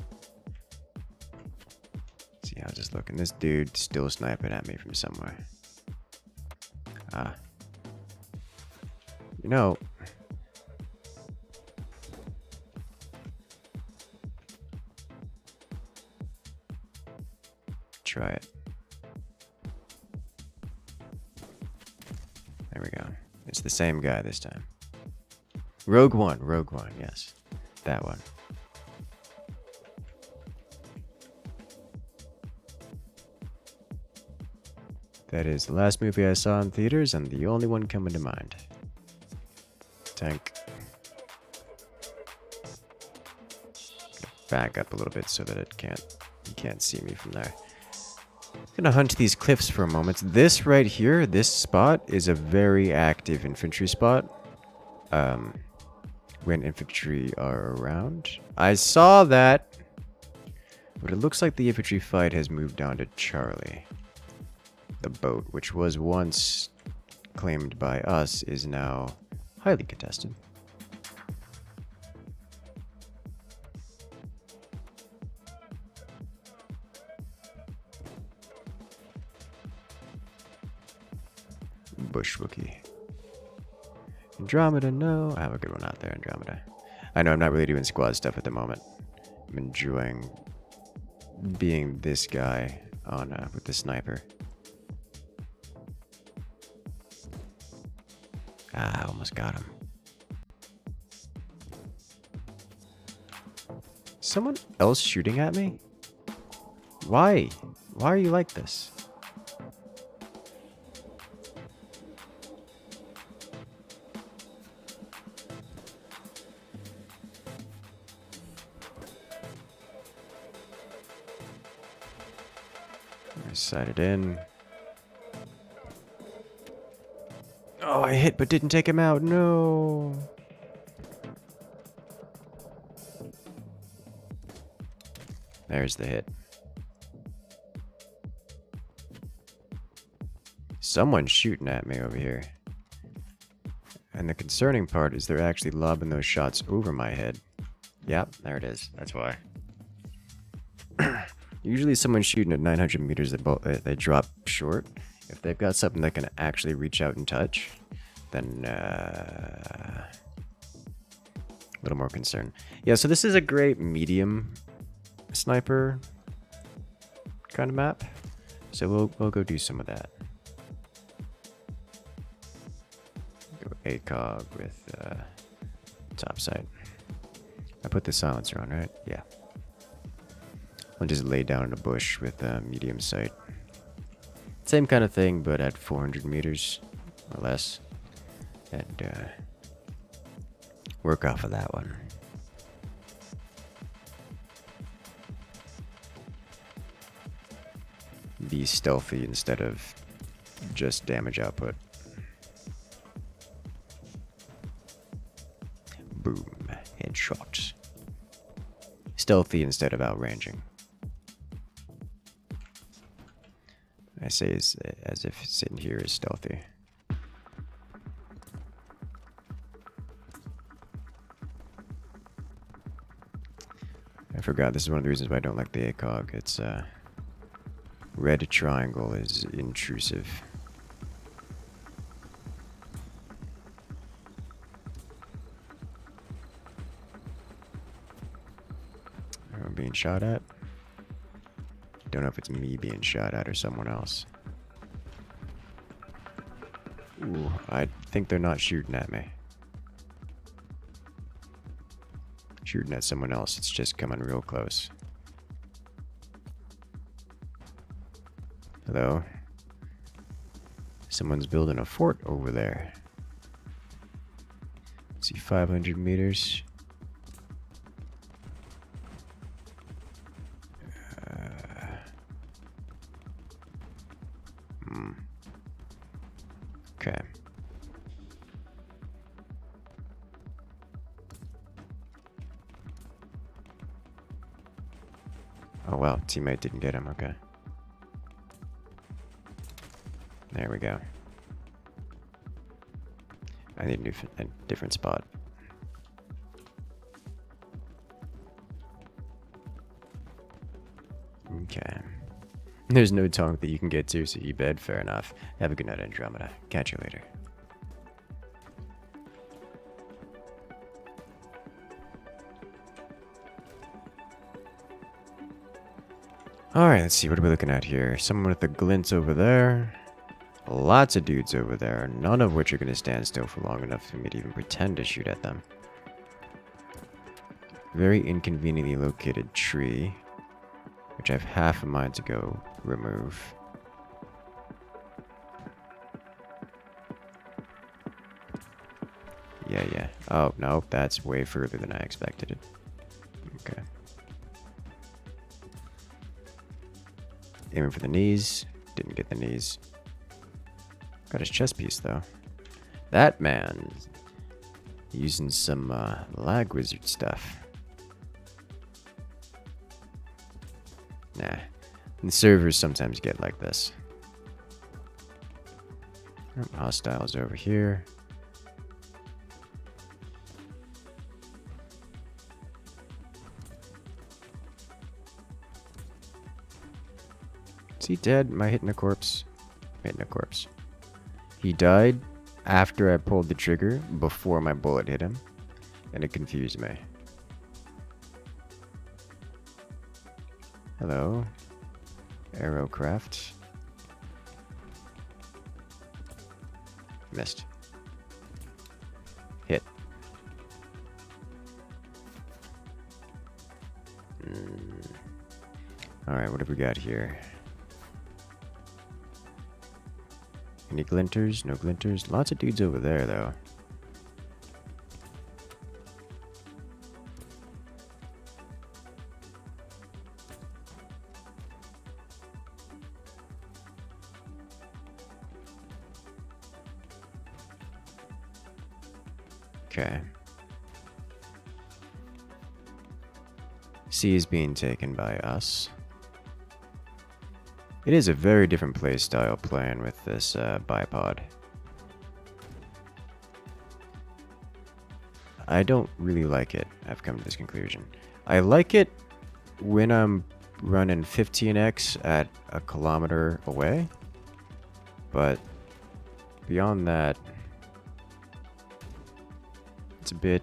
Let's see how's this looking. This dude still sniping at me from somewhere. Ah. You know, try it. There we go. It's the same guy this time. Rogue One, yes. That one. That is the last movie I saw in theaters and the only one coming to mind. Tank. Back up a little bit so that you can't see me from there. Gonna hunt these cliffs for a moment. This right here, this spot is a very active infantry spot. When infantry are around. I saw that, but it looks like the infantry fight has moved down to Charlie. The boat, which was once claimed by us, is now highly contested. Bush Wookie. Andromeda, no. I have a good one out there, Andromeda. I know I'm not really doing squad stuff at the moment. I'm enjoying being this guy on with the sniper. Ah, I almost got him. Someone else shooting at me? Why? Why are you like this? Sighted in. Oh, I hit but didn't take him out. No. There's the hit. Someone's shooting at me over here. And the concerning part is they're actually lobbing those shots over my head. Yep, there it is. That's why. Usually someone shooting at 900 meters, they drop short. If they've got something that can actually reach out and touch, then a little more concern. Yeah, so this is a great medium sniper kind of map. So we'll go do some of that. Go ACOG with top sight. I put the silencer on, right? Yeah. I'll just lay down in a bush with medium sight. Same kind of thing, but at 400 meters or less. And work off of that one. Be stealthy instead of just damage output. Boom. Headshot. Stealthy instead of outranging. I say as if sitting here is stealthy. I forgot, this is one of the reasons why I don't like the ACOG. It's red triangle is intrusive. Am I being shot at? Don't know if it's me being shot at or someone else. Ooh, I think they're not shooting at me. Shooting at someone else, it's just coming real close. Hello? Someone's building a fort over there. Let's see, 500 meters. Okay. Oh well, teammate didn't get him, okay. There we go. I need a different spot. Okay. There's no tonk that you can get to, so you bed. Fair enough. Have a good night, Andromeda. Catch you later. Alright, let's see. What are we looking at here? Someone with a glint over there. Lots of dudes over there. None of which are going to stand still for long enough for me to even pretend to shoot at them. Very inconveniently located tree. Which I have half a mind to go remove. Yeah. Oh, no. That's way further than I expected it. Okay. Aiming for the knees. Didn't get the knees. Got his chest piece, though. That man. Using some lag wizard stuff. Nah. And the servers sometimes get like this. Hostiles over here. Is he dead? Am I hitting a corpse? Hitting a corpse. He died after I pulled the trigger, before my bullet hit him. And it confused me. Hello. Aerocraft. Missed. Hit. Alright, what have we got here? Any glinters? No glinters. Lots of dudes over there, though. Okay. C is being taken by us. It is a very different play style playing with this bipod. I don't really like it. I've come to this conclusion. I like it when I'm running 15x at a kilometer away, but beyond that, it's a bit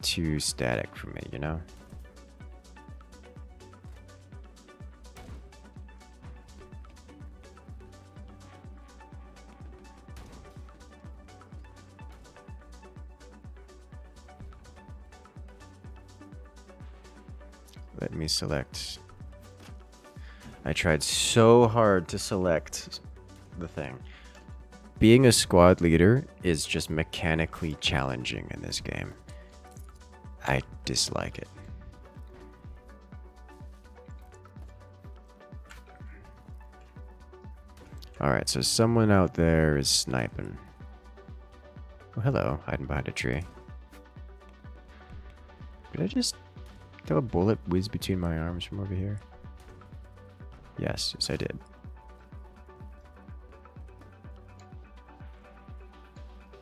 too static for me, you know? Let me select. I tried so hard to select the thing. Being a squad leader is just mechanically challenging in this game. I dislike it. Alright, so someone out there is sniping. Oh, hello, hiding behind a tree. Did I just have a bullet whiz between my arms from over here? Yes, I did.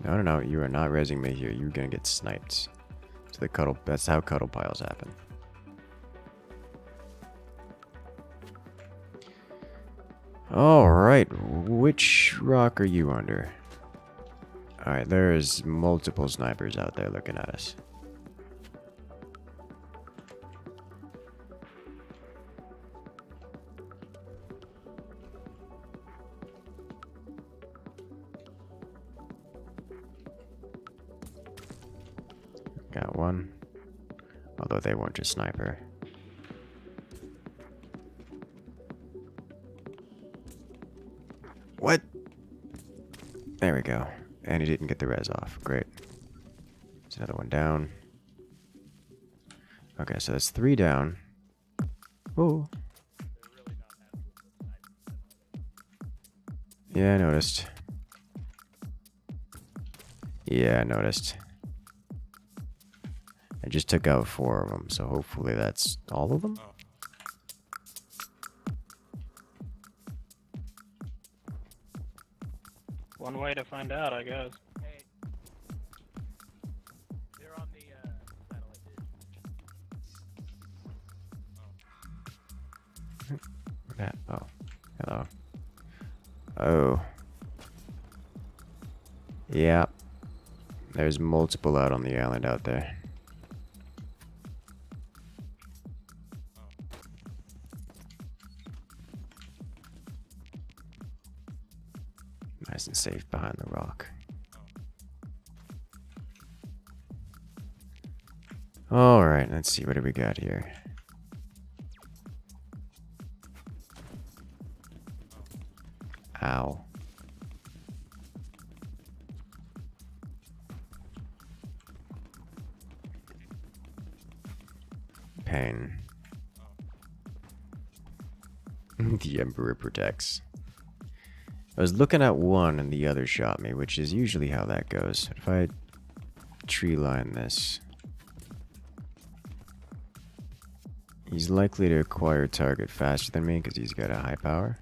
No, you are not raising me here. You're gonna get sniped. So the cuddle, that's how cuddle piles happen. Alright, which rock are you under? Alright, there's multiple snipers out there looking at us. Got one. Although they weren't just sniper. What? There we go. And he didn't get the res off. Great. There's another one down. Okay, so that's 3 down. Ooh. Yeah, I noticed. Yeah, I noticed. I just took out 4 of them, so hopefully that's all of them. One way to find out, I guess. Hey. They're on the satellite dish. Oh, hello. Oh. Yeah. There's multiple out on the island out there. Nice and safe behind the rock. Alright, let's see. What do we got here? Ow. Pain. The Emperor protects. I was looking at one and the other shot me, which is usually how that goes. If I tree line this, he's likely to acquire target faster than me because he's got a high power.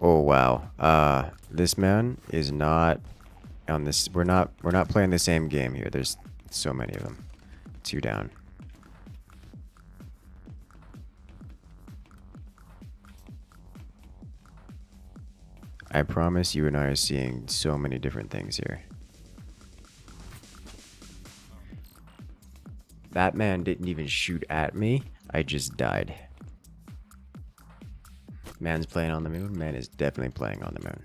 Oh wow. This man is not on this. We're not playing the same game here. There's so many of them. 2 down. I promise you and I are seeing so many different things here. That man didn't even shoot at me. I just died. Man's playing on the moon. Man is definitely playing on the moon.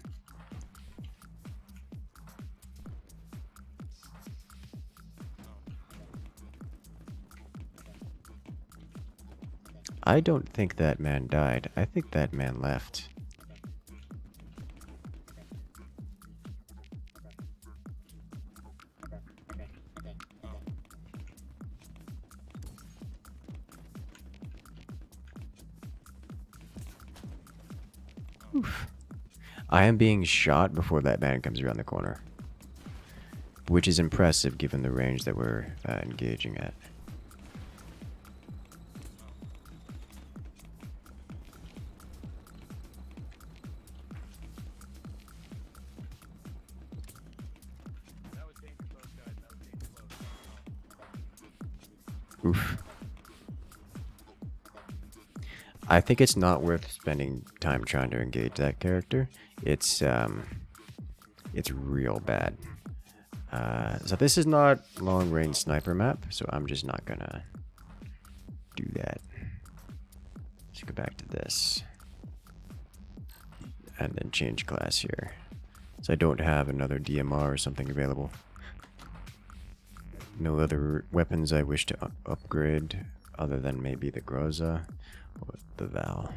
I don't think that man died. I think that man left. Oof. I am being shot before that man comes around the corner, which is impressive given the range that we're engaging at. Oof. I think it's not worth spending time trying to engage that character. It's real bad. So this is not long-range sniper map, so I'm just not gonna do that. Let's go back to this. And then change class here. So I don't have another DMR or something available. No other weapons I wish to upgrade other than maybe the Groza or the Val.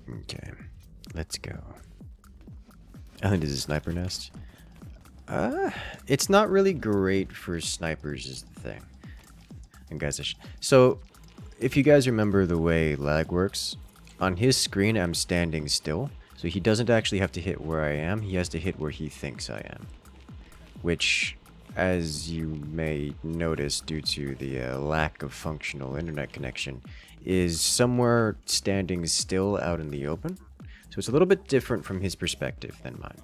Okay, let's go. I think this is a sniper nest. It's not really great for snipers is the thing. And guys, so if you guys remember the way lag works, on his screen I'm standing still. So he doesn't actually have to hit where I am, he has to hit where he thinks I am. Which, as you may notice due to the lack of functional internet connection, is somewhere standing still out in the open. So it's a little bit different from his perspective than mine.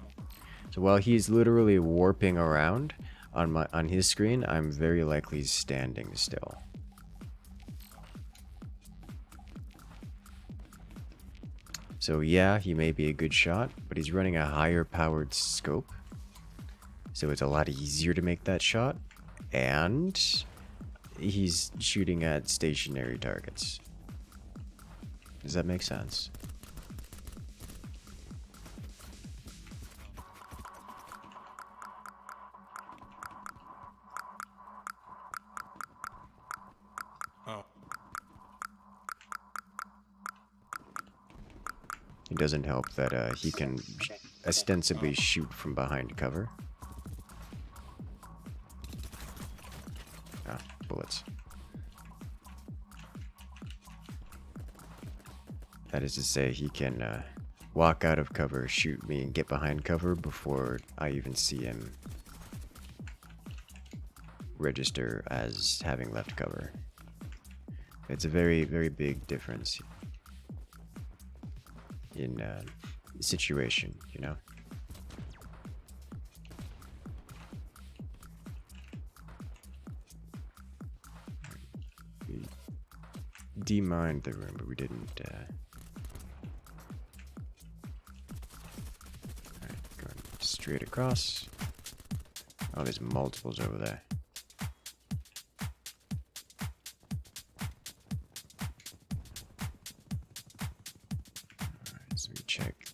So while he's literally warping around on his screen, I'm very likely standing still. So yeah, he may be a good shot, but he's running a higher powered scope. So it's a lot easier to make that shot. And he's shooting at stationary targets. Does that make sense? It doesn't help that he can ostensibly shoot from behind cover. Ah, bullets. That is to say, he can walk out of cover, shoot me, and get behind cover before I even see him register as having left cover. It's a very, very big difference in situation, you know? We demined the room, but we didn't, Alright, going straight across. Oh, there's multiples over there.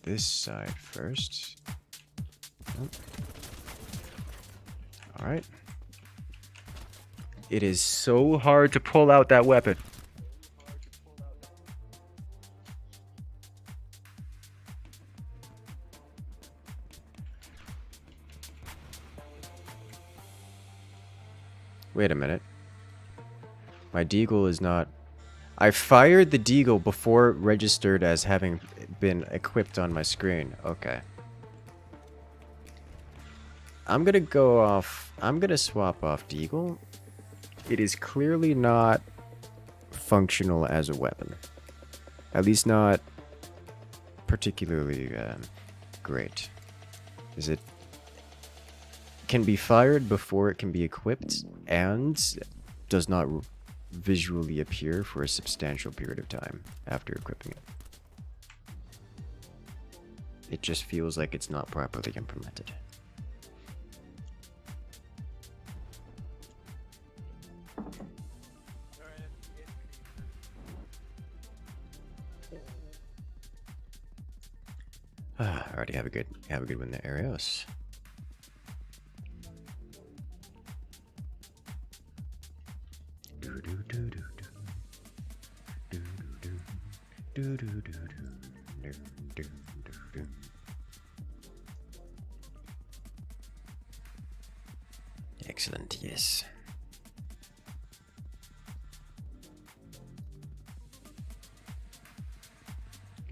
this side first. Nope. Alright. It is so hard to pull out that weapon. Wait a minute. My deagle is not... I fired the deagle before it registered as having been equipped on my screen. Okay. I'm gonna go off... I'm gonna swap off deagle. It is clearly not functional as a weapon. At least not particularly great. Is it... can be fired before it can be equipped and does not visually appear for a substantial period of time after equipping it. It just feels like it's not properly implemented. I already have a good one there, Arios. Excellent, yes.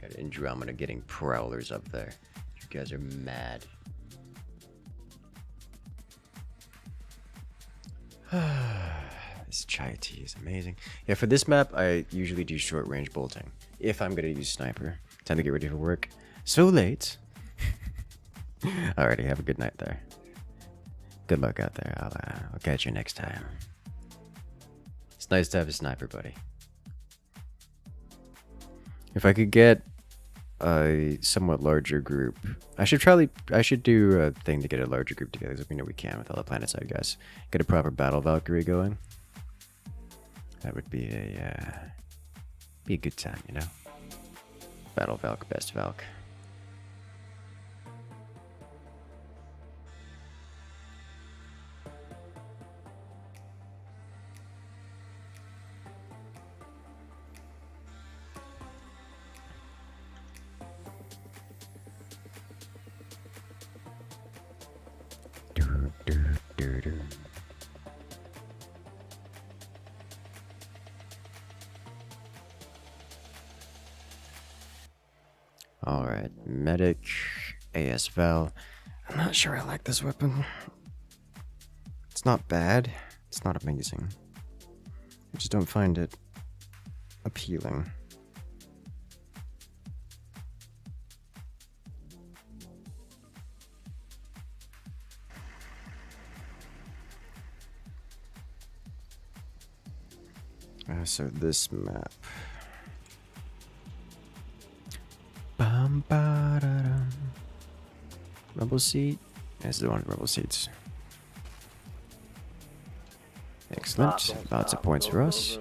Got Andromeda getting prowlers up there. You guys are mad. This chai tea is amazing. Yeah, for this map, I usually do short range bolting. If I'm gonna use sniper. Time to get ready for work. So late. Alrighty, have a good night there. Good luck out there. I'll catch you next time. It's nice to have a sniper buddy. If I could get a somewhat larger group, I should do a thing to get a larger group together. As we know we can with all the PlanetSide guys. Get a proper battle Valkyrie going. That would be a good time, you know. Battle Valk, best Valk. Alright, medic, AS Val. I'm not sure I like this weapon. It's not bad. It's not amazing. I just don't find it appealing. So this map. Bum, ba, da, dum. Rebel seat. That's the one. Rebel seats. Excellent. Lots of points for us.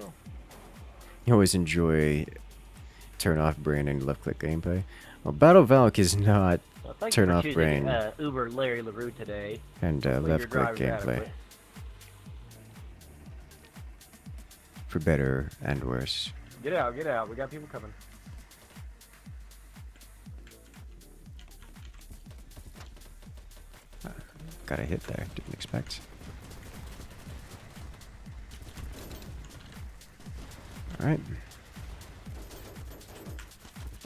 You always enjoy turn off brain and left click gameplay. Well, Battle Valk is not turn off brain. Uber Larry LaRue today. And left click gameplay. For better and worse. Get out, get out. We got people coming. Got a hit there. Didn't expect. Alright.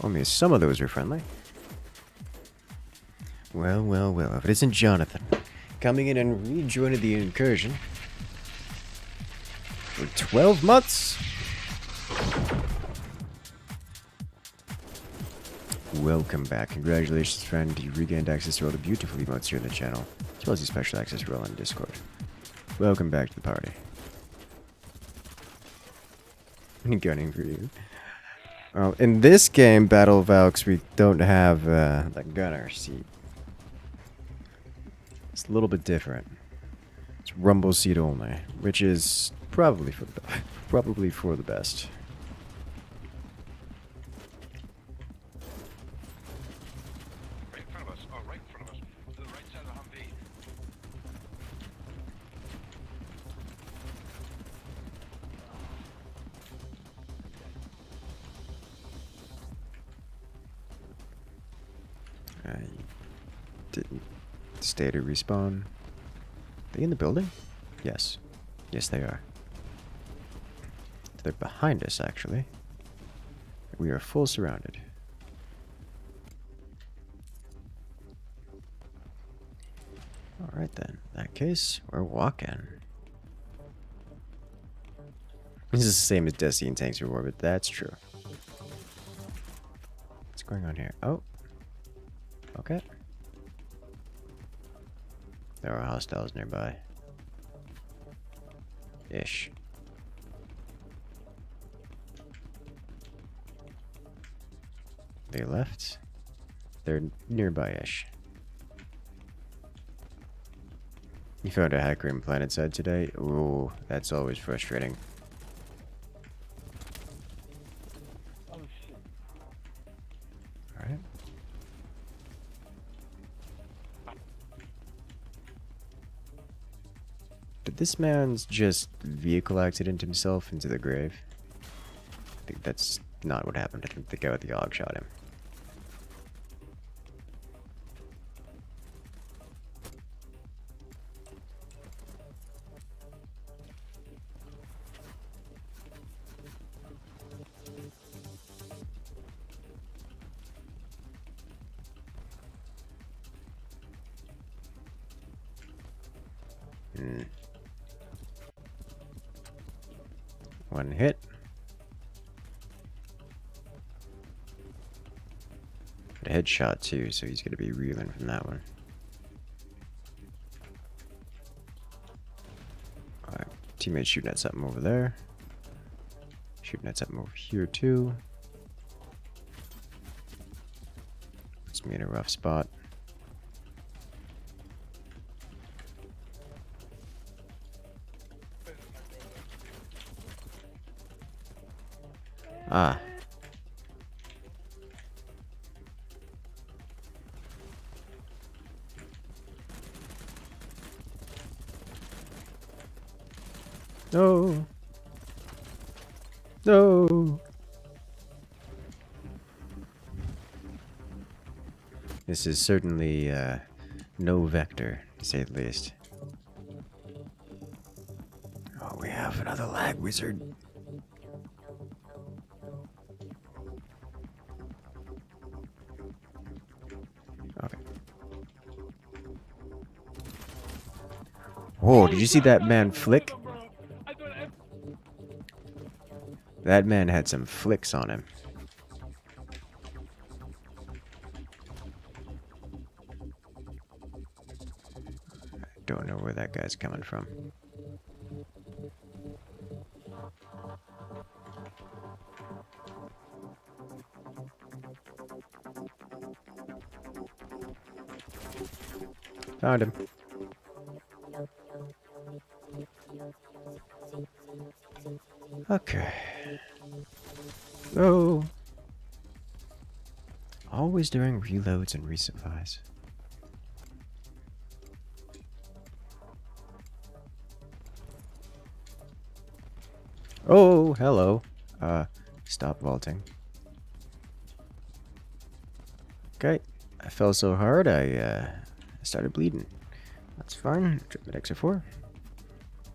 Only some of those are friendly. Well, well, well. If it isn't Jonathan coming in and rejoining the incursion for 12 months. Welcome back. Congratulations, friend. You regained access to all the beautiful emotes here in the channel, as well as the special access role on Discord. Welcome back to the party. I'm gunning for you. Well, in this game, Battle Valks, we don't have the gunner seat. It's a little bit different. It's rumble seat only, which is probably for the best. Didn't stay to respawn. They in the building? Yes. Yes, they are. They're behind us, actually. We are full surrounded. Alright then. In that case, we're walking. This is the same as Desi and Tanks Reward, but that's true. What's going on here? Oh. Okay. There are hostiles nearby. Ish. They left. They're nearby-ish. You found a hacker in PlanetSide today? Ooh, that's always frustrating. Oh shit. Alright. Did this man's just vehicle accident himself into the grave? I think that's not what happened. I think the guy with the AUG shot him. One hit. A headshot too, so he's gonna be reeling from that one. Alright, teammates shooting at something over there. Shooting at something over here too. Puts me in a rough spot. Ah. No. No. This is certainly no vector, to say the least. Oh, we have another lag wizard. Okay. Whoa, did you see that man flick? That man had some flicks on him. I don't know where that guy's coming from. Found him. Okay. Oh. Always doing reloads and resupplies. Oh, hello. Stop vaulting. Okay. I fell so hard I started bleeding. That's fine. Trip med XR4.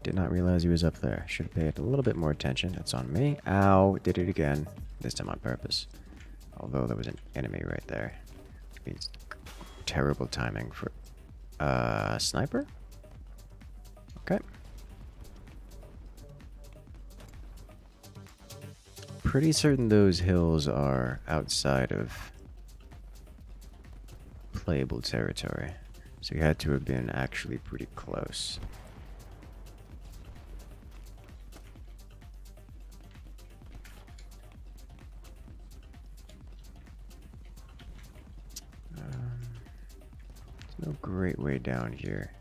Did not realize he was up there. Should have paid a little bit more attention. That's on me. Ow. Did it again. This time on purpose. Although there was an enemy right there. Which means terrible timing for... sniper? Okay. Pretty certain those hills are outside of playable territory. So you had to have been actually pretty close. There's no great way down here.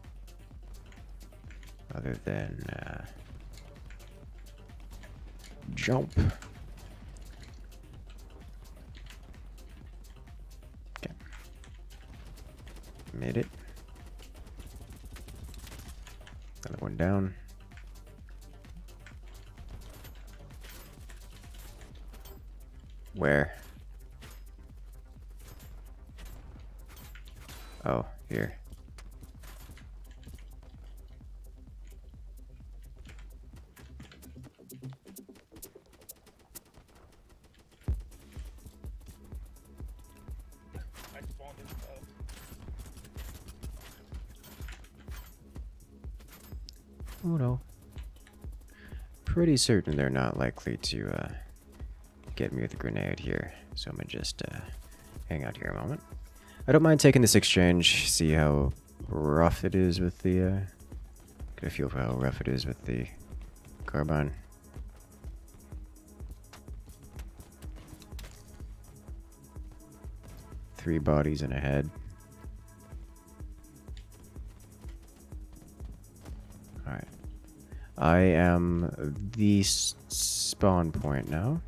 Other than jump. Okay. Made it. Another one down. Where? Oh, here. I spawned in Oh no. Pretty certain they're not likely to get me with a grenade here. So I'm gonna just hang out here a moment. I don't mind taking this exchange, see how rough it is with the get a feel for how rough it is with the carbine. Three bodies and a head. Alright. I am the spawn point now.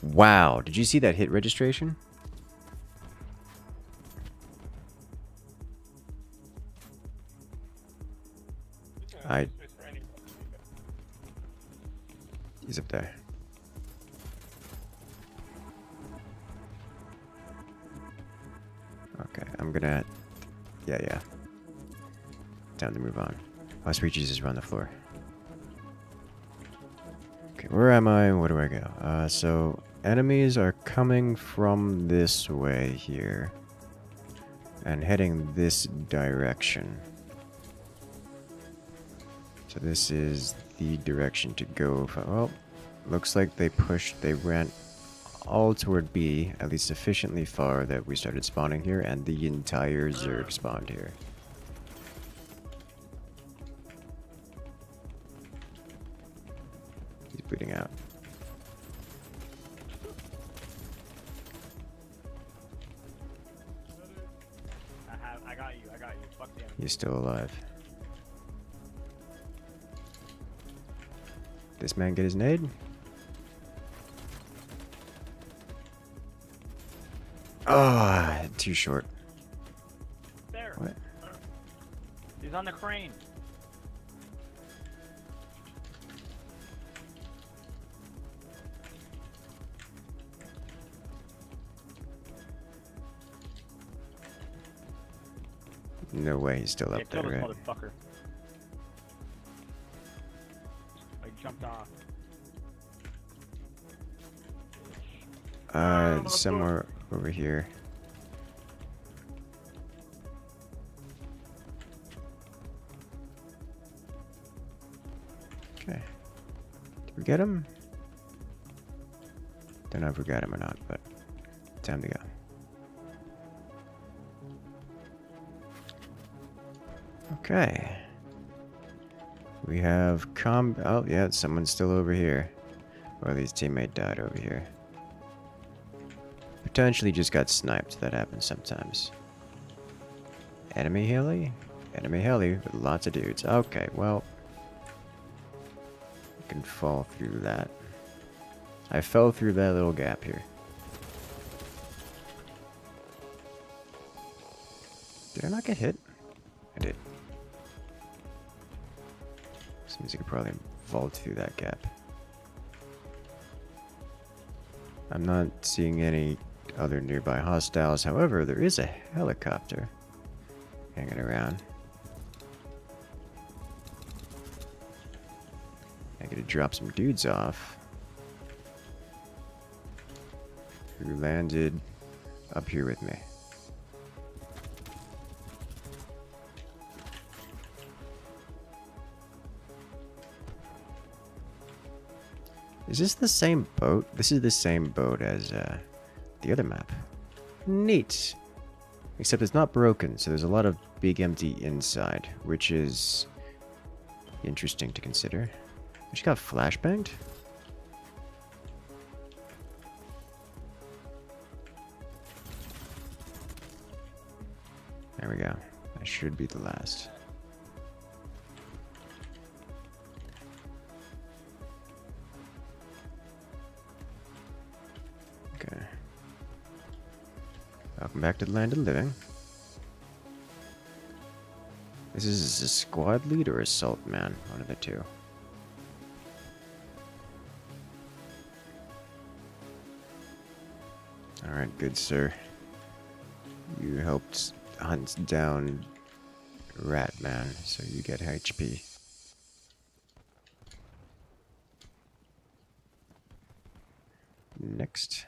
Wow, did you see that hit registration? He's up there. Okay, I'm gonna... Yeah. Time to move on. Oh, sweet Jesus, we're on the floor. Okay, where am I? Where do I go? So, enemies are coming from this way here. And heading this direction. So this is the direction to go. Well, looks like they ran all toward B, at least sufficiently far that we started spawning here, and the entire Zerg spawned here. He's bleeding out. I got you. Fuck them. He's still alive. This man get his nade? Ah, too short. There. What? He's on the crane. No way he's still Yeah, up there, kill this right? motherfucker. I jumped off. Somewhere over here. Okay. Did we get him? Don't know if we got him or not, but time to go. Okay. We have oh yeah, someone's still over here. Or at least teammate died over here. Potentially just got sniped. That happens sometimes. Enemy heli? Enemy heli with lots of dudes. Okay, well. I can fall through that. I fell through that little gap here. Did I not get hit? I did. This means I could probably vault through that gap. I'm not seeing any other nearby hostiles. However, there is a helicopter hanging around. I gotta drop some dudes off who landed up here with me. Is this the same boat? This is the same boat as the other map. Neat. Except it's not broken, so there's a lot of big empty inside, which is interesting to consider. She got flashbanged? There we go. That should be the last. Okay. Welcome back to the land of the living. This is a squad lead or assault man, one of the two. Alright, good sir. You helped hunt down Rat Man, so you get HP. Next.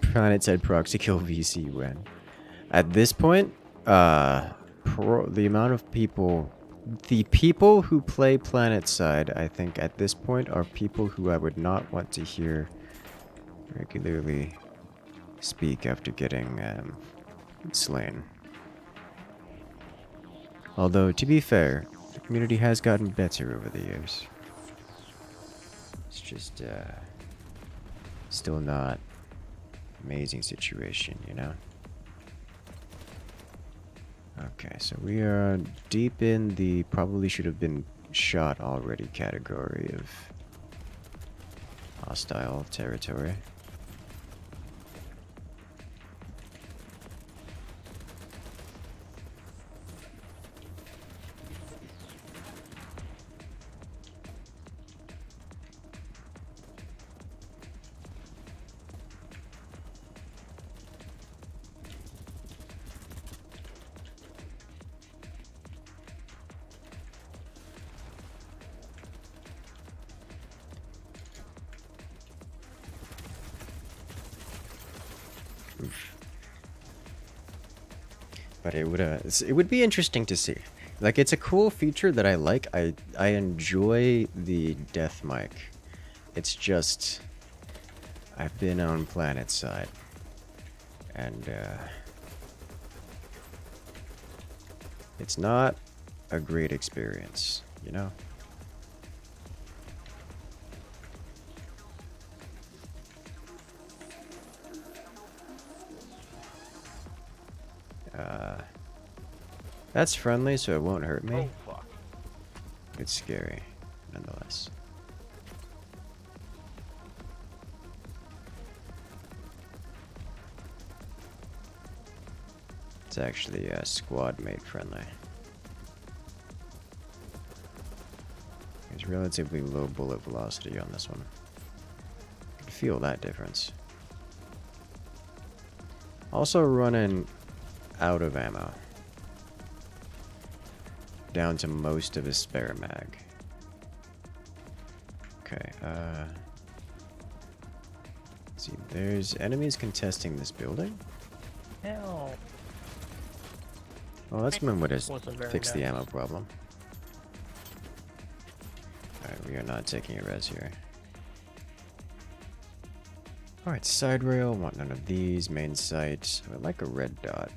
Planetside proxy kill VC when. At this point, the amount of people, the people who play Planetside, I think at this point are people who I would not want to hear regularly speak after getting slain. Although, to be fair, the community has gotten better over the years. It's just, still not amazing situation, you know? Okay, so we are deep in the probably should have been shot already category of hostile territory. But it would be interesting to see. Like, it's a cool feature that I like. I enjoy the death mic. It's just I've been on Planetside, and it's not a great experience, you know? That's friendly, so it won't hurt me. Oh fuck. It's scary, nonetheless. It's actually squad mate friendly. There's relatively low bullet velocity on this one. You can feel that difference. Also running out of ammo. Down to most of his spare mag. Okay, let's see, there's enemies contesting this building. Hell. Well, that's one way to Wasn't very fix the nice. ammo problem. Alright, we are not taking a res here. Alright, side rail, want none of these. Main site, I would like a red dot.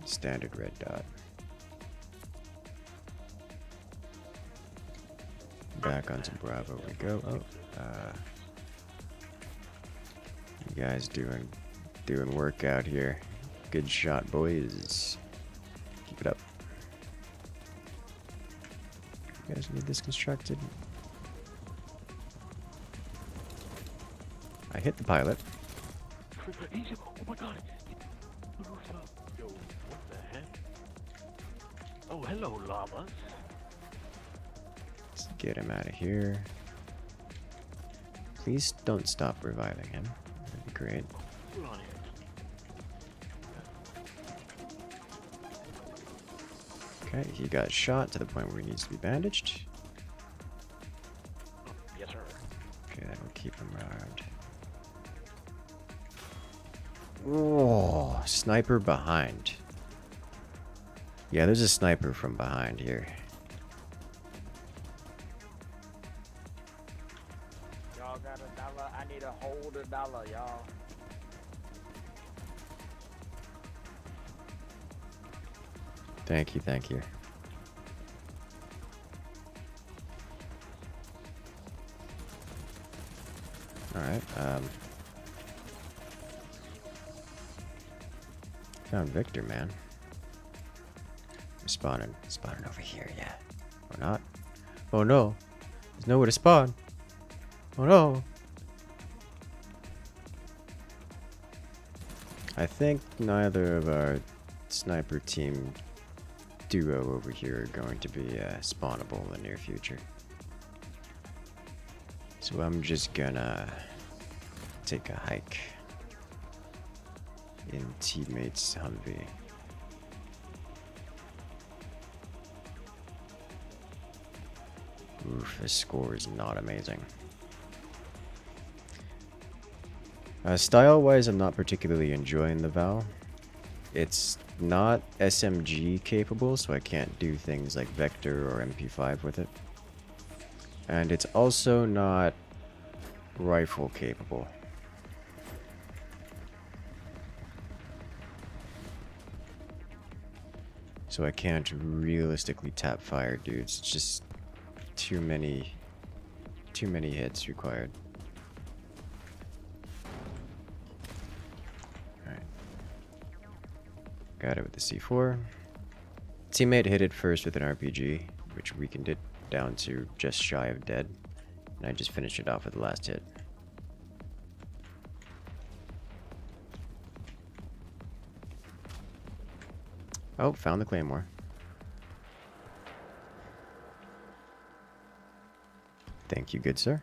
Standard red dot. Back onto Bravo we go. Oh, you guys doing work out here. Good shot, boys. Keep it up. You guys need this constructed. I hit the pilot. Oh my god. Yo, what the heck? Oh, hello, llamas. Let's get him out of here. Please don't stop reviving him. That'd be great. Hold on here. Okay, he got shot to the point where he needs to be bandaged. Yes, sir. Okay, that will keep him around. Oh, sniper behind. Yeah, there's a sniper from behind here. Y'all got $1? I need a hold $1, y'all. Thank you, thank you. Alright, found Victor, man. Spawning over here, yeah. Or not. Oh no. There's nowhere to spawn. Oh no. I think neither of our sniper team duo over here are going to be spawnable in the near future. So I'm just gonna take a hike. in teammates Humvee. Oof, his score is not amazing. Style-wise, I'm not particularly enjoying the Val. It's not SMG capable, so I can't do things like Vector or MP5 with it. And it's also not rifle capable. So I can't realistically tap fire dudes. It's just too many hits required. Alright. Got it with the C4. Teammate hit it first with an RPG, which weakened it down to just shy of dead. And I just finished it off with the last hit. Oh, found the claymore. Thank you, good sir.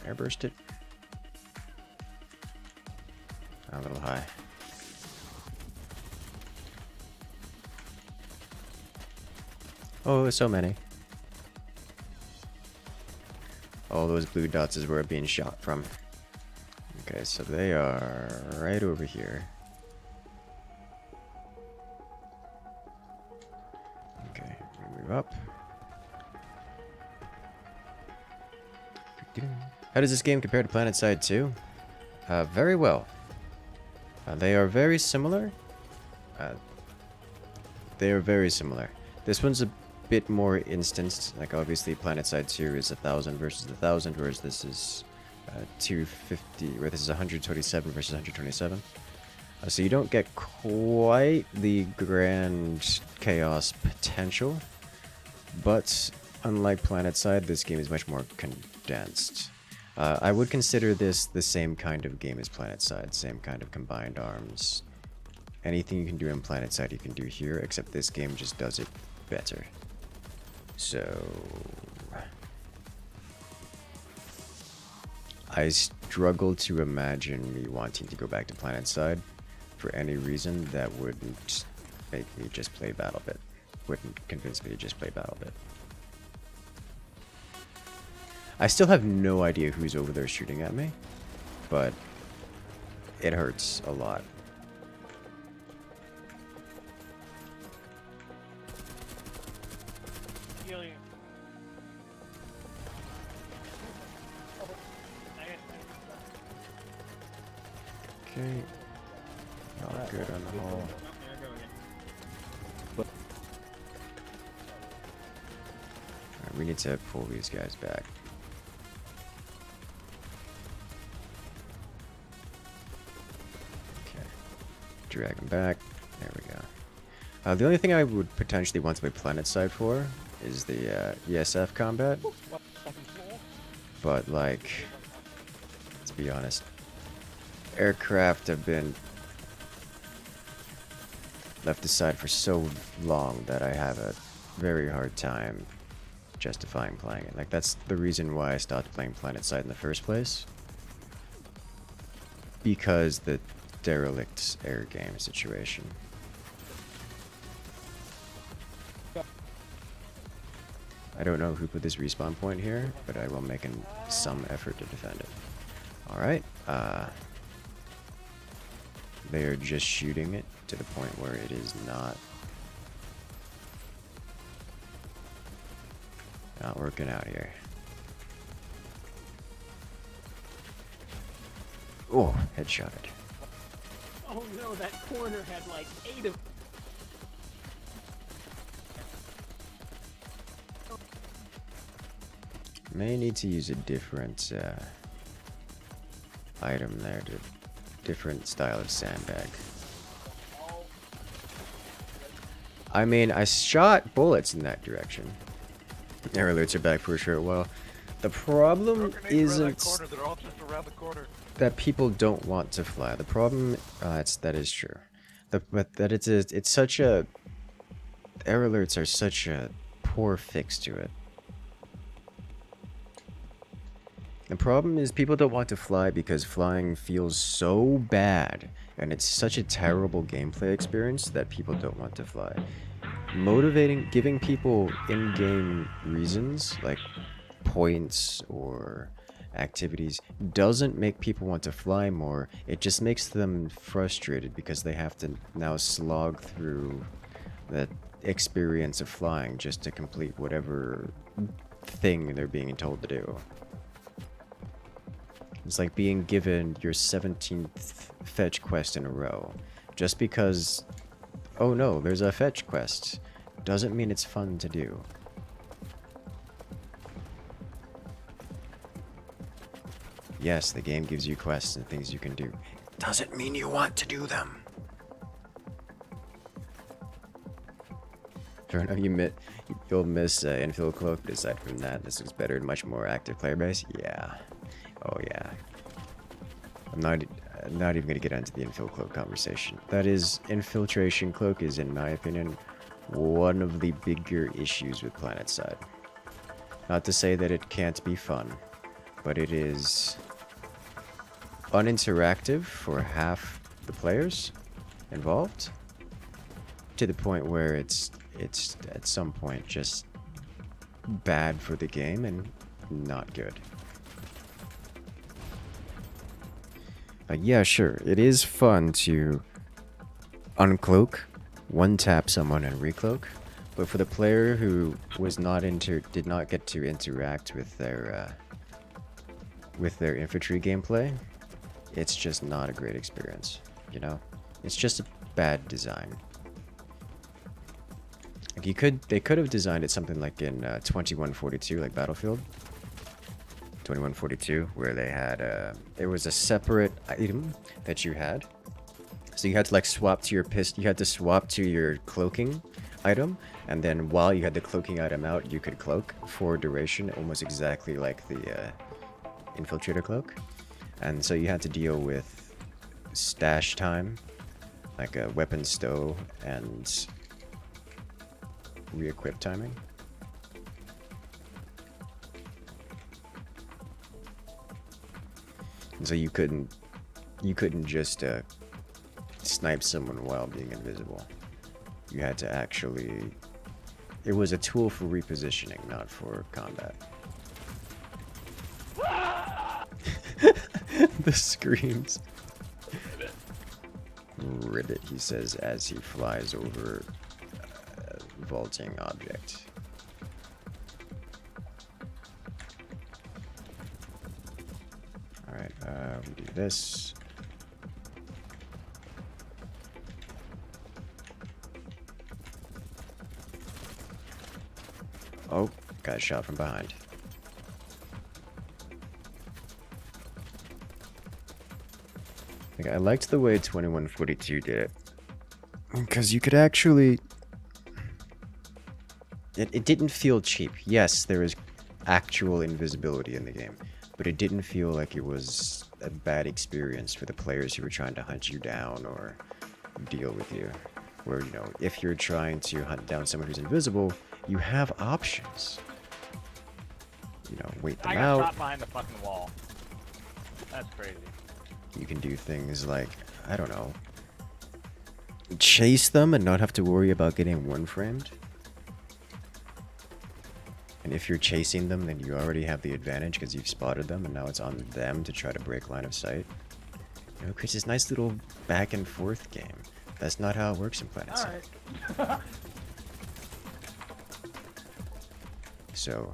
Airburst it. A little high. Oh, there's so many. All those blue dots is where I'm being shot from. Okay, so they are right over here. Okay, we move up. How does this game compare to PlanetSide 2? Very well. They are very similar. This one's a bit more instanced. Like obviously PlanetSide 2 is 1,000 versus 1,000, whereas this is 250, where this is 127 versus 127. So you don't get quite the grand chaos potential, but unlike PlanetSide, this game is much more condensed. I would consider this the same kind of game as PlanetSide, same kind of combined arms. Anything you can do in PlanetSide you can do here, except this game just does it better. So I struggle to imagine me wanting to go back to PlanetSide for any reason that wouldn't make me just play BattleBit. Wouldn't convince me to just play BattleBit. I still have no idea who's over there shooting at me, but it hurts a lot. Okay. Not good on the whole. Alright, we need to pull these guys back. Okay. Drag them back. There we go. The only thing I would potentially want to play PlanetSide for is the ESF combat. But like, let's be honest. Aircraft have been left aside for so long that I have a very hard time justifying playing it. Like, that's the reason why I stopped playing PlanetSide in the first place. Because the derelict air game situation. I don't know who put this respawn point here, but I will make some effort to defend it. Alright, they are just shooting it to the point where it is not working out here. Oh, headshotted. Oh no, that corner had like 8 of. May need to use a different item there, to different style of sandbag. I mean, I shot bullets in that direction. Air alerts are back for a short while. The problem isn't that people don't want to fly. The problem, that is true. But that it's such a error alerts are such a poor fix to it. The problem is people don't want to fly because flying feels so bad, and it's such a terrible gameplay experience that people don't want to fly. Giving people in-game reasons, like points or activities, doesn't make people want to fly more. It just makes them frustrated because they have to now slog through the experience of flying just to complete whatever thing they're being told to do. It's like being given your 17th fetch quest in a row. Just because, oh no, there's a fetch quest, doesn't mean it's fun to do. Yes, the game gives you quests and things you can do. Doesn't mean you want to do them. Sure enough, you'll miss infill cloak, but aside from that, this looks better and much more active player base. Yeah. Oh yeah. I'm not even gonna get into the infill cloak conversation. That is, infiltration cloak is, in my opinion, one of the bigger issues with PlanetSide. Not to say that it can't be fun, but it is uninteractive for half the players involved, to the point where it's at some point just bad for the game and not good. Yeah, sure, it is fun to uncloak, one-tap someone and recloak, but for the player who was not did not get to interact with their infantry gameplay, it's just not a great experience, you know? It's just a bad design. Like they could have designed it something like in 2142, like Battlefield 2142, where they had there was a separate item that you had, so you had to like swap to your you had to swap to your cloaking item, and then while you had the cloaking item out, you could cloak for duration, almost exactly like the infiltrator cloak. And so you had to deal with stash time, like a weapon stow, and re-equip timing. And so you couldn't just snipe someone while being invisible. You had to actually, it was a tool for repositioning, not for combat. The screams. Ribbit, he says as he flies over a vaulting object. Alright, we do this. Oh, got shot from behind. Like, I liked the way 2142 did it, because you could actually, it didn't feel cheap. Yes, there was actual invisibility in the game, but it didn't feel like it was a bad experience for the players who were trying to hunt you down or deal with you. Where, you know, if you're trying to hunt down someone who's invisible, you have options. You know, wait them I got out. shot behind the fucking wall. That's crazy. You can do things like, I don't know, chase them and not have to worry about getting one-framed. And if you're chasing them, then you already have the advantage because you've spotted them, and now it's on them to try to break line of sight. You know, it creates this nice little back and forth game. That's not how it works in PlanetSide. Alright. So,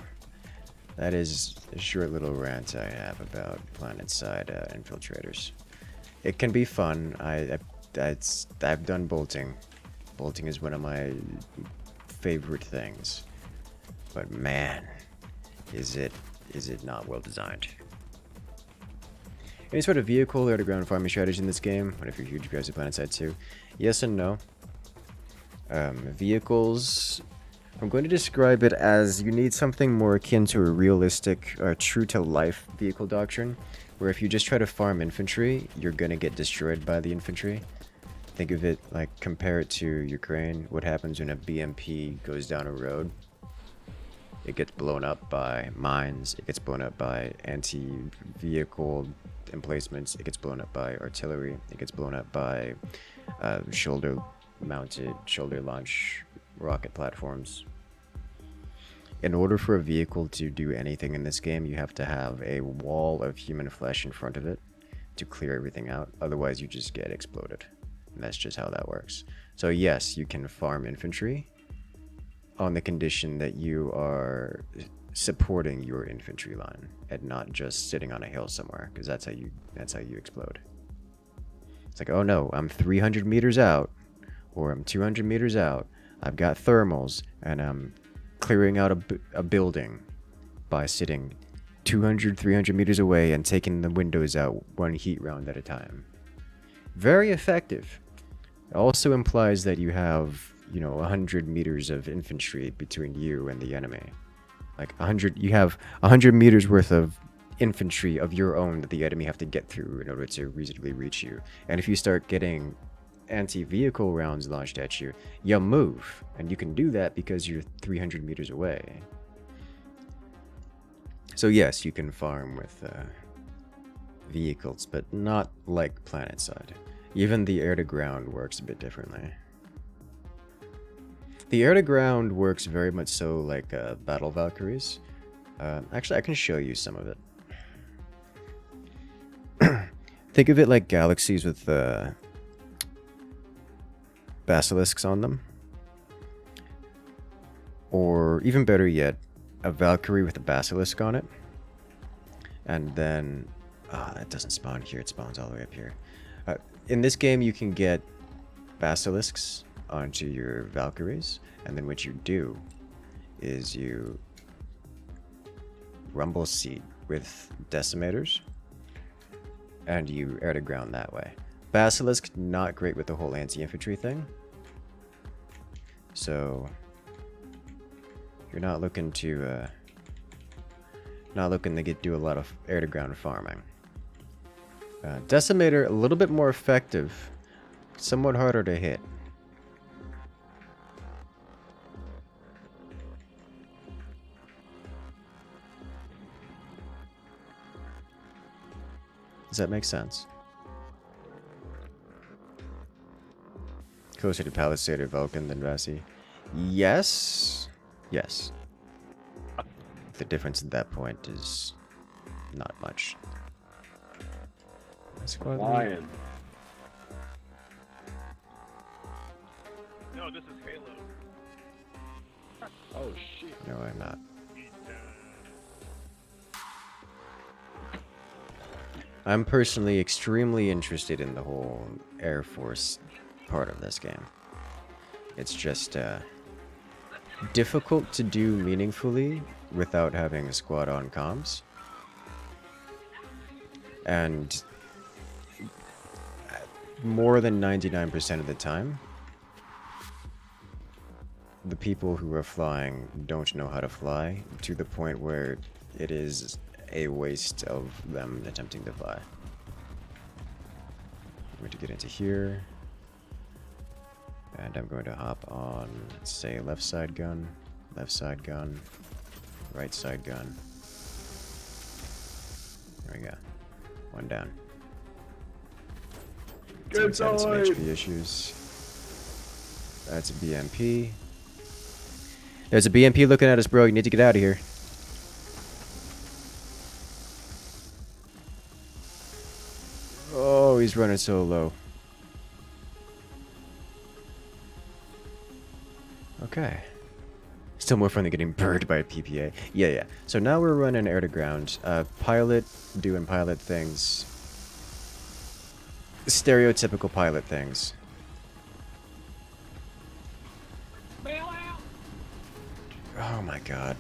that is a short little rant I have about PlanetSide infiltrators. It can be fun. I've done bolting. Bolting is one of my favorite things. But man, is it not well designed. Any sort of vehicle or underground farming strategy in this game? What if you're huge guys at PlanetSide 2? Yes and no. Vehicles, I'm going to describe it as you need something more akin to a realistic, true-to-life vehicle doctrine, where if you just try to farm infantry, you're going to get destroyed by the infantry. Think of it like, compare it to Ukraine. What happens when a BMP goes down a road? It gets blown up by mines. It gets blown up by anti-vehicle emplacements. It gets blown up by artillery. It gets blown up by shoulder-mounted, shoulder-launch rocket platforms. In order for a vehicle to do anything in this game, you have to have a wall of human flesh in front of it to clear everything out. Otherwise, you just get exploded. And that's just how that works. So yes, you can farm infantry on the condition that you are supporting your infantry line and not just sitting on a hill somewhere, because that's how you explode. It's like, oh no, I'm 300 meters out, or I'm 200 meters out. I've got thermals, and I'm clearing out a building by sitting 200, 300 meters away and taking the windows out one heat round at a time. Very effective. It also implies that you have, 100 meters of infantry between you and the enemy. Like you have 100 meters worth of infantry of your own that the enemy have to get through in order to reasonably reach you. And if you start getting anti-vehicle rounds launched at you, you move. And you can do that because you're 300 meters away. So yes, you can farm with vehicles, but not like PlanetSide. Even the air-to-ground works a bit differently. The air-to-ground works very much so like Battle Valkyries. Actually, I can show you some of it. Think of it like galaxies with basilisks on them. Or even better yet, a Valkyrie with a basilisk on it. And then... that doesn't spawn here, it spawns all the way up here. In this game, you can get basilisks onto your Valkyries, and then what you do is you rumble seed with decimators, and you air to ground that way. Basilisk, not great with the whole anti-infantry thing, so you're not looking to do a lot of air to ground farming. Decimator, a little bit more effective, somewhat harder to hit. Does that make sense? Closer to Palisade or Vulcan than Vasi? Yes. Yes. The difference at that point is not much. Lion. No, this is Halo. Oh shit. No, I'm not. I'm personally extremely interested in the whole Air Force part of this game. It's just difficult to do meaningfully without having a squad on comms. And more than 99% of the time, the people who are flying don't know how to fly, to the point where it is a waste of them attempting to fly. I'm going to get into here, and I'm going to hop on, say, left side gun, right side gun. There we go. One down. Good Some side. HP issues. That's a BMP. There's a BMP looking at us, bro. You need to get out of here. Oh, he's running so low. Okay. Still more fun than getting burned by a PPA. Yeah. So now we're running air to ground. Pilot, doing pilot things. Stereotypical pilot things. Oh my god.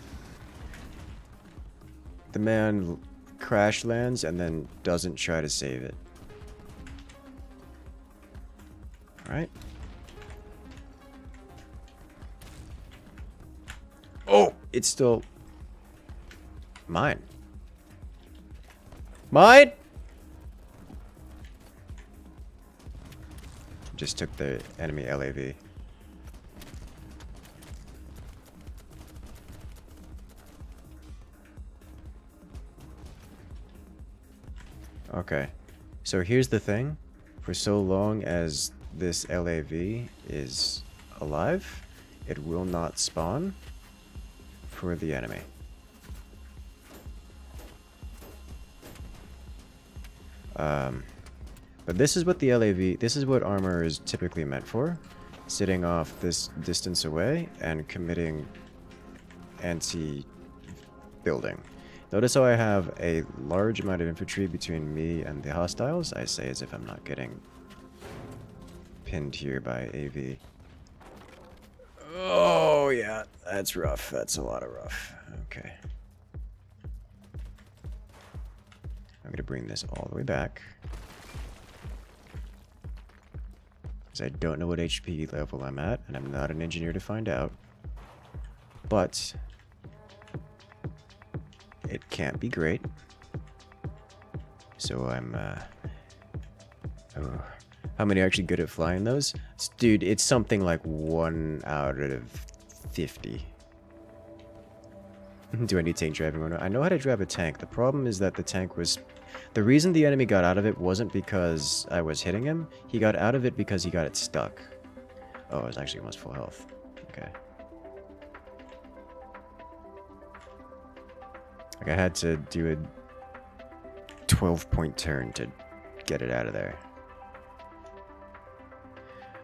The man crash lands and then doesn't try to save it. Alright. Oh! It's still... mine. Mine? Just took the enemy LAV. Okay, so here's the thing. For so long as this LAV is alive, it will not spawn for the enemy. But this is what the LAV, this is what armor is typically meant for. Sitting off this distance away and committing anti-building. Notice how I have a large amount of infantry between me and the hostiles. I say as if I'm not getting pinned here by AV. Oh yeah, that's rough. That's a lot of rough. Okay. I'm gonna bring this all the way back. Because I don't know what HP level I'm at, and I'm not an engineer to find out. But it can't be great. So I'm, oh, how many are actually good at flying those? Dude, it's something like 1 out of 50. Do I need tank driving? I know how to drive a tank. The problem is that the tank was... The reason the enemy got out of it wasn't because I was hitting him. He got out of it because he got it stuck. Oh, it was actually almost full health. Okay. Like I had to do a 12-point turn to get it out of there.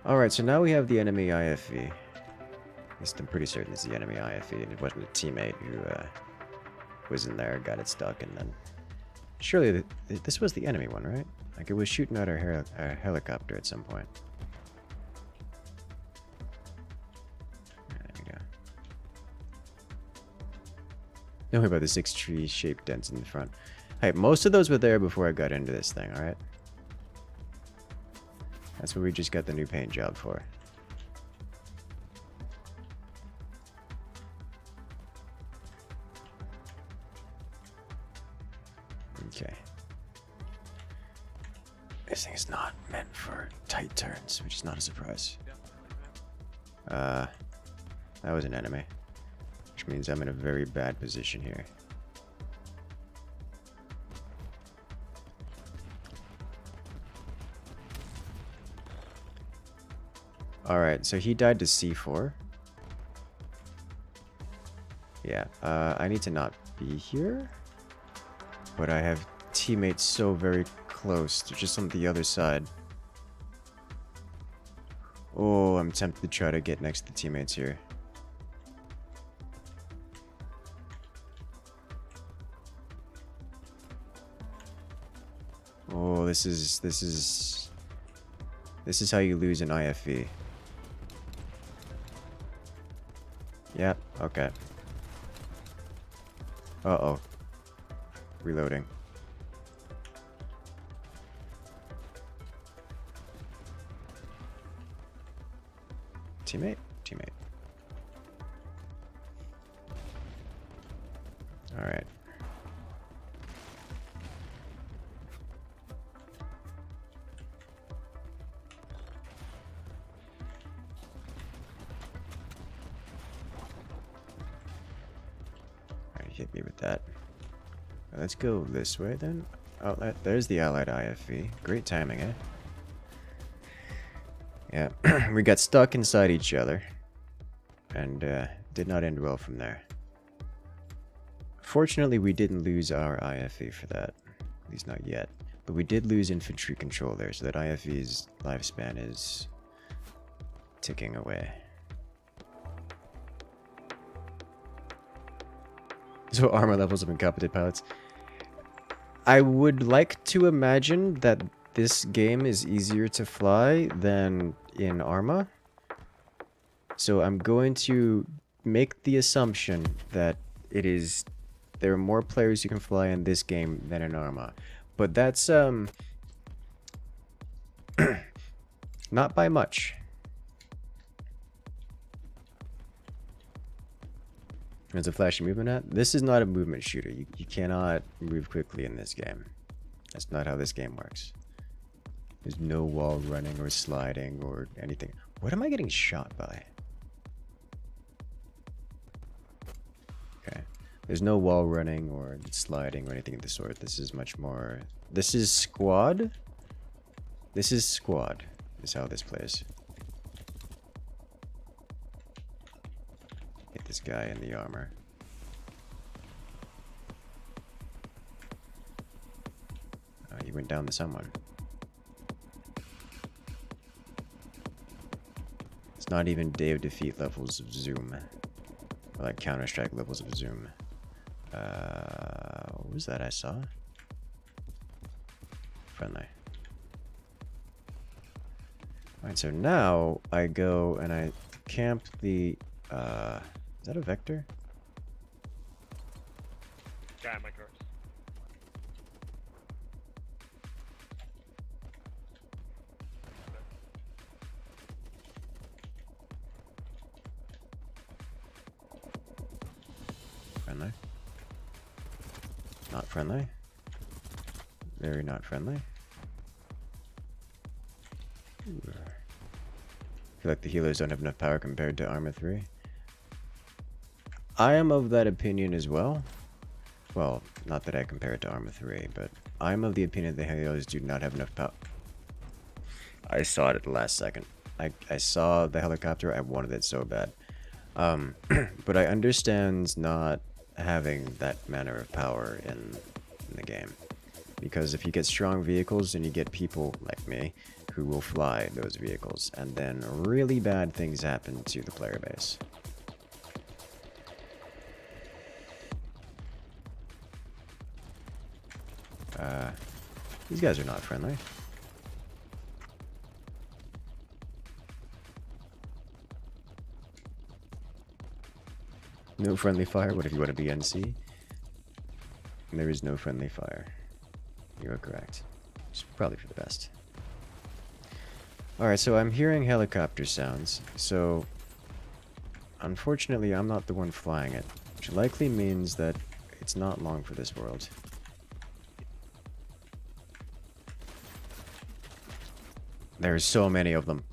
Alright, so now we have the enemy IFV. At least I'm pretty certain it's the enemy IFV, and it wasn't a teammate who was in there, got it stuck, and then... Surely this was the enemy one, right? Like it was shooting at our helicopter at some point. There we go. Don't worry about the 6 tree-shaped dents in the front. Hey, most of those were there before I got into this thing, alright? That's what we just got the new paint job for. Okay. This thing is not meant for tight turns, which is not a surprise. That was an enemy. Which means I'm in a very bad position here. Alright, so he died to C4. Yeah, I need to not be here. But I have teammates so very close. They're just on the other side. Oh, I'm tempted to try to get next to the teammates here. Oh, this is how you lose an IFV. Yep, okay. Uh-oh. Reloading. Teammate? Teammate. Alright. Alright, hit me with that. Let's go this way then. Oh, there's the allied IFV. Great timing, eh? Yeah, we got stuck inside each other. And did not end well from there. Fortunately, we didn't lose our IFV for that. At least not yet. But we did lose infantry control there, so that IFV's lifespan is ticking away. So armor levels of incompetent pilots. I would like to imagine that this game is easier to fly than in Arma. So I'm going to make the assumption that there are more players who can fly in this game than in Arma. But that's not by much. There's a flashy movement at. This is not a movement shooter. You cannot move quickly in this game. That's not how this game works. There's no wall running or sliding or anything. What am I getting shot by? Okay. There's no wall running or sliding or anything of the sort. This is much more... This is squad? This is squad, is how this plays. Hit this guy in the armor. He went down to someone. It's not even Day of Defeat levels of zoom. Or like Counter-Strike levels of zoom. What was that I saw? Friendly. Alright, so now I go and I camp the... is that a vector? Guy in my cars. Friendly. Not friendly. Very not friendly. Ooh. I feel like the healers don't have enough power compared to Armor 3. I am of that opinion as well. Well, not that I compare it to Armor 3, but I'm of the opinion that the healers do not have enough power. I saw it at the last second. I saw the helicopter, I wanted it so bad. But I understand not having that manner of power in the game. Because if you get strong vehicles, then you get people like me who will fly those vehicles, and then really bad things happen to the player base. These guys are not friendly. No friendly fire? What if you want to be NC? There is no friendly fire. You are correct. It's probably for the best. Alright, so I'm hearing helicopter sounds, so unfortunately I'm not the one flying it, which likely means that it's not long for this world. There's so many of them.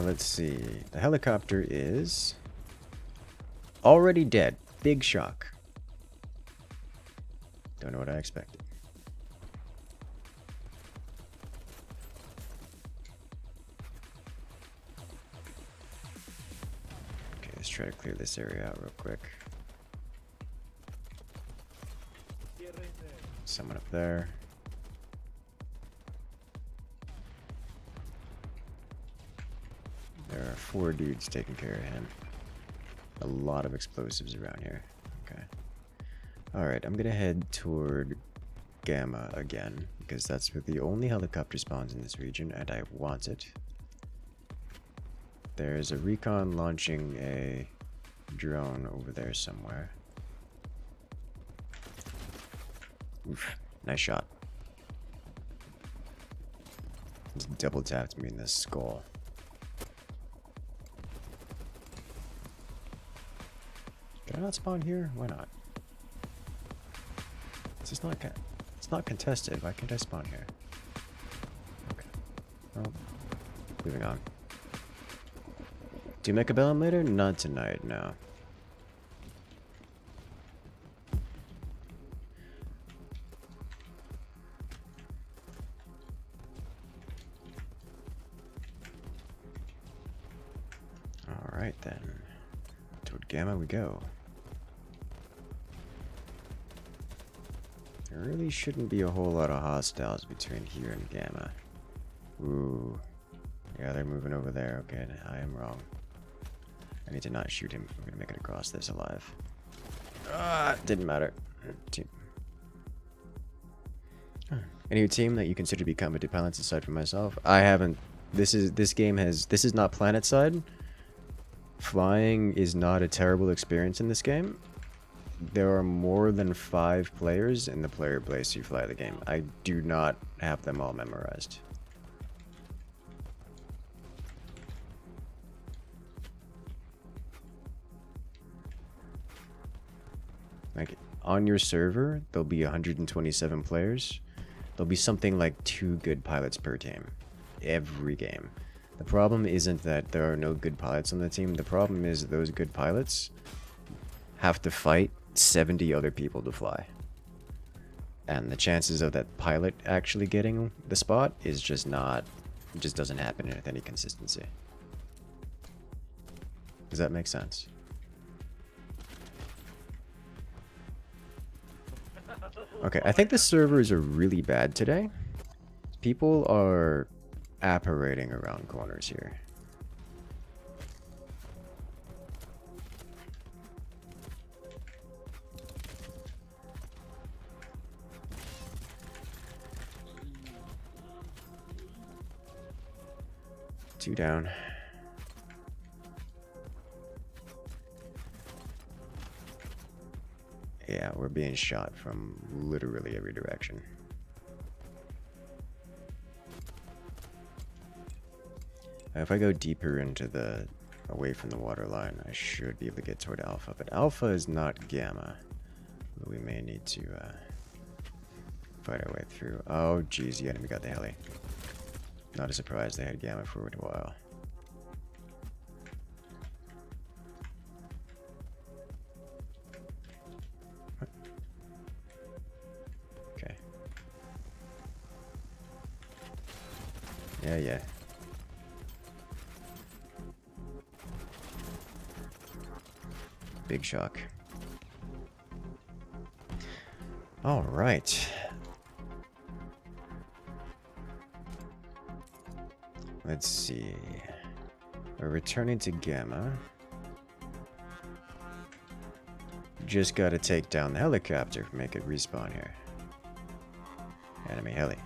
Let's see. The helicopter is already dead. Big shock. Don't know what I expected. Okay, let's try to clear this area out real quick. Someone up there. There are 4 dudes taking care of him. A lot of explosives around here. Okay. Alright, I'm gonna head toward Gamma again, because that's where the only helicopter spawns in this region, and I want it. There's a recon launching a drone over there somewhere. Oof, nice shot. Just double tapped me in the skull. Can I not spawn here? Why not? It's not contested. Why can't I spawn here? Okay. Well, moving on. Do you make a bellum later? Not tonight, no. Alright then. Toward Gamma we go. There really shouldn't be a whole lot of hostiles between here and Gamma. Ooh. Yeah, they're moving over there. Okay, I am wrong. I need to not shoot him. We're gonna make it across this alive. Ah, didn't matter. Any team that you consider to be competent pilots aside from myself? I haven't. This is not planet side. Flying is not a terrible experience in this game. There are more than 5 players in the player base who fly the game. I do not have them all memorized. Like, on your server, there'll be 127 players. There'll be something like 2 good pilots per team. Every game. The problem isn't that there are no good pilots on the team. The problem is those good pilots have to fight 70 other people to fly. And the chances of that pilot actually getting the spot is just not... It just doesn't happen with any consistency. Does that make sense? Okay, I think the servers are really bad today. People are apparating around corners here. Two down. Yeah, we're being shot from literally every direction. If I go deeper into the... away from the water line, I should be able to get toward Alpha. But Alpha is not Gamma. We may need to fight our way through. Oh, geez, the enemy got the heli. Not a surprise, they had Gamma for a while. Okay. Yeah. Big shock. All right. Let's see. We're returning to Gamma. Just gotta take down the helicopter, make it respawn here. Enemy heli.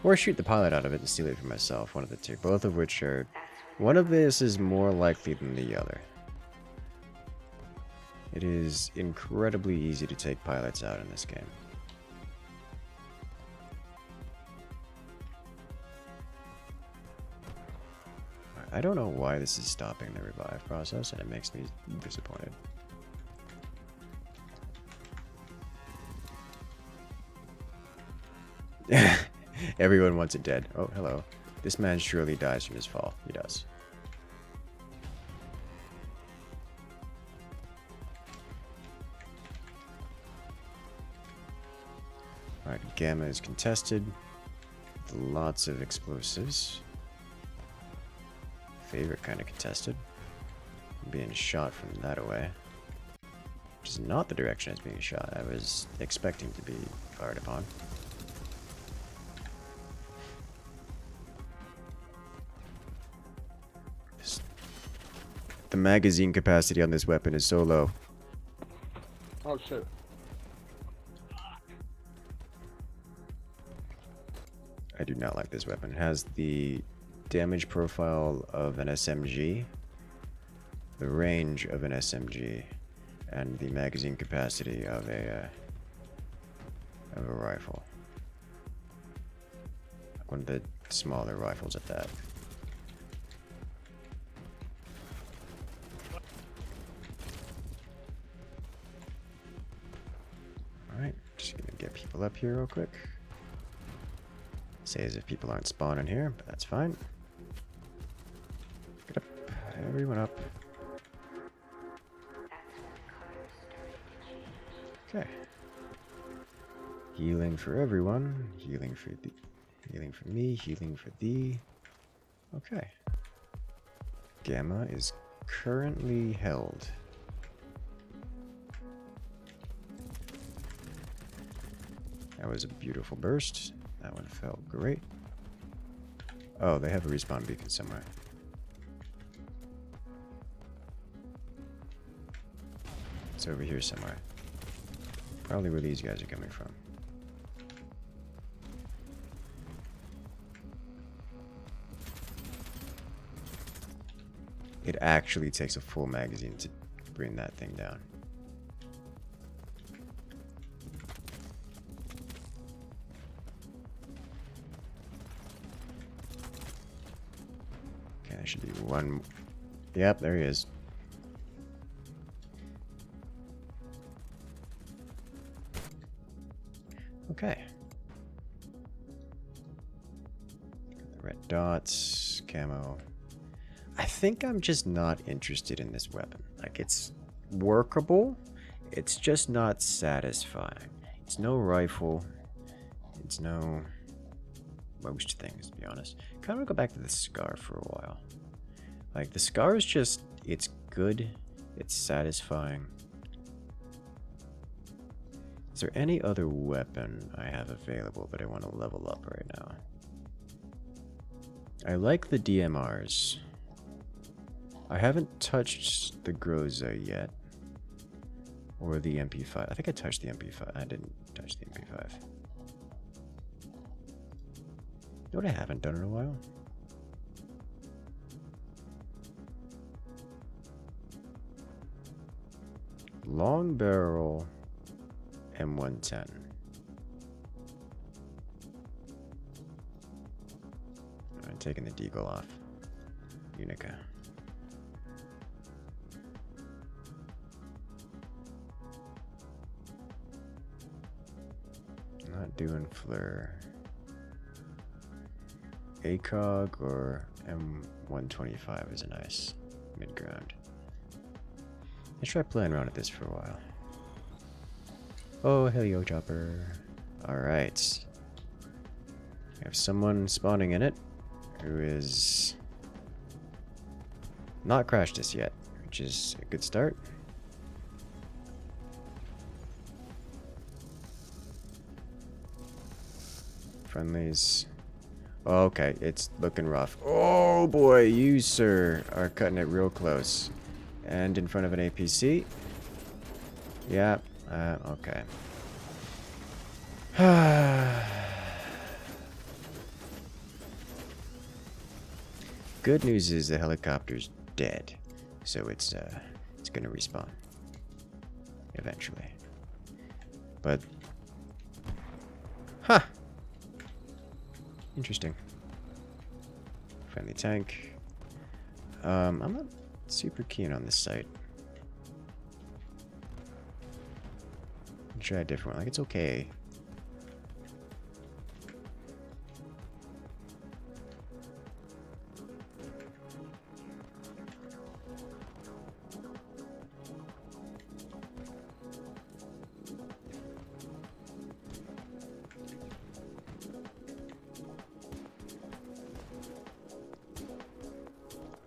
Or shoot the pilot out of it and steal it for myself, one of the two. Both of which are... One of this is more likely than the other. It is incredibly easy to take pilots out in this game. I don't know why this is stopping the revive process, and it makes me disappointed. Everyone wants it dead. Oh, hello. This man surely dies from his fall. He does. Alright, Gamma is contested. With lots of explosives. Favorite kind of contested. I'm being shot from that away. Which is not the direction I was being shot. I was expecting to be fired upon. The magazine capacity on this weapon is so low. Oh shit. I do not like this weapon. It has the damage profile of an SMG, the range of an SMG, and the magazine capacity of a rifle. One of the smaller rifles at that. Alright, just gonna get people up here real quick. Say as if people aren't spawning here, but that's fine. Get up, everyone up. Okay. Healing for everyone. Healing for the, healing for me. Healing for thee. Okay. Gamma is currently held. That was a beautiful burst. That one felt great. Oh, they have a respawn beacon somewhere. It's over here somewhere. Probably where these guys are coming from. It actually takes a full magazine to bring that thing down. Okay, there should be one. Yep, there he is. Okay. The red dots, camo. I think I'm just not interested in this weapon. Like, it's workable. It's just not satisfying. It's no rifle. It's no most things, to be honest. Kind of want to go back to the Scar for a while. Like, the Scar is just, it's good. It's satisfying. Is there any other weapon I have available that I want to level up right now? I like the DMRs. I haven't touched the Groza yet. Or the MP5. I think I touched the MP5. I didn't touch the MP5. You know what I haven't done in a while? Long barrel M110. I'm taking the deagle off. Unica. Not doing flare. ACOG or M125 is a nice mid-ground. Let's try playing around with this for a while. Oh, helio chopper. Alright. We have someone spawning in it who is not crashed us yet, which is a good start. Friendlies. Okay, it's looking rough. Oh boy, you, sir, are cutting it real close. And in front of an APC. Yeah, okay. Good news is the helicopter's dead. So it's gonna respawn. Eventually. But... Huh! Interesting. Friendly tank. I'm not super keen on this site. Try a different one. Like, it's okay.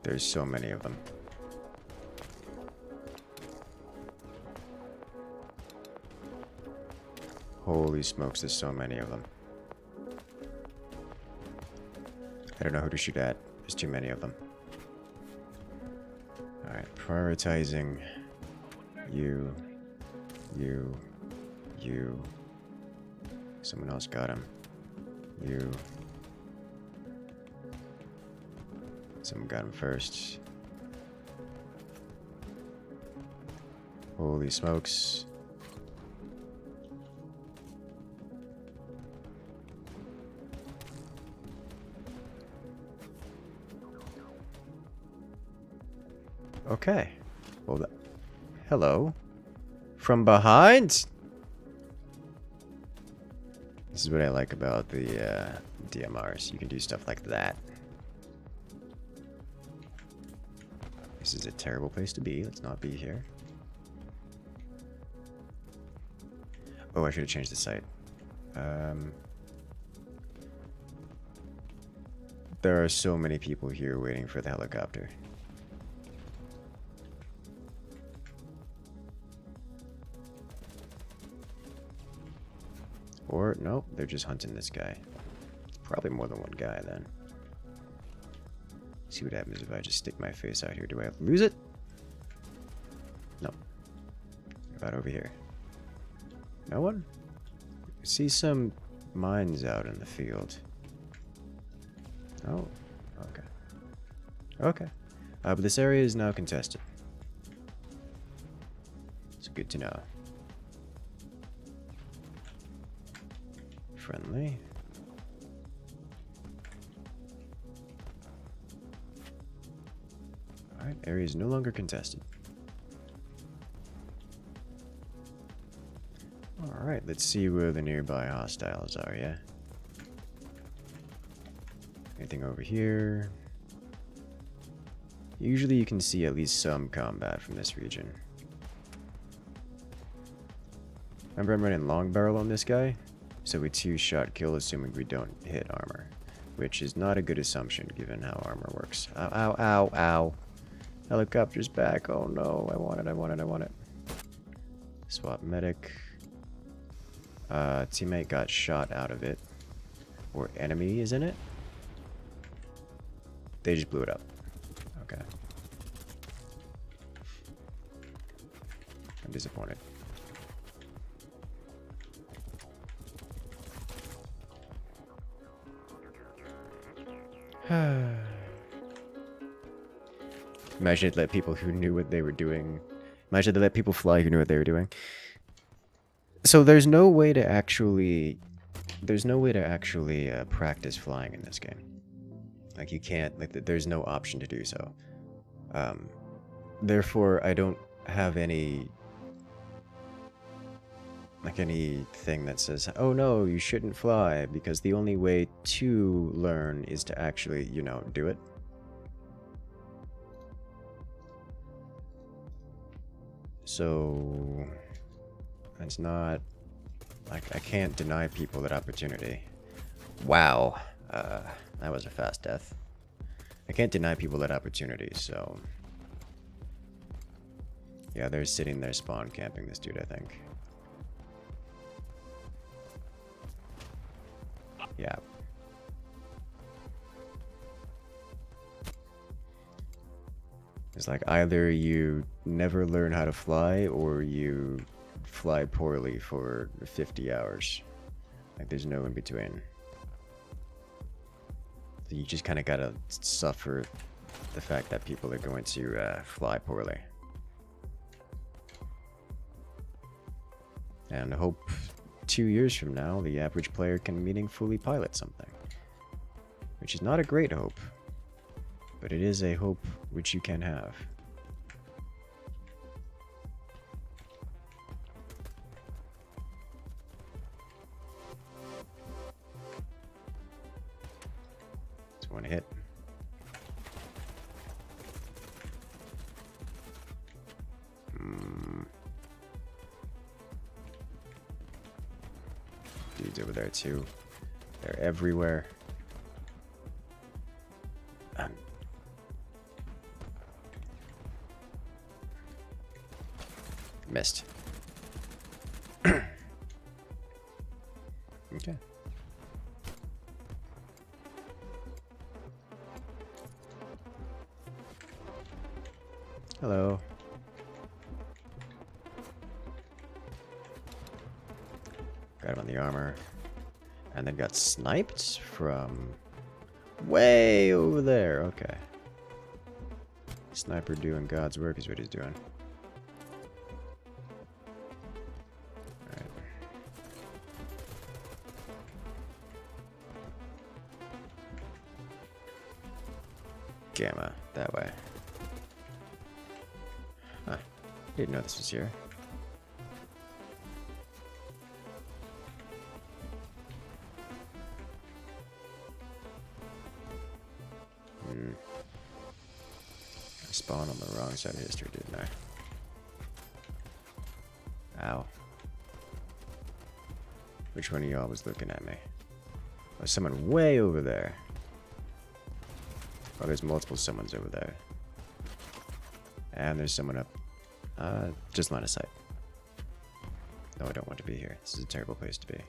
There's so many of them. Holy smokes, there's so many of them. I don't know who to shoot at. There's too many of them. Alright, prioritizing you. Someone else got him. You. Someone got him first. Holy smokes. Okay. Well, hello. From behind? This is what I like about the DMRs. You can do stuff like that. This is a terrible place to be. Let's not be here. Oh, I should have changed the site. There are so many people here waiting for the helicopter. Or, nope, they're just hunting this guy. Probably more than one guy, then. See what happens if I just stick my face out here. Do I lose it? No. What about over here? No one? I see some mines out in the field. Oh, okay. Okay. But this area is now contested. It's good to know. Friendly. Alright, area is no longer contested. Alright, let's see where the nearby hostiles are, yeah? Anything over here? Usually you can see at least some combat from this region. Remember, I'm running long barrel on this guy, so we 2-shot kill assuming we don't hit armor, which is not a good assumption given how armor works. Ow, ow, ow, ow. Helicopter's back. Oh no, I want it, I want it, I want it. Swap medic. Teammate got shot out of it. Or enemy is in it? They just blew it up. Okay. I'm disappointed. Imagine it let people who knew what they were doing. Imagine they let people fly who knew what they were doing. So there's no way to actually practice flying in this game. Like you can't, like there's no option to do so. Therefore, I don't have anything that says, oh no, you shouldn't fly, because the only way to learn is to actually, you know, do it. So it's not like I can't deny people that opportunity. Wow, that was a fast death. I can't deny people that opportunity, so yeah, they're sitting there spawn camping this dude, I think. Yeah. It's like either you never learn how to fly or you fly poorly for 50 hours. Like there's no in between. So you just kind of gotta suffer the fact that people are going to fly poorly. And hope 2 years from now the average player can meaningfully pilot something. Which is not a great hope, but it is a hope which you can have. It's one hit. Dudes over there too. They're everywhere. Missed. Okay. Hello. Got him on the armor. And then got sniped from way over there. Okay. Sniper doing God's work is what he's doing. Gamma, that way. Huh. Didn't know this was here. I spawned on the wrong side of history, didn't I? Ow. Which one of y'all was looking at me? Oh, someone way over there. Oh, there's multiple someones over there. And there's someone up. Just line of sight. No, I don't want to be here. This is a terrible place to be.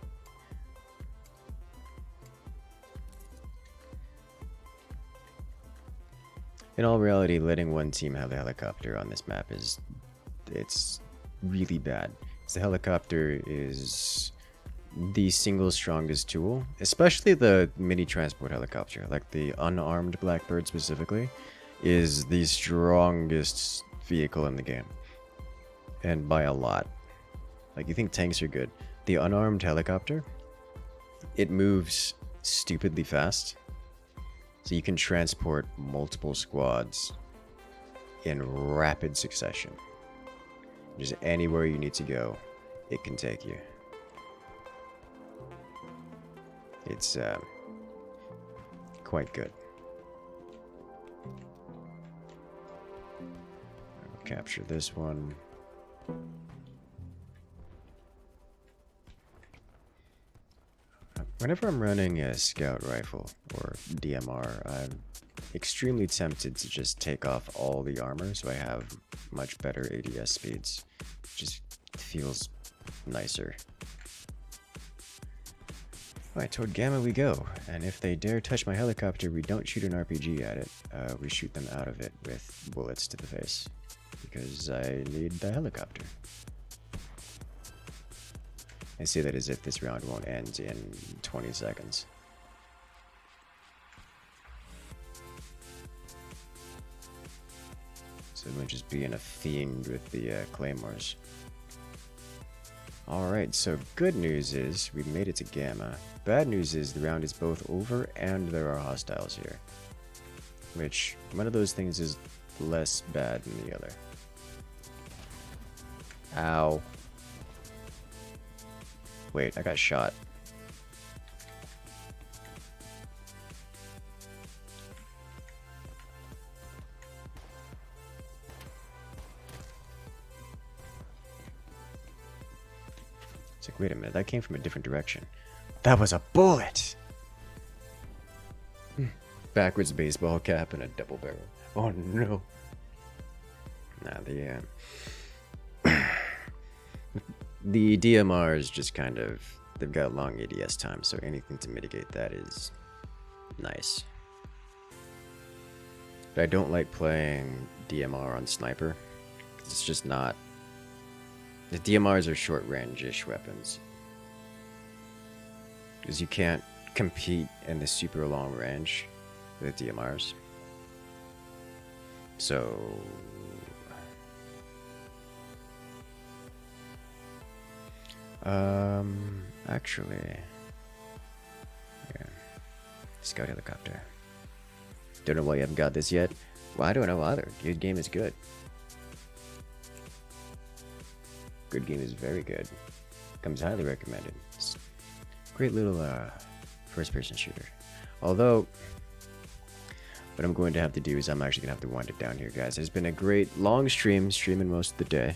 In all reality, letting one team have a helicopter on this map it's really bad. The helicopter is the single strongest tool, especially the mini transport helicopter, like the unarmed Blackbird specifically, is the strongest vehicle in the game. And by a lot. Like, you think tanks are good. The unarmed helicopter, it moves stupidly fast. So you can transport multiple squads in rapid succession. Just anywhere you need to go, it can take you. It's quite good. I'll capture this one. Whenever I'm running a scout rifle or DMR, I'm extremely tempted to just take off all the armor so I have much better ADS speeds. It just feels nicer. Alright, toward Gamma we go, and if they dare touch my helicopter, we don't shoot an RPG at it. We shoot them out of it with bullets to the face, because I need the helicopter. I say that as if this round won't end in 20 seconds. So I'm just being a fiend with the claymores. Alright, so good news is we made it to Gamma. Bad news is the round is both over and there are hostiles here. Which, one of those things is less bad than the other. Ow. Wait, I got shot. It's like, wait a minute, that came from a different direction. That was a bullet! Backwards baseball cap and a double barrel. Oh no. Nah, the DMR is just kind of, they've got long ADS time, so anything to mitigate that is nice. But I don't like playing DMR on sniper. It's just not. The DMRs are short range-ish weapons. Because you can't compete in the super long range with DMRs. So actually, yeah, scout helicopter. Don't know why you haven't got this yet. Well, I don't know either. Good game is good. Good game is very good. Comes highly recommended. It's a great little first-person shooter. Although, what I'm going to have to do is I'm actually going to have to wind it down here, guys. It's been a great long streaming most of the day.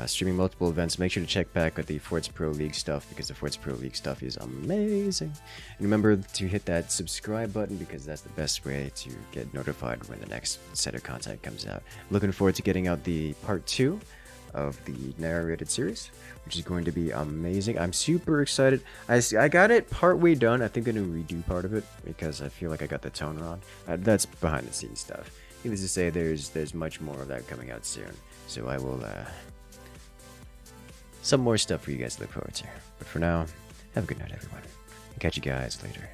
Streaming multiple events. Make sure to check back at the Forts Pro League stuff because the Forts Pro League stuff is amazing. And remember to hit that subscribe button because that's the best way to get notified when the next set of content comes out. Looking forward to getting out the part 2 of the narrated series, which is going to be amazing. I'm super excited. I got it partway done. I think I'm going to redo part of it because I feel like I got the tone wrong. That's behind the scenes stuff. Needless to say, there's much more of that coming out soon. So I will some more stuff for you guys to look forward to. But for now, have a good night, everyone. I'll catch you guys later.